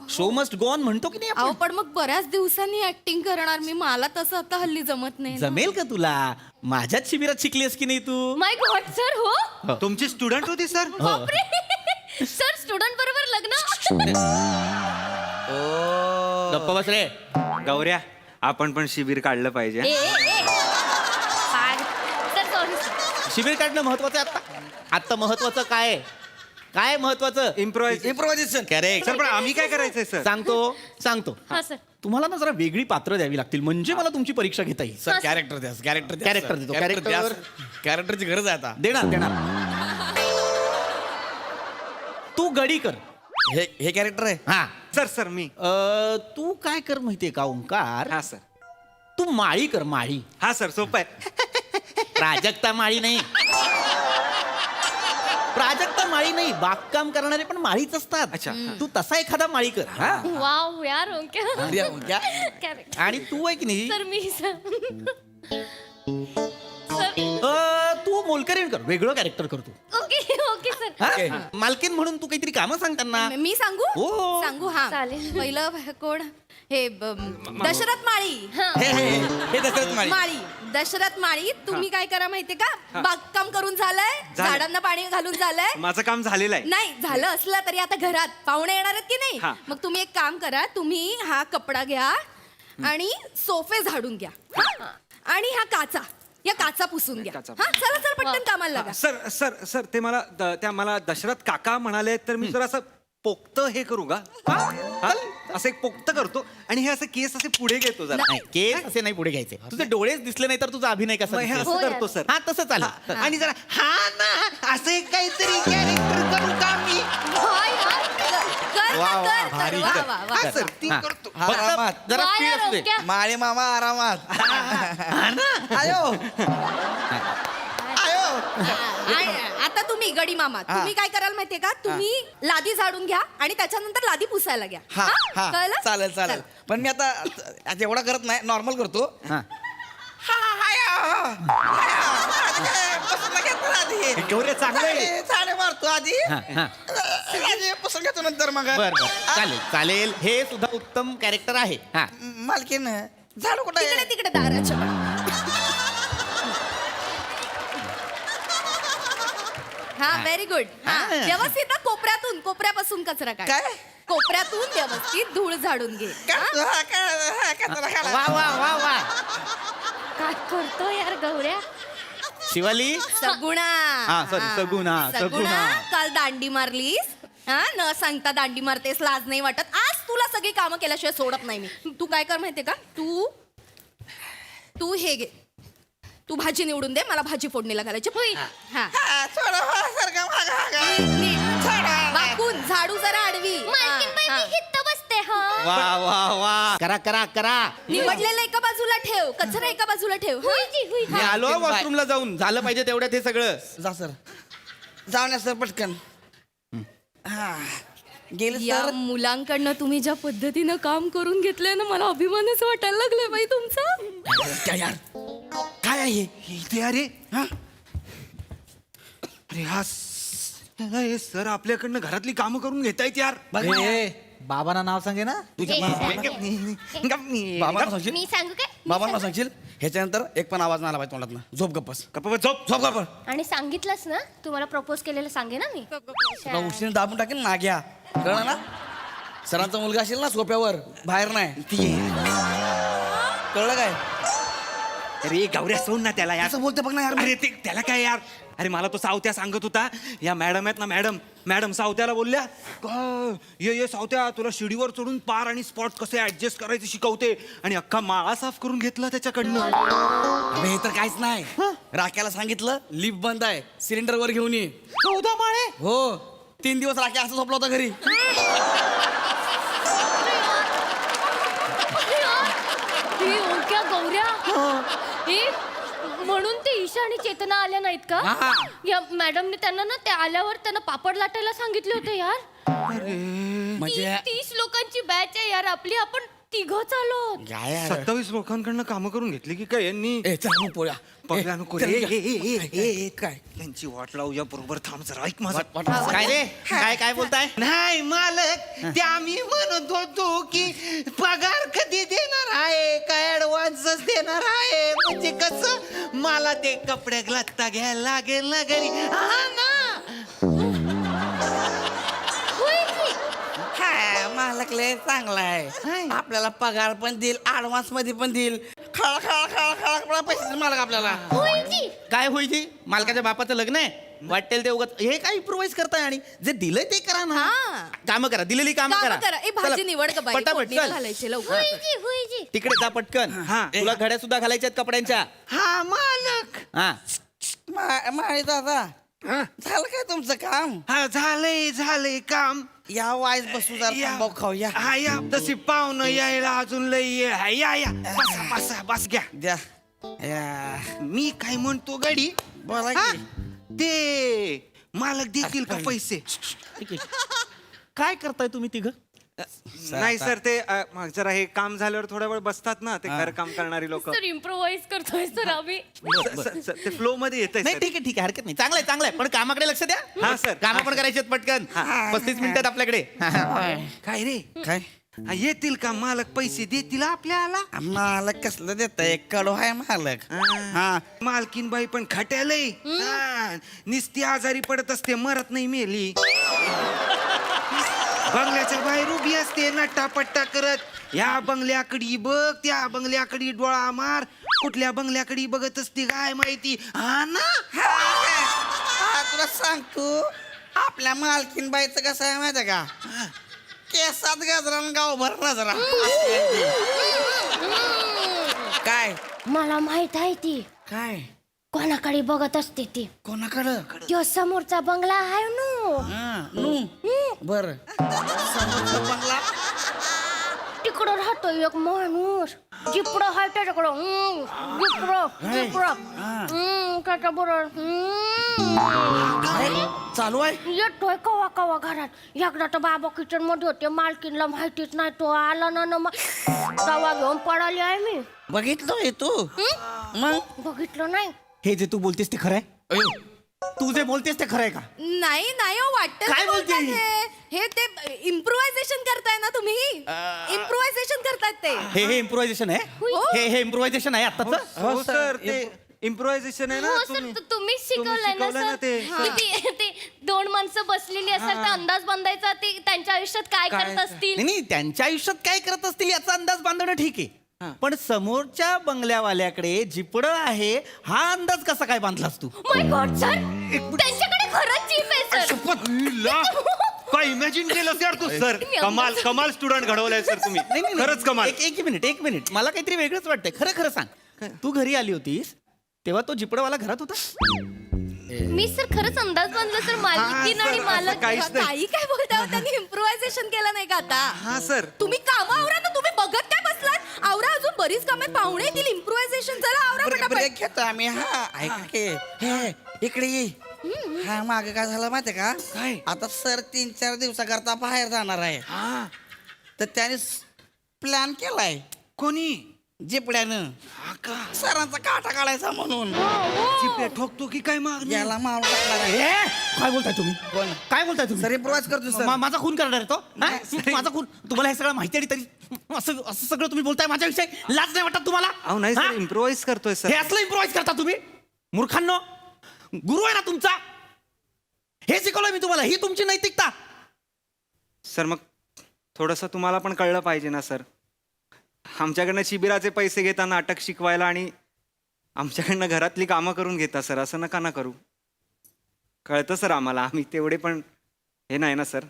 शो मस्ट गो ऑन म्हणतो की नाही अहो आपण? पण मग बऱ्याच दिवसांनी ऍक्टिंग करणार मी. मला तसं आता हल्ली जमत नाही ना. जमेल का तुला? माझ्याच शिबिरात शिकलीस की नाही तू? माय गॉड सर हो. तुमची स्टुडंट होती सर? बापरे. सर स्टुडंट बरोबर लग्न. गप्पा बस रे. गौऱ्या आपण पण शिबिर काढलं पाहिजे. Sir sorry sir. शिबिर काढणं महत्वाचं आहे. आता महत्वाचं काय आहे? काय महत्वाचं? इम्प्रोव्हायझेशन. करेक्ट. सर पण आम्ही काय करायचंय सर? सांगतो हा सर. तुम्हाला ना जरा वेगळी पात्र द्यावी लागतील म्हणजे मला तुमची परीक्षा घेता येईल. सर कॅरेक्टर द्या. कॅरेक्टर देतो. कॅरेक्टरची गरज आहे आता. देणार. तू गडी कर. हे कॅरेक्टर आहे. हा. सर मी. तू काय कर माहितीये का ओंकार? हा सर. तू माळी कर. माळी. हा सर सोपं आहे. प्राजक्ता माळी नाही. प्राजक्ता माळी नाही. बागकाम करणारे पण माळीच असतात. अच्छा. तू तसा एखादा माळी कर. हा. वाव यार ओके. आणि तू आहे की नाही, सर मी सर. तू मोलकरीण कर. वेगळं कॅरेक्टर कर तू. Okay okay sir. हा? मालकीन म्हणून तू काहीतरी कामं सांग त्यांना. मी सांगू? हो. सांगू हा. चालेल. पहिलं कोण? हे दशरथ माळी. हे दशरथ माळी. माळी दशरथ माळी. तुम्ही काय करा माहितीये का? बागकाम करून झालंय, झाडांना पाणी घालून झालंय. माझं काम झालेलं आहे. नाही झालं असलं तरी आता घरात पाहुणे येणार आहेत की नाही. हा. मग तुम्ही एक काम करा. तुम्ही हा कपडा घ्या आणि सोफे झाडून घ्या. आणि हा काचा या काचा पुसून घ्या काचा. हा चला चला पटकन कामाला लागा. सर सर सर ते मला त्या मला दशरथ काका म्हणाले तर मी जरा असं पोक्त हे करू का हा? हा? असं एक पोक्त करतो आणि हे असं केस असे पुढे घेतो जरा नाही, केस असे नाही पुढे घ्यायचे तुझे डोळेच दिसले नाही तर तुझा अभिनय कसा मग हे दिसेल? असं करतो सर हा तसं चालेल आणि जरा हा ना असं एक काहीतरी कॅरेक्टर करू का मी हाय, हाय. कर, वा, वा, कर, कर, भारी वा, कर. वा, वा. हा सर ती हा. करतो फक्त जरा वा स्पीड या असू दे रोक्या. माळे मामा आरामात आयो आणि आता तुम्ही गडी मामा तुम्ही काय कराल माहितीये का तुम्ही लादी झाडून घ्या आणि त्याच्यानंतर लादी पुसायला घ्या हा हा कळलं? चालेल चालेल चल. पण मी आता एवढा करत नाही नॉर्मल करतो हा. गौऱ्या चांगले झाडे मारतो आधी हा, हा. आधी पुसून घेतो नंतर मग बर बर चालेल चालेल हे सुद्धा उत्तम कॅरेक्टर आहे हा मालकीन झाडू कुठं तिकडे आहे? तिकडे दाराच्या हा व्हेरी गुड व्यवस्थित ना कोपऱ्यापासून कचरा काढ काय? कोपऱ्यातून व्यवस्थित धूळ झाडून घे वा वा वा वा काय करतो यार गौऱ्या. शिवाली सगुणा हा, sorry, सगुणा, सगुणा. काल दांडी मारलीस हा न सांगता दांडी मारतेस लाज नाही वाटत आज तुला सगळी कामं केल्याशिवाय सोडत नाही मी तू काय कर माहितीये का तू हे घे तू भाजी निवडून दे मला भाजी फोडणीला घालायची होईल हा बाकून झाडू जरा आडवी मालकीन बाई, मी हित्त बसते हा. वा वा वा करा करा करा निवडलेलं एका बाजूला ठेव कचरा एका बाजूला ठेव हा? हुईजी, हुईजी. मी आलो वॉशरूमला जाऊन झालं पाहिजे तेवढ्यात हे सगळं जा सर जाऊन या सर पटकन हा गेले या सर मुलांकडनं तुम्ही ज्या पद्धतीनं काम करून घेतलंय ना मला अभिमानच वाटायला लागलाय बाई तुमचा. काय यार काय आहे इथे अरे हा अरे हा हे सर आपल्याकडनं घरातली कामं करून घेतायत यार बाबांना नाव सांगे ना बाबांना सांगशील मी सांगू काय बाबांना सांगशील ह्याच्यानंतर एक पण आवाज नाही आला पाहिजे तोंडातनं झोप गप्पस गप्पा झोप झोप गप्प आणि सांगितलंस ना तुम्हाला प्रपोज केलेलं सांगे ना मी तुला उशीने दाबून टाकेल ना घ्या कळलं ना सरांचा मुलगा असेल ना सोप्यावर बाहेर नाही कळलं काय अरे गौऱ्या सोड ना त्याला यार असं बोलते बघ ना यार अरे ते त्याला काय यार अरे मला तो सावत्या सांगत होता या मॅडम आहेत ना मॅडम सावत्याला बोलल्या ये सावत्या तुला शिडीवर चढून पार आणि स्पॉट कसे ऍडजस्ट करायचे शिकवते आणि अख्खा माळा साफ करून घेतला त्याच्याकडनं अबे हे तर काहीच नाही राख्याला सांगितलं लिफ्ट बंद आहे सिलेंडर वर घेऊन ये 14 माळे हो 3 दिवस राख्या असं झोपला होता घरी हे ओक्या गौऱ्या हे म्हणून ते ईशा आणि चेतना आल्या नाहीत का या मॅडमने त्यांना ना ते आल्यावर त्यांना पापड लाटायला सांगितले होते यार. म्हणजे 30 लोकांची बॅच आहे यार आपली आपण तिघच आलो. काय यार 27 लोकांकडनं कामं करून घेतली की काय यांनी ए चल मग पोळ्या पगला नको चल, काय यांची वाट लावूया बरोबर थांब जरा ऐक माझं काय रे काय बोलताय नाही मालक ते आम्ही म्हणत होतो की पगार कधी देणार आहे काय ऍडव्हान्सच देणार आहे म्हणजे कसं मला ते कपडे लत्ता घ्यायला लागेल ना घरी हा ना हा मालक लय चांगला आहे आपल्याला पगार पण देईल ऍडव्हान्स मध्ये पण देईल खळा खळा खळा खळा पैसे देईल मालक आपल्याला काय होईल मालकाच्या बापाचं लग्न आहे वाटेल ते उगाच हे काय इम्प्रोव्हाइज करताय आणि जे दिलंय ते करा ना कामं करा दिलेली कामं कामं करा ए भाजी चला, निवड का बाई पटापट फोडणीला चल घालायचे लवकर हुईजी हुईजी. तिकडे जा पटकन तुला घड्या सुद्धा घालायच्या आहेत कपड्यांच्या हा मालक हा माळी दादा झालं काय तुमचं काम हा झालंय काम या वाईस बसू जरा तंबाखू खाऊया हा या तशी पाहुणं यायला अजून लय ये हा, या बस घ्या द्या या मी काय म्हणतो गडी बोला हा? की ते मालक देतील का पैसे काय करताय तुम्ही तिघ नाही सर ते जरा हे काम झाल्यावर थोडा वेळ बसतात ना ते घर काम करणारी लोक सर इम्प्रोव्हाइज करतोय सर आम्ही. ते फ्लो मध्ये येत नाही ठीक आहे हरकत नाही चांगलंय पण कामाकडे लक्ष द्या हा, सर. कामं पण करायची आहेत पटकन 35 मिनिटात आपल्याकडे काय रे काय हा, येतील का मालक पैसे देतील आपल्याला मालक कसलं देत आहे कडू आहे मालक हा मालकीन बाई पण खट्यालय निस्ती आजारी पडत असते मरत नाही मेली बंगल्याच्या बाहेर उभी असते नट्टापट्टा करत या बंगल्याकडे बघ त्या बंगल्याकडे डोळा मार कुठल्या बंगल्याकडे बघत असते काय माहिती हा ना. तुला सांगतो आपल्या मालकीन बाईचं कसं आहे माहिती का, केसात गजरा गाव भरला जरा. काय मला माहित आहे ती काय कोणाकडे बघत असते ती. कोणाकडं तो समोरचा बंगला आहे बर बंगला तिकडं राहतो एक माणूस जिपडं आहे त्याच्याकडं त्याच्या बरोबर चालू आहे. येतोय कवा कवा घरात. एकदा तर बाबा किचन मध्ये होते, मालकीनला माहितीच नाही, तो आला ना मग तवा घेऊन पडाली आहे मी. बघितलं तू मग बघितलं नाही. हे जे तू बोलतेस ते खरं आहे? तू जे बोलतेस ते खरं आहे का? नाही नाही वाटत काय बोलते? हे ते इम्प्रोव्हायझेशन करताय ना तुम्ही. इम्प्रोव्हायझेशन करतायत ते. हे इम्प्रोव्हायझेशन आहे. हे इम्प्रोव्हायझेशन आहे आत्ताच. हो सर ते इम्प्रोव्हायझेशन आहे ना. हो सर, तुम्हीच शिकवलंय ना शिकवलंय ना सर. ते. ते 2 माणसं बसलेली असतात, तर अंदाज बांधायचा ते त्यांच्या आयुष्यात काय करत असतील. नाही नाही, त्यांच्या आयुष्यात काय करत असतील याचा अंदाज बांधणं ठीक आहे, पण समोरच्या बंगल्यावाल्याकडे जिपडं आहे हा अंदाज कसा काय बांधलास तू? माय गॉड सर, त्यांच्याकडे खरंच जीप आहे सर. काय इमॅजिन केलं यार तू सर. कमाल कमाल स्टुडंट घडवलाय सर तुम्ही. नाही, नाही, खरंच कमाल. एक मिनिट मला काहीतरी वेगळंच वाटतंय. खरं खरं सांग, तू घरी आली होतीस तेव्हा तो जिपडवाला घरात होता? मी सर खरंच अंदाज बांधला सर. मालकीन आणि मालक काहीच नाही. काही काय बोलताय, त्यांनी इम्प्रोव्हायझेशन केलं नाही का आता. हा सर. तुम्ही काम आवरा ना, तुम्ही बघत काय बसलात. आवरा, अजून बरीच कामे पाहुणे येतील. इम्प्रोव्हायझेशन चला आवरा पटापट. ब्रेक घेतो आम्ही. हा ऐका की, हे इकडे ये. हा मागे काय झालं माहितीये का, काय? आता सर 3-4 दिवसाकरता बाहेर जाणार आहे. तर त्याने प्लॅन केलाय. कोणी? जिपड्यानं सरांचा काटा काढायचा म्हणून. चिपड्या ठोकतो की काय मागणी? याला मारून टाकणार आहे. काय बोलताय तुम्ही? काय बोलताय तुम्ही? सर इम्प्रोव्हाइज करतो सर. माझा खून करणार आहे तो? हा? माझा खून? तुम्हाला हे सगळं माहिती आहे तरी असं असं सगळं तुम्ही बोलताय माझ्याविषयी? लाज नाही वाटत तुम्हाला? अहो नाही हा? सर, इम्प्रोव्हाइज करतोय हे सर. असलं इम्प्रोव्हाइज करता तुम्ही? मूर्खांनो, गुरु आहे ना तुमचा, हे शिकवलं मी तुम्हाला, ही तुमची नैतिकता. सर मग थोडंसं तुम्हाला पण कळलं पाहिजे ना सर. आमच्याकडनं शिबिराचे पैसे घेता नाटक शिकवायला आणि आमच्याकडनं घरातली कामं करून घेता सर. असं नका ना करू. कळतं सर आम्हाला, आम्ही तेवढे पण हे नाही ना सर.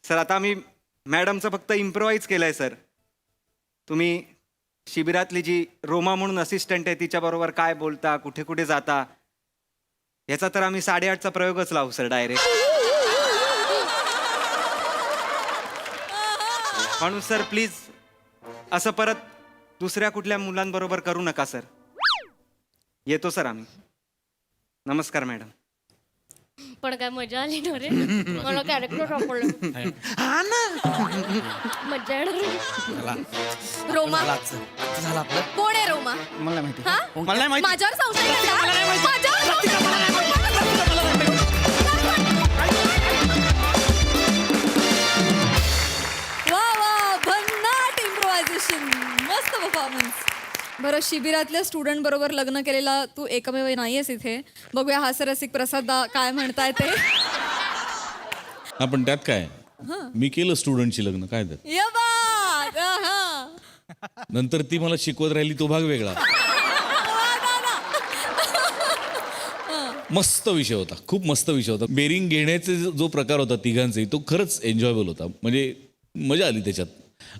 सर आता आम्ही मॅडमचं फक्त इम्प्रोव्हाइज केलं आहे सर. तुम्ही शिबिरातली जी रोमा म्हणून असिस्टंट आहे तिच्याबरोबर काय बोलता, कुठे कुठे जाता, याचा तर आम्ही 8:30चा प्रयोगच लावू सर डायरेक्ट. म्हणून सर प्लीज असं परत दुसऱ्या कुठल्या मुलांबरोबर करू नका सर. येतो सर आम्ही. नमस्कार मॅडम. पण काय मजा आली ना रे. मला कॅरेक्टर सापडलं. मजा येणार. रोमा झालं आपलं. कोण आहे रोमा? मला माहिती. हा? मला नाही माहिती. माझ्यावर संशय घेता? मला नाही माहिती. माझ्यावर वा वा, भन्नाट इम्प्रोव्हायझेशन, मस्त परफॉर्मन्स. बरं, शिबिरातल्या स्टुडंट बरोबर लग्न केलेला तू एकमेव नाहीयेस इथे. बघूया हास्यरसिक प्रसाद काय म्हणताय ते. पण त्यात काय, मी केलं स्टुडंटची लग्न, काय त्यात. ये बाग, हा. नंतर ती मला शिकवत राहिली, तो भाग वेगळा. मस्त विषय होता, खूप मस्त विषय होता. बेरिंग घेण्याचे जो प्रकार होता तिघांचे, तो खरंच एन्जॉयबल होता. म्हणजे मजा आली त्याच्यात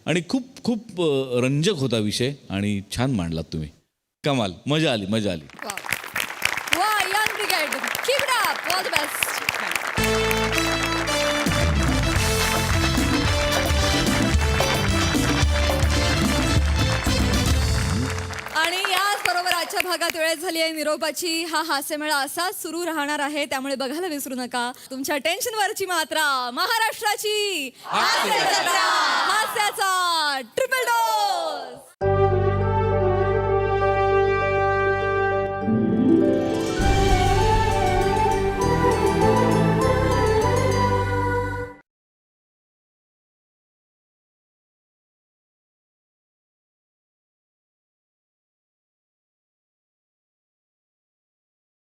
आणि खूप खूप रंजक होता विषय आणि छान मांडलात तुम्ही. कमाल, मजा आली, मजा आली. वा, young brigade, keep it up, all the best. आणि याचबरोबर आजच्या भागात वेळ झाली आहे निरोपाची. हा हास्यमेळा असाच सुरू राहणार आहे, त्यामुळे बघायला विसरू नका. तुमच्या टेन्शनवरची मात्रा, महाराष्ट्राची हास्याचा ट्रिपल डोस.